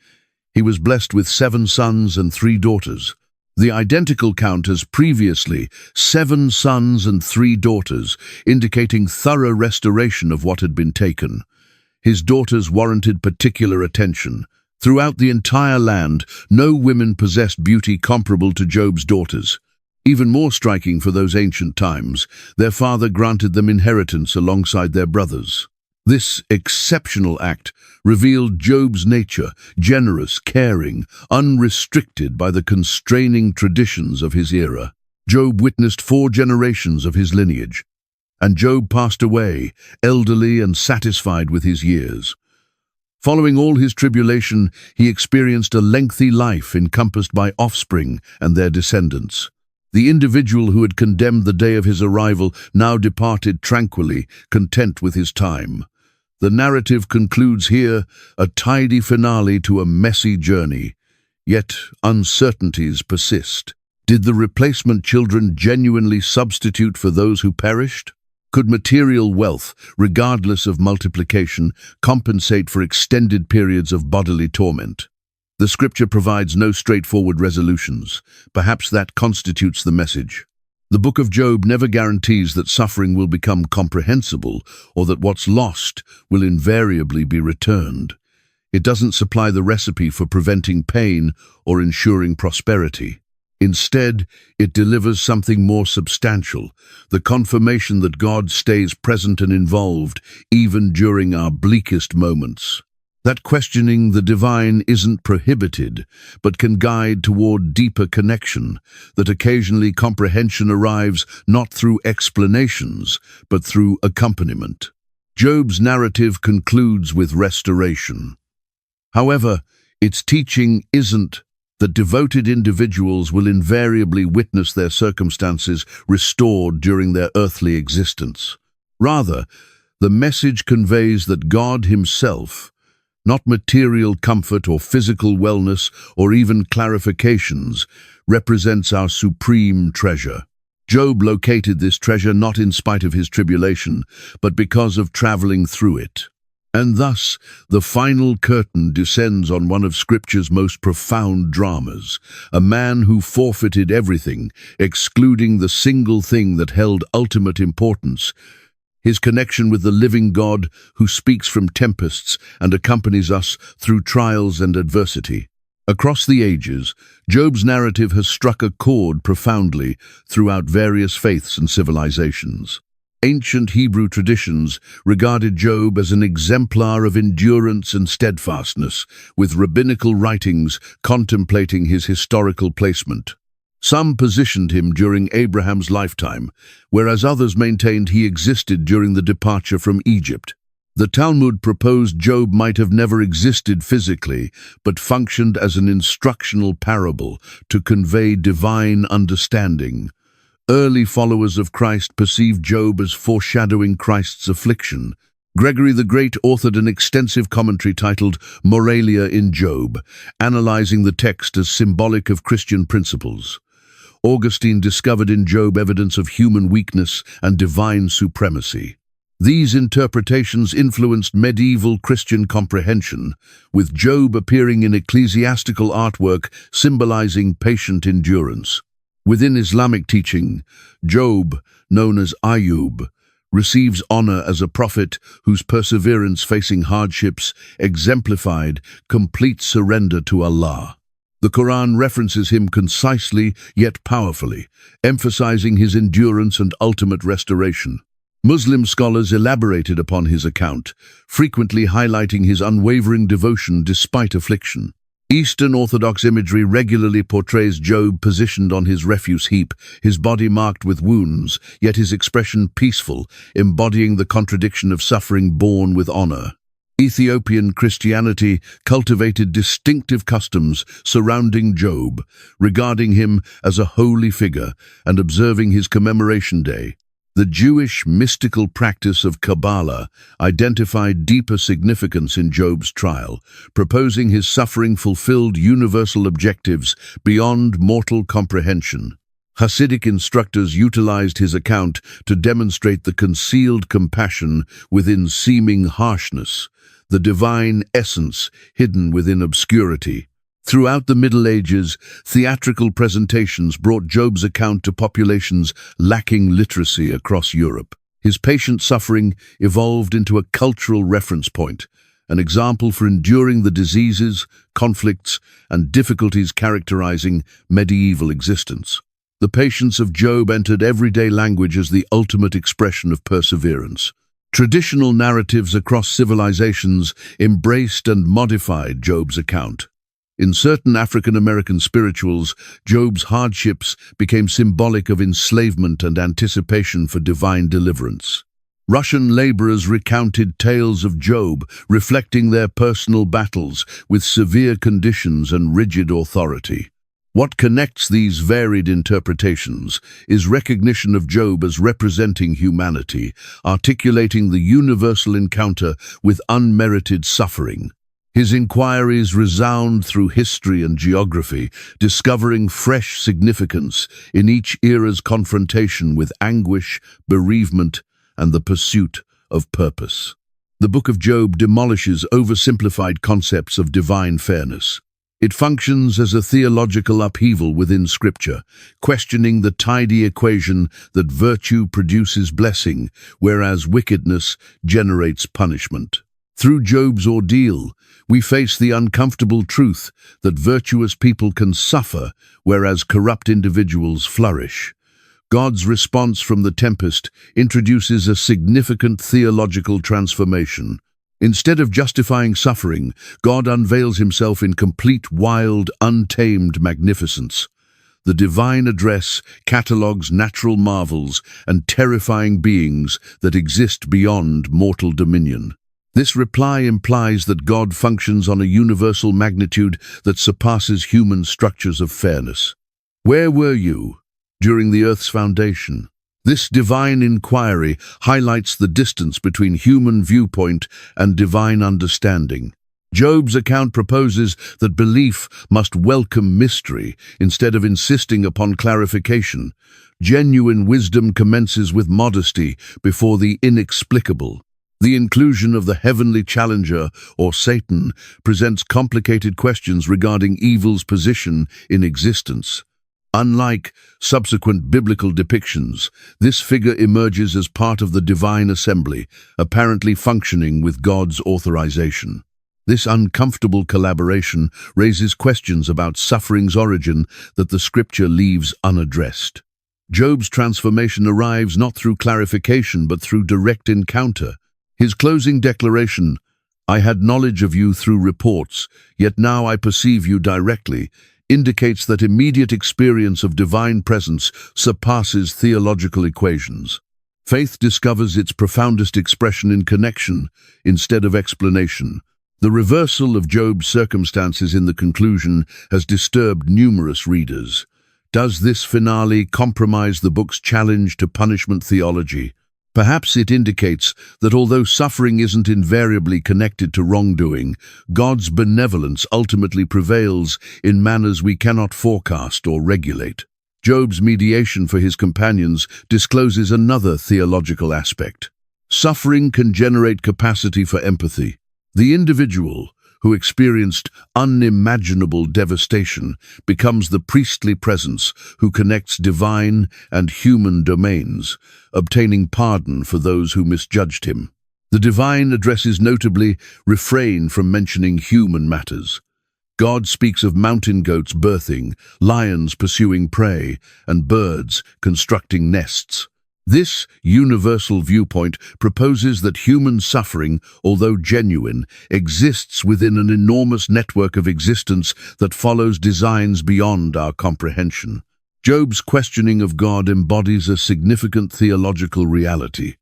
He was blessed with 7 sons and 3 daughters. The identical count as previously, 7 sons and 3 daughters, indicating thorough restoration of what had been taken. His daughters warranted particular attention. Throughout the entire land, no women possessed beauty comparable to Job's daughters. Even more striking for those ancient times, their father granted them inheritance alongside their brothers. This exceptional act revealed Job's nature, generous, caring, unrestricted by the constraining traditions of his era. Job witnessed 4 generations of his lineage, and Job passed away, elderly and satisfied with his years. Following all his tribulation, he experienced a lengthy life encompassed by offspring and their descendants. The individual who had condemned the day of his arrival now departed tranquilly, content with his time. The narrative concludes here, a tidy finale to a messy journey. Yet uncertainties persist. Did the replacement children genuinely substitute for those who perished? Could material wealth, regardless of multiplication, compensate for extended periods of bodily torment? The scripture provides no straightforward resolutions. Perhaps that constitutes the message. The book of Job never guarantees that suffering will become comprehensible or that what's lost will invariably be returned. It doesn't supply the recipe for preventing pain or ensuring prosperity. Instead, it delivers something more substantial, the confirmation that God stays present and involved even during our bleakest moments. That questioning the divine isn't prohibited, but can guide toward deeper connection, that occasionally comprehension arrives not through explanations, but through accompaniment. Job's narrative concludes with restoration. However, its teaching isn't that devoted individuals will invariably witness their circumstances restored during their earthly existence. Rather, the message conveys that God himself, not material comfort or physical wellness or even clarifications, represents our supreme treasure. Job located this treasure not in spite of his tribulation, but because of traveling through it. And thus, the final curtain descends on one of Scripture's most profound dramas, a man who forfeited everything, excluding the single thing that held ultimate importance: his connection with the living God who speaks from tempests and accompanies us through trials and adversity. Across the ages, Job's narrative has struck a chord profoundly throughout various faiths and civilizations. Ancient Hebrew traditions regarded Job as an exemplar of endurance and steadfastness, with rabbinical writings contemplating his historical placement. Some positioned him during Abraham's lifetime, whereas others maintained he existed during the departure from Egypt. The Talmud proposed Job might have never existed physically, but functioned as an instructional parable to convey divine understanding. Early followers of Christ perceived Job as foreshadowing Christ's affliction. Gregory the Great authored an extensive commentary titled Moralia in Job, analyzing the text as symbolic of Christian principles. Augustine discovered in Job evidence of human weakness and divine supremacy. These interpretations influenced medieval Christian comprehension, with Job appearing in ecclesiastical artwork symbolizing patient endurance. Within Islamic teaching, Job, known as Ayub, receives honor as a prophet whose perseverance facing hardships exemplified complete surrender to Allah. The Quran references him concisely yet powerfully, emphasizing his endurance and ultimate restoration. Muslim scholars elaborated upon his account, frequently highlighting his unwavering devotion despite affliction. Eastern Orthodox imagery regularly portrays Job positioned on his refuse heap, his body marked with wounds, yet his expression peaceful, embodying the contradiction of suffering born with honor. Ethiopian Christianity cultivated distinctive customs surrounding Job, regarding him as a holy figure and observing his commemoration day. The Jewish mystical practice of Kabbalah identified deeper significance in Job's trial, proposing his suffering fulfilled universal objectives beyond mortal comprehension. Hasidic instructors utilized his account to demonstrate the concealed compassion within seeming harshness, the divine essence hidden within obscurity. Throughout the Middle Ages, theatrical presentations brought Job's account to populations lacking literacy across Europe. His patient suffering evolved into a cultural reference point, an example for enduring the diseases, conflicts, and difficulties characterizing medieval existence. The patience of Job entered everyday language as the ultimate expression of perseverance. Traditional narratives across civilizations embraced and modified Job's account. In certain African American spirituals, Job's hardships became symbolic of enslavement and anticipation for divine deliverance. Russian laborers recounted tales of Job, reflecting their personal battles with severe conditions and rigid authority. What connects these varied interpretations is recognition of Job as representing humanity, articulating the universal encounter with unmerited suffering. His inquiries resound through history and geography, discovering fresh significance in each era's confrontation with anguish, bereavement, and the pursuit of purpose. The Book of Job demolishes oversimplified concepts of divine fairness. It functions as a theological upheaval within Scripture, questioning the tidy equation that virtue produces blessing, whereas wickedness generates punishment. Through Job's ordeal, we face the uncomfortable truth that virtuous people can suffer, whereas corrupt individuals flourish. God's response from the tempest introduces a significant theological transformation. Instead of justifying suffering, God unveils himself in complete, wild, untamed magnificence. The divine address catalogues natural marvels and terrifying beings that exist beyond mortal dominion. This reply implies that God functions on a universal magnitude that surpasses human structures of fairness. Where were you during the Earth's foundation? This divine inquiry highlights the distance between human viewpoint and divine understanding. Job's account proposes that belief must welcome mystery instead of insisting upon clarification. Genuine wisdom commences with modesty before the inexplicable. The inclusion of the heavenly challenger, or Satan, presents complicated questions regarding evil's position in existence. Unlike subsequent biblical depictions, this figure emerges as part of the divine assembly, apparently functioning with God's authorization. This uncomfortable collaboration raises questions about suffering's origin that the Scripture leaves unaddressed. Job's transformation arrives not through clarification but through direct encounter. His closing declaration, "I had knowledge of you through reports, yet now I perceive you directly," indicates that immediate experience of divine presence surpasses theological equations. Faith discovers its profoundest expression in connection instead of explanation. The reversal of Job's circumstances in the conclusion has disturbed numerous readers. Does this finale compromise the book's challenge to punishment theology? Perhaps it indicates that although suffering isn't invariably connected to wrongdoing, God's benevolence ultimately prevails in manners we cannot forecast or regulate. Job's mediation for his companions discloses another theological aspect. Suffering can generate capacity for empathy. The individual who experienced unimaginable devastation becomes the priestly presence who connects divine and human domains, obtaining pardon for those who misjudged him. The divine addresses notably refrain from mentioning human matters. God speaks of mountain goats birthing, lions pursuing prey, and birds constructing nests. This universal viewpoint proposes that human suffering, although genuine, exists within an enormous network of existence that follows designs beyond our comprehension. Job's questioning of God embodies a significant theological reality.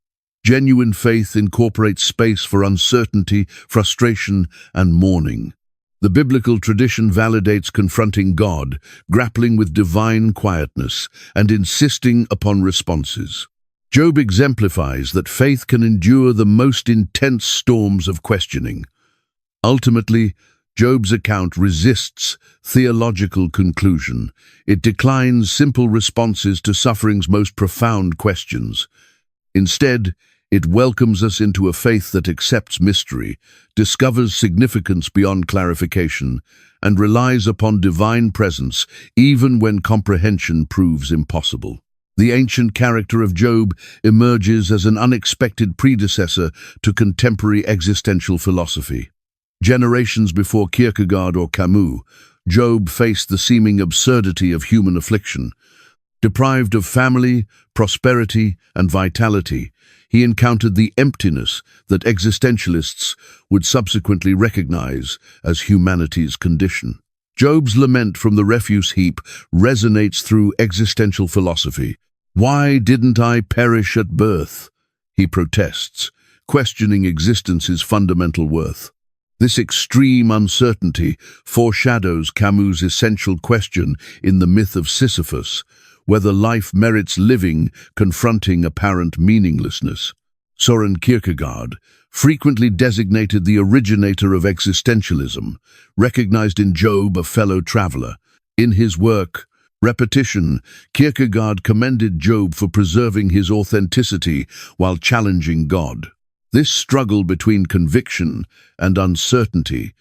Genuine faith incorporates space for uncertainty, frustration, and mourning. The biblical tradition validates confronting God, grappling with divine quietness, and insisting upon responses. Job exemplifies that faith can endure the most intense storms of questioning. Ultimately, Job's account resists theological conclusion. It declines simple responses to suffering's most profound questions. Instead, It welcomes us into a faith that accepts mystery, discovers significance beyond clarification, and relies upon divine presence even when comprehension proves impossible. The ancient character of Job emerges as an unexpected predecessor to contemporary existential philosophy. Generations before Kierkegaard or Camus, Job faced the seeming absurdity of human affliction. Deprived of family, prosperity, and vitality, he encountered the emptiness that existentialists would subsequently recognize as humanity's condition. Job's lament from the refuse heap resonates through existential philosophy. "Why didn't I perish at birth?" he protests, questioning existence's fundamental worth. This extreme uncertainty foreshadows Camus' essential question in the myth of Sisyphus, whether life merits living, confronting apparent meaninglessness. Soren Kierkegaard, frequently designated the originator of existentialism, recognized in Job a fellow traveler. In his work, Repetition, Kierkegaard commended Job for preserving his authenticity while challenging God. This struggle between conviction and uncertainty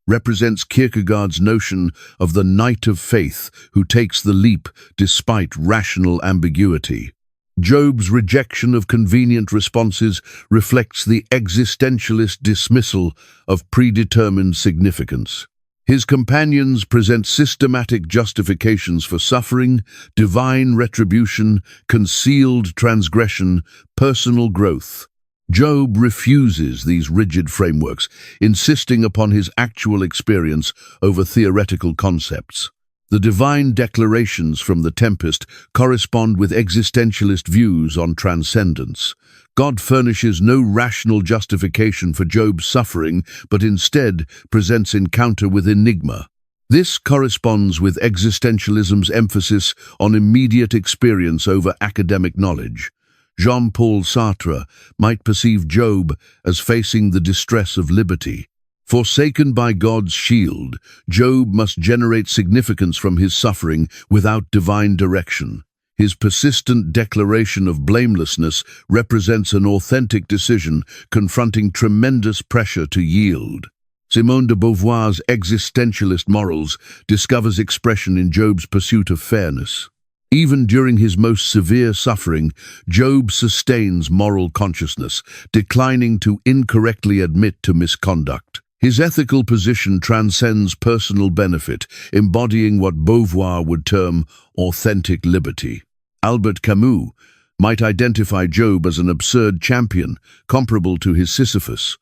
represents Kierkegaard's notion of the knight of faith who takes the leap despite rational ambiguity. Job's rejection of convenient responses reflects the existentialist dismissal of predetermined significance. His companions present systematic justifications for suffering, divine retribution, concealed transgression, personal growth. Job refuses these rigid frameworks, insisting upon his actual experience over theoretical concepts. The divine declarations from the Tempest correspond with existentialist views on transcendence. God furnishes no rational justification for Job's suffering, but instead presents encounter with enigma. This corresponds with existentialism's emphasis on immediate experience over academic knowledge. Jean-Paul Sartre might perceive Job as facing the distress of liberty. Forsaken by God's shield, Job must generate significance from his suffering without divine direction. His persistent declaration of blamelessness represents an authentic decision confronting tremendous pressure to yield. Simone de Beauvoir's existentialist morals discovers expression in Job's pursuit of fairness. Even during his most severe suffering, Job sustains moral consciousness, declining to incorrectly admit to misconduct. His ethical position transcends personal benefit, embodying what Beauvoir would term authentic liberty. Albert Camus might identify Job as an absurd champion, comparable to his Sisyphus.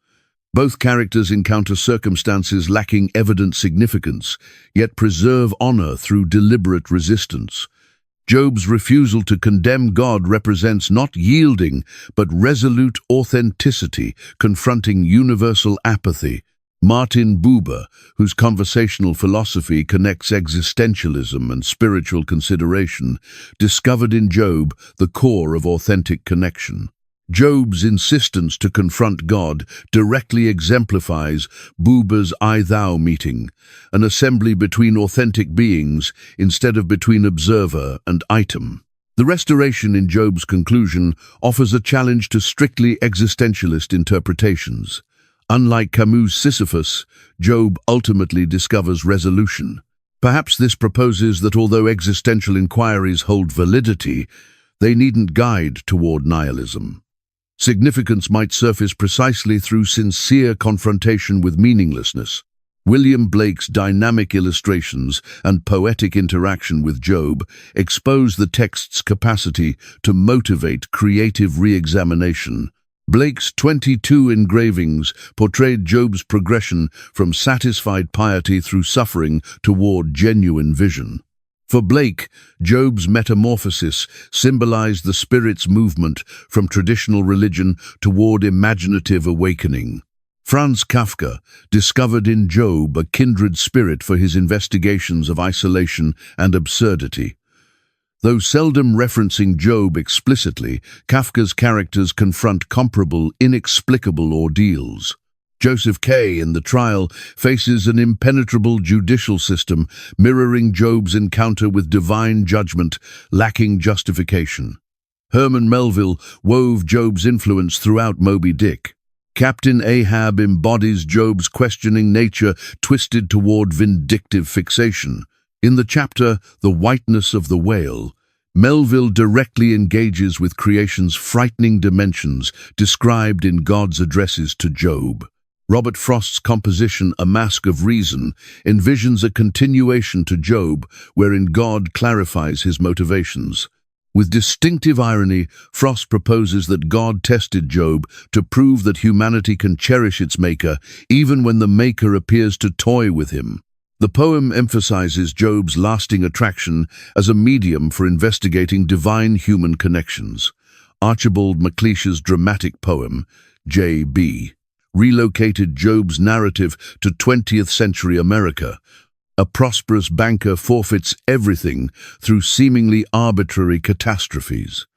Both characters encounter circumstances lacking evident significance, yet preserve honor through deliberate resistance. Job's refusal to condemn God represents not yielding, but resolute authenticity, confronting universal apathy. Martin Buber, whose conversational philosophy connects existentialism and spiritual consideration, discovered in Job the core of authentic connection. Job's insistence to confront God directly exemplifies Buber's I-thou meeting, an assembly between authentic beings instead of between observer and item. The restoration in Job's conclusion offers a challenge to strictly existentialist interpretations. Unlike Camus' Sisyphus, Job ultimately discovers resolution. Perhaps this proposes that although existential inquiries hold validity, they needn't guide toward nihilism. Significance might surface precisely through sincere confrontation with meaninglessness. William Blake's dynamic illustrations and poetic interaction with Job expose the text's capacity to motivate creative re-examination. Blake's 22 engravings portrayed Job's progression from satisfied piety through suffering toward genuine vision. For Blake, Job's metamorphosis symbolized the spirit's movement from traditional religion toward imaginative awakening. Franz Kafka discovered in Job a kindred spirit for his investigations of isolation and absurdity. Though seldom referencing Job explicitly, Kafka's characters confront comparable, inexplicable ordeals. Joseph K. in The Trial faces an impenetrable judicial system mirroring Job's encounter with divine judgment, lacking justification. Herman Melville wove Job's influence throughout Moby Dick. Captain Ahab embodies Job's questioning nature twisted toward vindictive fixation. In the chapter The Whiteness of the Whale, Melville directly engages with creation's frightening dimensions described in God's addresses to Job. Robert Frost's composition A Mask of Reason envisions a continuation to Job wherein God clarifies his motivations. With distinctive irony, Frost proposes that God tested Job to prove that humanity can cherish its maker even when the maker appears to toy with him. The poem emphasizes Job's lasting attraction as a medium for investigating divine-human connections. Archibald MacLeish's dramatic poem, J.B., relocated Job's narrative to 20th century America. A prosperous banker forfeits everything through seemingly arbitrary catastrophes.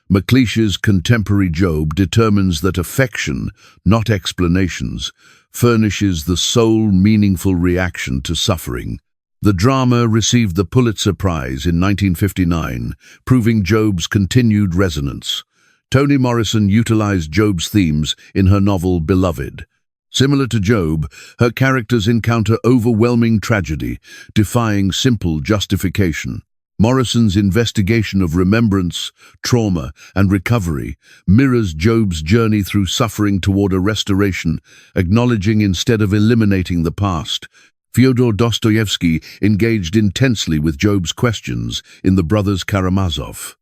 MacLeish's contemporary Job determines that affection, not explanations, furnishes the sole meaningful reaction to suffering. The drama received the Pulitzer Prize in 1959, proving Job's continued resonance. Toni Morrison utilized Job's themes in her novel Beloved. Similar to Job, her characters encounter overwhelming tragedy, defying simple justification. Morrison's investigation of remembrance, trauma, and recovery mirrors Job's journey through suffering toward a restoration, acknowledging instead of eliminating the past. Fyodor Dostoevsky engaged intensely with Job's questions in The Brothers Karamazov.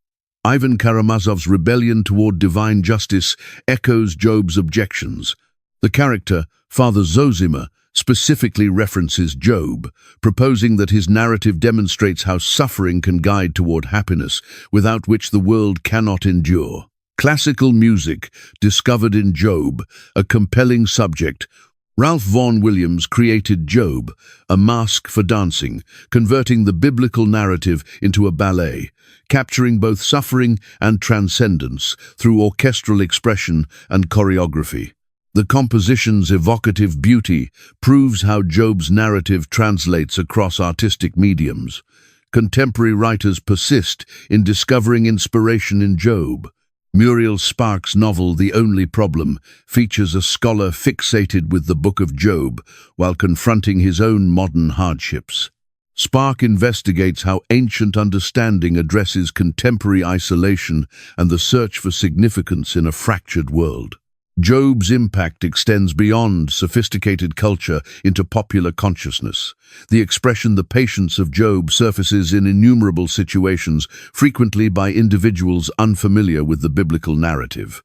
Ivan Karamazov's rebellion toward divine justice echoes Job's objections. The character, Father Zosima, specifically references Job, proposing that his narrative demonstrates how suffering can guide toward happiness, without which the world cannot endure. Classical music, discovered in Job, a compelling subject. Ralph Vaughan Williams created Job, a mask for dancing, converting the biblical narrative into a ballet, capturing both suffering and transcendence through orchestral expression and choreography. The composition's evocative beauty proves how Job's narrative translates across artistic mediums. Contemporary writers persist in discovering inspiration in Job. Muriel Sparks' novel The Only Problem features a scholar fixated with the Book of Job while confronting his own modern hardships. Spark investigates how ancient understanding addresses contemporary isolation and the search for significance in a fractured world. Job's impact extends beyond sophisticated culture into popular consciousness. The expression "the patience of Job" surfaces in innumerable situations, frequently by individuals unfamiliar with the biblical narrative.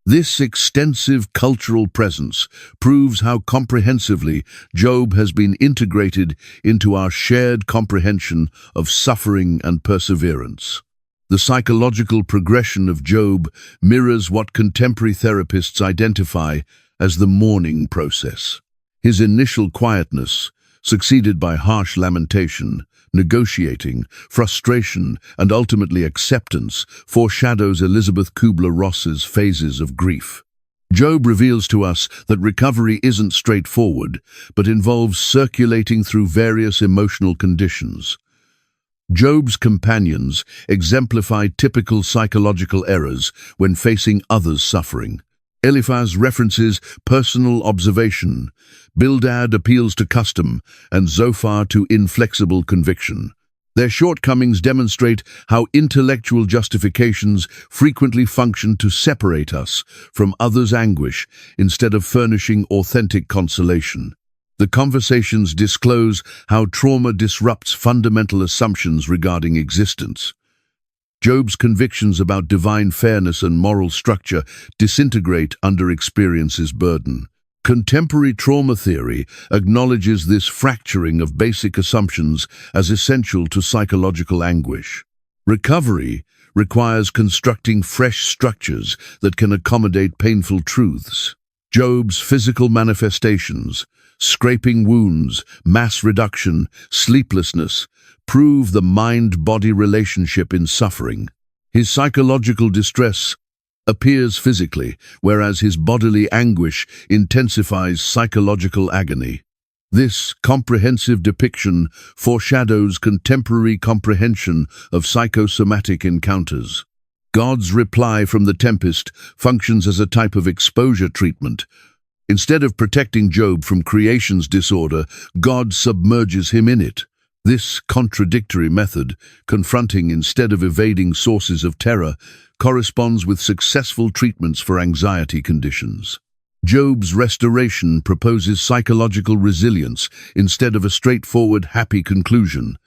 This extensive cultural presence proves how comprehensively Job has been integrated into our shared comprehension of suffering and perseverance. The psychological progression of Job mirrors what contemporary therapists identify as the mourning process. His initial quietness, succeeded by harsh lamentation, negotiating, frustration, and ultimately acceptance, foreshadows Elizabeth Kubler-Ross's phases of grief. Job reveals to us that recovery isn't straightforward, but involves circulating through various emotional conditions. Job's companions exemplify typical psychological errors when facing others' suffering. Eliphaz references personal observation, Bildad appeals to custom, and Zophar to inflexible conviction. Their shortcomings demonstrate how intellectual justifications frequently function to separate us from others' anguish instead of furnishing authentic consolation. The conversations disclose how trauma disrupts fundamental assumptions regarding existence. Job's convictions about divine fairness and moral structure disintegrate under experience's burden. Contemporary trauma theory acknowledges this fracturing of basic assumptions as essential to psychological anguish. Recovery requires constructing fresh structures that can accommodate painful truths. Job's physical manifestations, scraping wounds, mass reduction, sleeplessness, prove the mind-body relationship in suffering. His psychological distress appears physically, whereas his bodily anguish intensifies psychological agony. This comprehensive depiction foreshadows contemporary comprehension of psychosomatic encounters. God's reply from the tempest functions as a type of exposure treatment. Instead of protecting Job from creation's disorder, God submerges him in it. This contradictory method, confronting instead of evading sources of terror, corresponds with successful treatments for anxiety conditions. Job's restoration proposes psychological resilience instead of a straightforward, happy conclusion.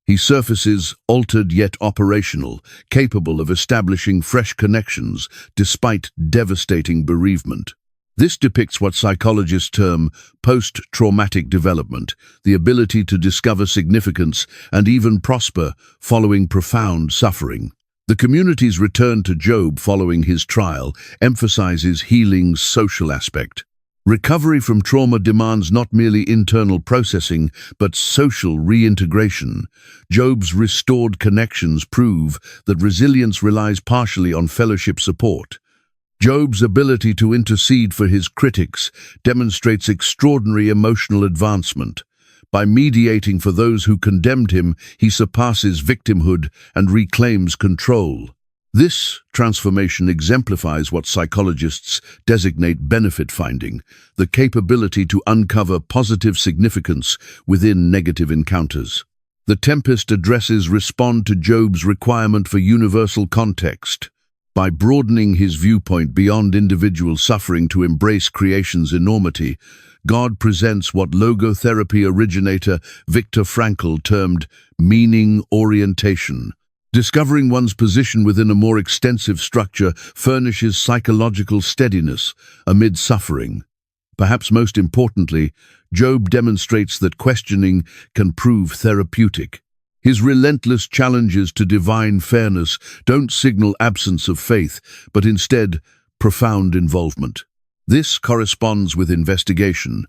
He surfaces altered yet operational, capable of establishing fresh connections despite devastating bereavement. This depicts what psychologists term post-traumatic development, the ability to discover significance and even prosper following profound suffering. The community's return to Job following his trial emphasizes healing's social aspect. Recovery from trauma demands not merely internal processing, but social reintegration. Job's restored connections prove that resilience relies partially on fellowship support. Job's ability to intercede for his critics demonstrates extraordinary emotional advancement. By mediating for those who condemned him, he surpasses victimhood and reclaims control. This transformation exemplifies what psychologists designate benefit finding, the capability to uncover positive significance within negative encounters. The tempest addresses respond to Job's requirement for universal context. By broadening his viewpoint beyond individual suffering to embrace creation's enormity, God presents what logotherapy originator Viktor Frankl termed meaning orientation. Discovering one's position within a more extensive structure furnishes psychological steadiness amid suffering. Perhaps most importantly, Job demonstrates that questioning can prove therapeutic. His relentless challenges to divine fairness don't signal absence of faith, but instead profound involvement. This corresponds with investigation,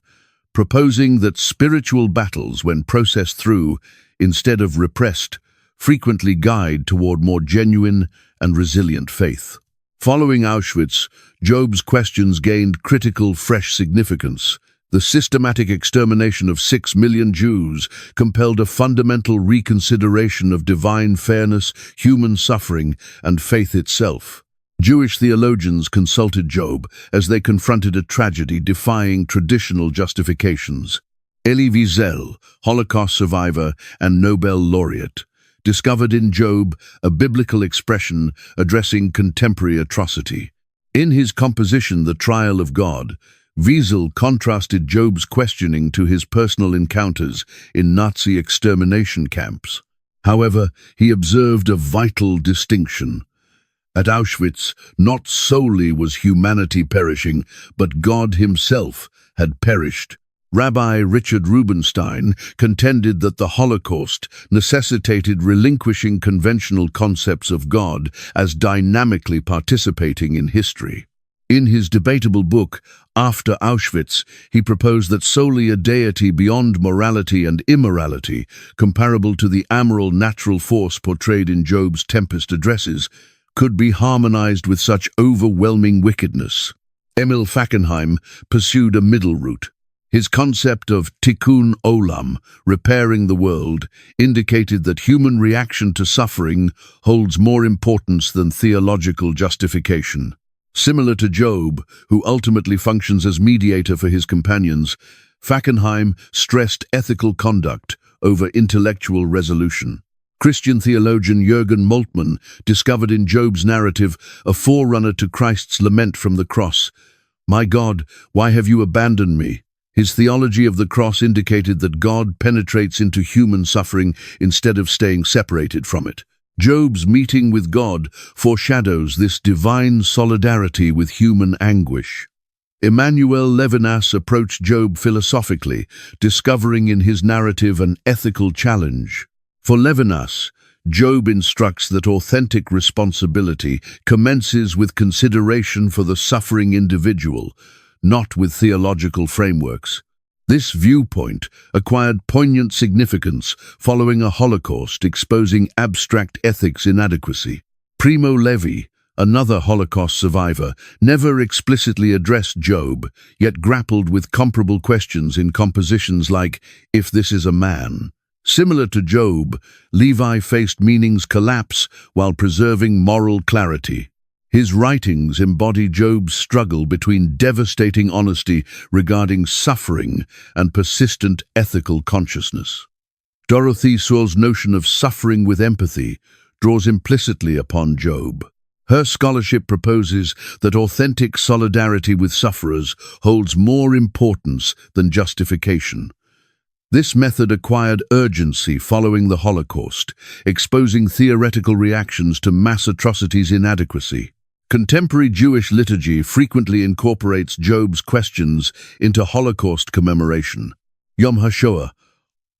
proposing that spiritual battles, when processed through, instead of repressed, frequently guide toward more genuine and resilient faith. Following Auschwitz, Job's questions gained critical, fresh significance. The systematic extermination of 6 million Jews compelled a fundamental reconsideration of divine fairness, human suffering, and faith itself. Jewish theologians consulted Job as they confronted a tragedy defying traditional justifications. Elie Wiesel, Holocaust survivor and Nobel laureate, discovered in Job a biblical expression addressing contemporary atrocity. In his composition, The Trial of God, Wiesel contrasted Job's questioning to his personal encounters in Nazi extermination camps. However, he observed a vital distinction. At Auschwitz, not solely was humanity perishing, but God himself had perished. Rabbi Richard Rubinstein contended that the Holocaust necessitated relinquishing conventional concepts of God as dynamically participating in history. In his debatable book, After Auschwitz, he proposed that solely a deity beyond morality and immorality, comparable to the amoral natural force portrayed in Job's Tempest addresses, could be harmonized with such overwhelming wickedness. Emil Fackenheim pursued a middle route. His concept of tikkun olam, repairing the world, indicated that human reaction to suffering holds more importance than theological justification. Similar to Job, who ultimately functions as mediator for his companions, Fackenheim stressed ethical conduct over intellectual resolution. Christian theologian Jürgen Moltmann discovered in Job's narrative a forerunner to Christ's lament from the cross. "My God, why have you abandoned me?" His theology of the cross indicated that God penetrates into human suffering instead of staying separated from it. Job's meeting with God foreshadows this divine solidarity with human anguish. Emmanuel Levinas approached Job philosophically, discovering in his narrative an ethical challenge. For Levinas, Job instructs that authentic responsibility commences with consideration for the suffering individual, not with theological frameworks. This viewpoint acquired poignant significance following a Holocaust exposing abstract ethics inadequacy. Primo Levi, another Holocaust survivor, never explicitly addressed Job, yet grappled with comparable questions in compositions like If This Is a Man. Similar to Job, Levi faced meaning's collapse while preserving moral clarity. His writings embody Job's struggle between devastating honesty regarding suffering and persistent ethical consciousness. Dorothy Sewell's notion of suffering with empathy draws implicitly upon Job. Her scholarship proposes that authentic solidarity with sufferers holds more importance than justification. This method acquired urgency following the Holocaust, exposing theoretical reactions to mass atrocities' inadequacy. Contemporary Jewish liturgy frequently incorporates Job's questions into Holocaust commemoration. Yom HaShoah,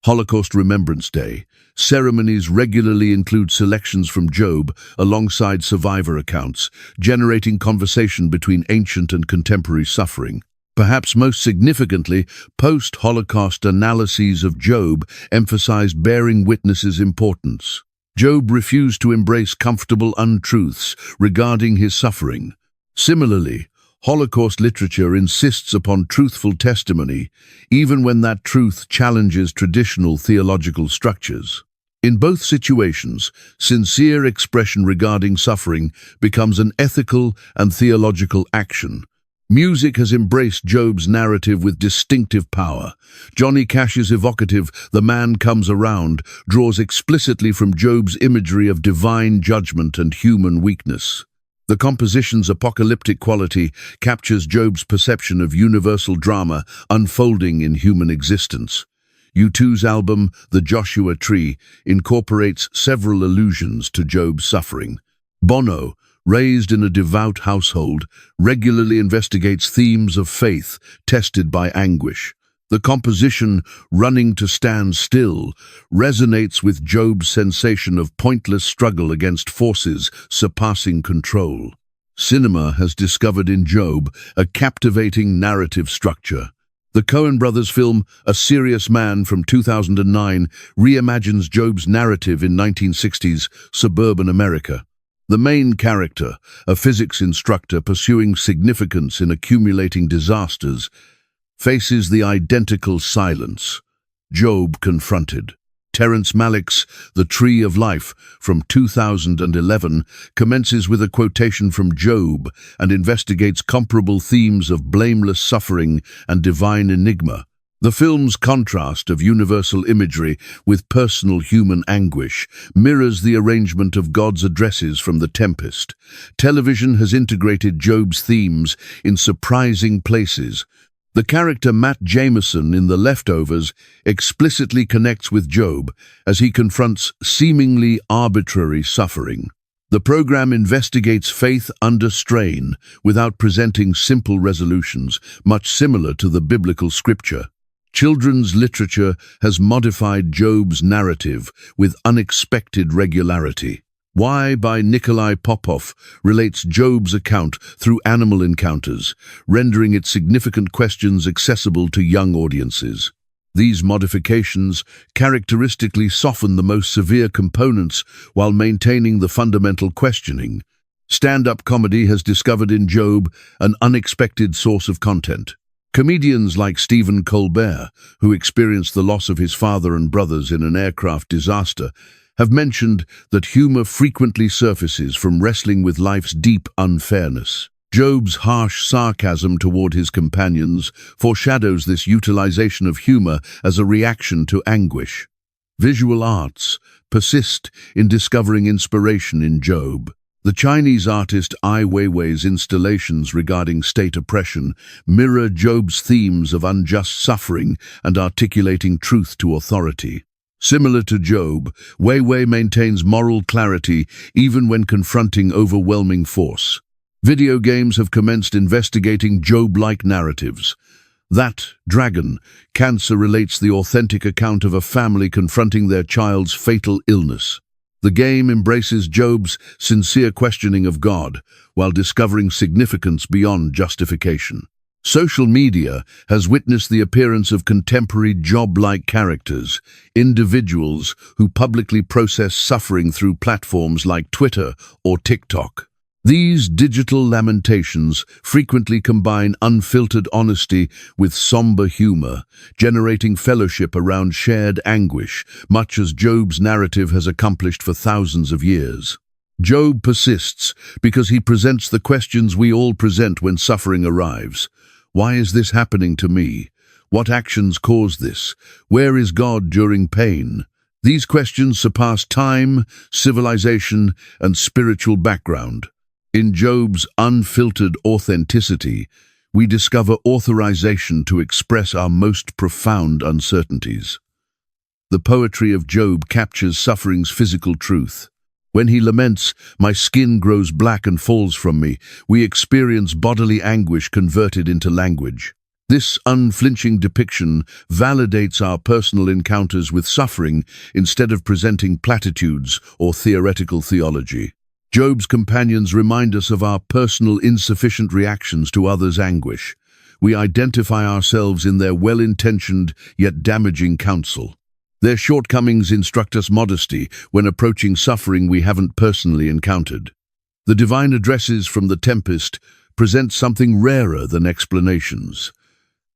Holocaust Remembrance Day, ceremonies regularly include selections from Job alongside survivor accounts, generating conversation between ancient and contemporary suffering. Perhaps most significantly, post-Holocaust analyses of Job emphasized bearing witness's importance. Job refused to embrace comfortable untruths regarding his suffering. Similarly, Holocaust literature insists upon truthful testimony, even when that truth challenges traditional theological structures. In both situations, sincere expression regarding suffering becomes an ethical and theological action. Music has embraced Job's narrative with distinctive power. Johnny Cash's evocative "The Man Comes Around" draws explicitly from Job's imagery of divine judgment and human weakness. The composition's apocalyptic quality captures Job's perception of universal drama unfolding in human existence. U2's album, The Joshua Tree, incorporates several allusions to Job's suffering. Bono, raised in a devout household, regularly investigates themes of faith tested by anguish. The composition, Running to Stand Still, resonates with Job's sensation of pointless struggle against forces surpassing control. Cinema has discovered in Job a captivating narrative structure. The Coen brothers' film A Serious Man from 2009 reimagines Job's narrative in 1960s suburban America. The main character, a physics instructor pursuing significance in accumulating disasters, faces the identical silence. Job confronted. Terrence Malick's The Tree of Life from 2011 commences with a quotation from Job and investigates comparable themes of blameless suffering and divine enigma. The film's contrast of universal imagery with personal human anguish mirrors the arrangement of God's addresses from The Tempest. Television has integrated Job's themes in surprising places. The character Matt Jameson in The Leftovers explicitly connects with Job as he confronts seemingly arbitrary suffering. The program investigates faith under strain without presenting simple resolutions, much similar to the biblical scripture. Children's literature has modified Job's narrative with unexpected regularity. Why by Nikolai Popov relates Job's account through animal encounters, rendering its significant questions accessible to young audiences. These modifications characteristically soften the most severe components while maintaining the fundamental questioning. Stand-up comedy has discovered in Job an unexpected source of content. Comedians like Stephen Colbert, who experienced the loss of his father and brothers in an aircraft disaster, have mentioned that humor frequently surfaces from wrestling with life's deep unfairness. Job's harsh sarcasm toward his companions foreshadows this utilization of humor as a reaction to anguish. Visual arts persist in discovering inspiration in Job. The Chinese artist Ai Weiwei's installations regarding state oppression mirror Job's themes of unjust suffering and articulating truth to authority. Similar to Job, Weiwei maintains moral clarity even when confronting overwhelming force. Video games have commenced investigating Job-like narratives. That Dragon, Cancer relates the authentic account of a family confronting their child's fatal illness. The game embraces Job's sincere questioning of God while discovering significance beyond justification. Social media has witnessed the appearance of contemporary Job-like characters, individuals who publicly process suffering through platforms like Twitter or TikTok. These digital lamentations frequently combine unfiltered honesty with somber humor, generating fellowship around shared anguish, much as Job's narrative has accomplished for thousands of years. Job persists because he presents the questions we all present when suffering arrives. Why is this happening to me? What actions cause this? Where is God during pain? These questions surpass time, civilization, and spiritual background. In Job's unfiltered authenticity, we discover authorization to express our most profound uncertainties. The poetry of Job captures suffering's physical truth. When he laments, "My skin grows black and falls from me," we experience bodily anguish converted into language. This unflinching depiction validates our personal encounters with suffering instead of presenting platitudes or theoretical theology. Job's companions remind us of our personal insufficient reactions to others' anguish. We identify ourselves in their well-intentioned yet damaging counsel. Their shortcomings instruct us modesty when approaching suffering we haven't personally encountered. The divine addresses from the tempest present something rarer than explanations.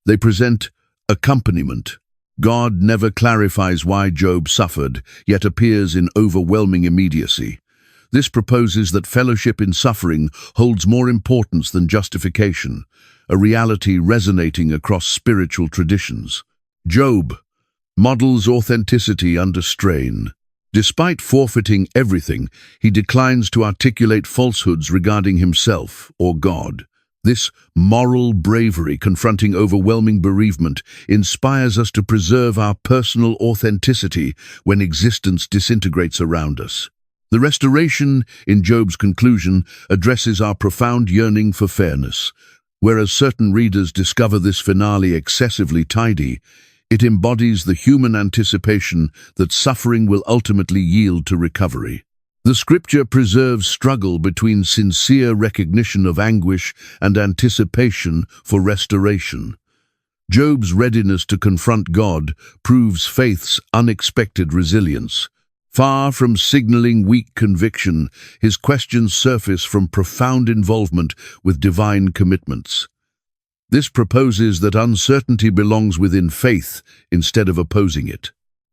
They present accompaniment. God never clarifies why Job suffered, yet appears in overwhelming immediacy. This proposes that fellowship in suffering holds more importance than justification, a reality resonating across spiritual traditions. Job models authenticity under strain. Despite forfeiting everything, he declines to articulate falsehoods regarding himself or God. This moral bravery confronting overwhelming bereavement inspires us to preserve our personal authenticity when existence disintegrates around us. The restoration, in Job's conclusion, addresses our profound yearning for fairness. Whereas certain readers discover this finale excessively tidy, it embodies the human anticipation that suffering will ultimately yield to recovery. The scripture preserves struggle between sincere recognition of anguish and anticipation for restoration. Job's readiness to confront God proves faith's unexpected resilience. Far from signaling weak conviction, his questions surface from profound involvement with divine commitments. This proposes that uncertainty belongs within faith instead of opposing it.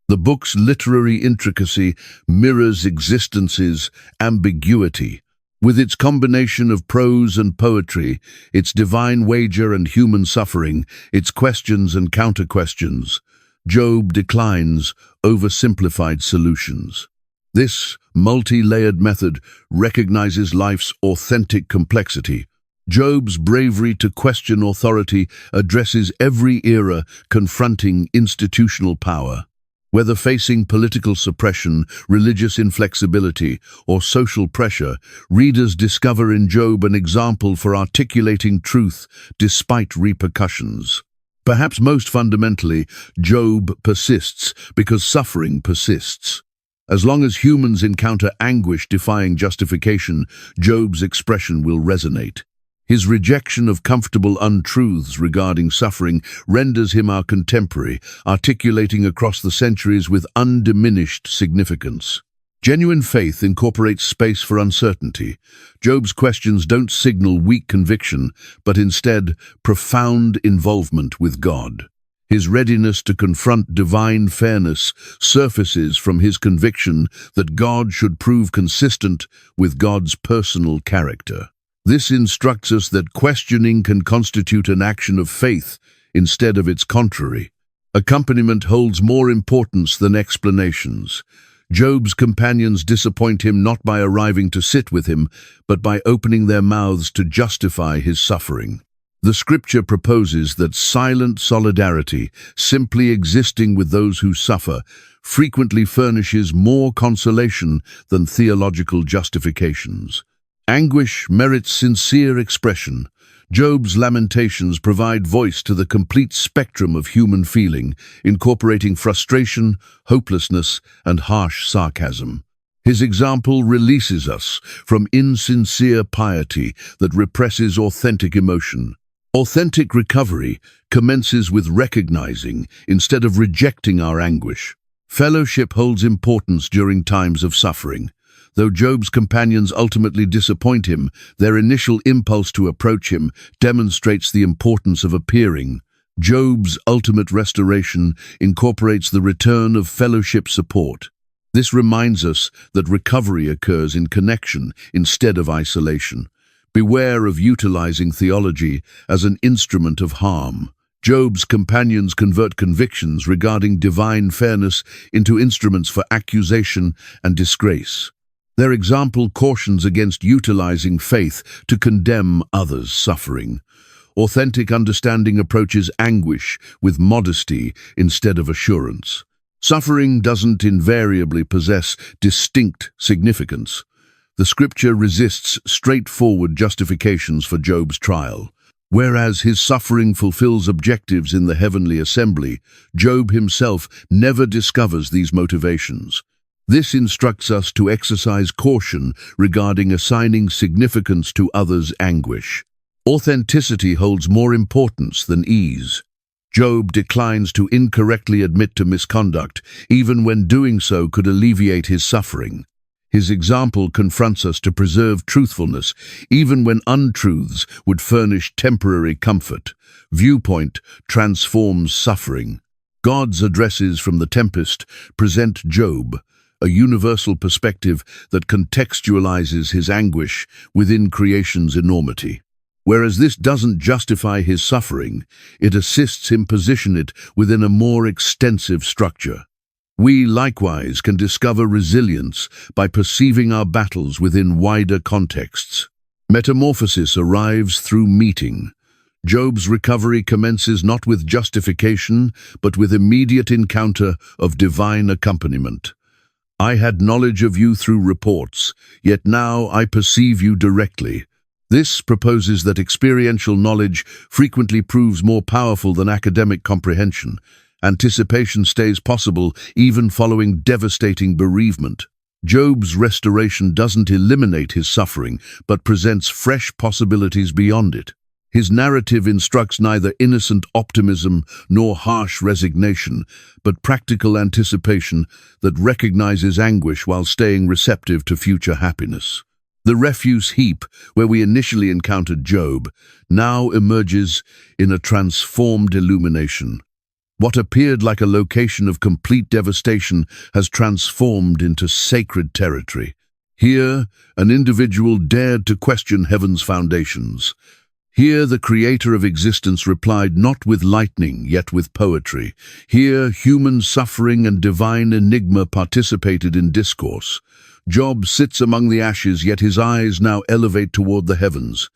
The book's literary intricacy mirrors existence's ambiguity. With its combination of prose and poetry, its divine wager and human suffering, its questions and counter-questions, Job declines oversimplified solutions. This multi-layered method recognizes life's authentic complexity. Job's bravery to question authority addresses every era confronting institutional power. Whether facing political suppression, religious inflexibility, or social pressure, readers discover in Job an example for articulating truth despite repercussions. Perhaps most fundamentally, Job persists because suffering persists. As long as humans encounter anguish defying justification, Job's expression will resonate. His rejection of comfortable untruths regarding suffering renders him our contemporary, articulating across the centuries with undiminished significance. Genuine faith incorporates space for uncertainty. Job's questions don't signal weak conviction, but instead profound involvement with God. His readiness to confront divine fairness surfaces from his conviction that God should prove consistent with God's personal character. This instructs us that questioning can constitute an action of faith instead of its contrary. Accompaniment holds more importance than explanations. Job's companions disappoint him not by arriving to sit with him, but by opening their mouths to justify his suffering. The scripture proposes that silent solidarity, simply existing with those who suffer, frequently furnishes more consolation than theological justifications. Anguish merits sincere expression. Job's lamentations provide voice to the complete spectrum of human feeling, incorporating frustration, hopelessness, and harsh sarcasm. His example releases us from insincere piety that represses authentic emotion. Authentic recovery commences with recognizing instead of rejecting our anguish. Fellowship holds importance during times of suffering. Though Job's companions ultimately disappoint him, their initial impulse to approach him demonstrates the importance of appearing. Job's ultimate restoration incorporates the return of fellowship support. This reminds us that recovery occurs in connection instead of isolation. Beware of utilizing theology as an instrument of harm. Job's companions convert convictions regarding divine fairness into instruments for accusation and disgrace. Their example cautions against utilizing faith to condemn others' suffering. Authentic understanding approaches anguish with modesty instead of assurance. Suffering doesn't invariably possess distinct significance. The scripture resists straightforward justifications for Job's trial. Whereas his suffering fulfills objectives in the heavenly assembly, Job himself never discovers these motivations. This instructs us to exercise caution regarding assigning significance to others' anguish. Authenticity holds more importance than ease. Job declines to incorrectly admit to misconduct, even when doing so could alleviate his suffering. His example confronts us to preserve truthfulness, even when untruths would furnish temporary comfort. Viewpoint transforms suffering. God's addresses from the tempest present Job, a universal perspective that contextualizes his anguish within creation's enormity. Whereas this doesn't justify his suffering, it assists him position it within a more extensive structure. We likewise can discover resilience by perceiving our battles within wider contexts. Metamorphosis arrives through meeting. Job's recovery commences not with justification, but with immediate encounter of divine accompaniment. I had knowledge of you through reports, yet now I perceive you directly. This proposes that experiential knowledge frequently proves more powerful than academic comprehension. Anticipation stays possible even following devastating bereavement. Job's restoration doesn't eliminate his suffering, but presents fresh possibilities beyond it. His narrative instructs neither innocent optimism nor harsh resignation, but practical anticipation that recognizes anguish while staying receptive to future happiness. The refuse heap, where we initially encountered Job, now emerges in a transformed illumination. What appeared like a location of complete devastation has transformed into sacred territory. Here, an individual dared to question heaven's foundations. Here, the creator of existence replied not with lightning, yet with poetry. Here, human suffering and divine enigma participated in discourse. Job sits among the ashes, yet his eyes now elevate toward the heavens.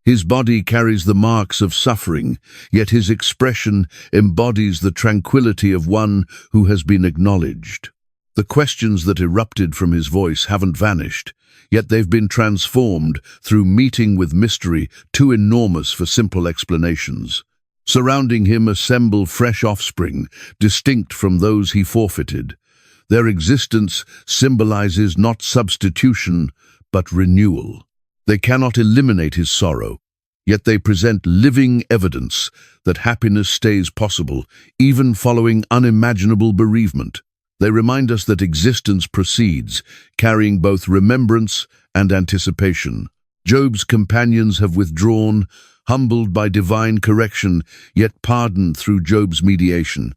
His body carries the marks of suffering, yet his expression embodies the tranquility of one who has been acknowledged. The questions that erupted from his voice haven't vanished, yet they've been transformed through meeting with mystery too enormous for simple explanations. Surrounding him assemble fresh offspring, distinct from those he forfeited. Their existence symbolizes not substitution, but renewal. They cannot eliminate his sorrow, yet they present living evidence that happiness stays possible, even following unimaginable bereavement. They remind us that existence proceeds, carrying both remembrance and anticipation. Job's companions have withdrawn, humbled by divine correction, yet pardoned through Job's mediation.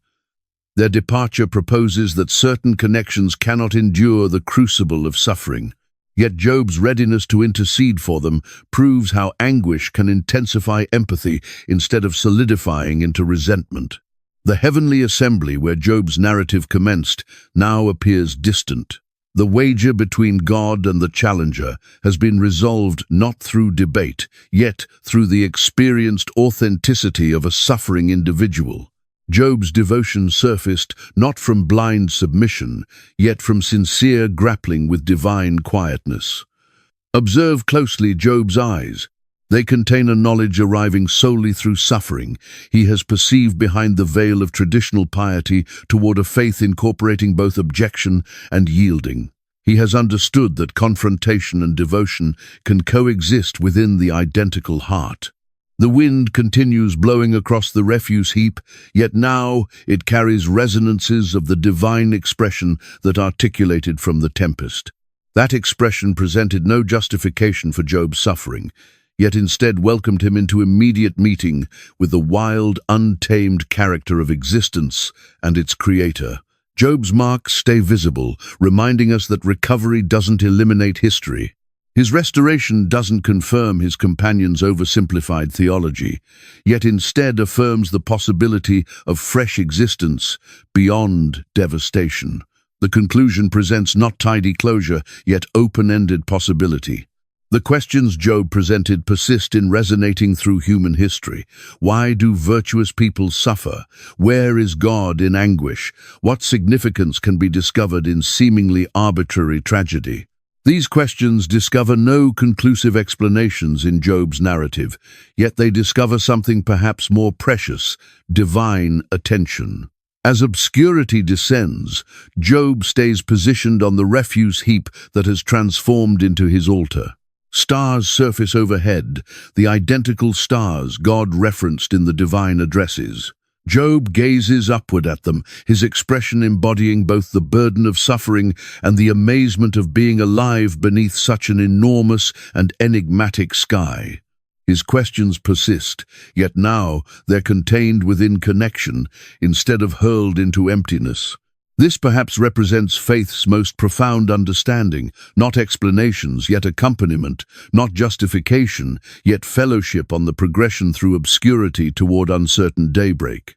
Their departure proposes that certain connections cannot endure the crucible of suffering. Yet Job's readiness to intercede for them proves how anguish can intensify empathy instead of solidifying into resentment. The heavenly assembly where Job's narrative commenced now appears distant. The wager between God and the challenger has been resolved not through debate, yet through the experienced authenticity of a suffering individual. Job's devotion surfaced not from blind submission, yet from sincere grappling with divine quietness. Observe closely Job's eyes. They contain a knowledge arriving solely through suffering. He has perceived behind the veil of traditional piety toward a faith incorporating both objection and yielding. He has understood that confrontation and devotion can coexist within the identical heart. The wind continues blowing across the refuse heap, yet now it carries resonances of the divine expression that articulated from the tempest. That expression presented no justification for Job's suffering, yet instead welcomed him into immediate meeting with the wild, untamed character of existence and its creator. Job's marks stay visible, reminding us that recovery doesn't eliminate history. His restoration doesn't confirm his companion's oversimplified theology, yet instead affirms the possibility of fresh existence beyond devastation. The conclusion presents not tidy closure, yet open-ended possibility. The questions Job presented persist in resonating through human history. Why do virtuous people suffer? Where is God in anguish? What significance can be discovered in seemingly arbitrary tragedy? These questions discover no conclusive explanations in Job's narrative, yet they discover something perhaps more precious: divine attention. As obscurity descends, Job stays positioned on the refuse heap that has transformed into his altar. Stars surface overhead, the identical stars God referenced in the divine addresses. Job gazes upward at them, his expression embodying both the burden of suffering and the amazement of being alive beneath such an enormous and enigmatic sky. His questions persist, yet now they're contained within connection instead of hurled into emptiness. This perhaps represents faith's most profound understanding, not explanations, yet accompaniment, not justification, yet fellowship on the progression through obscurity toward uncertain daybreak.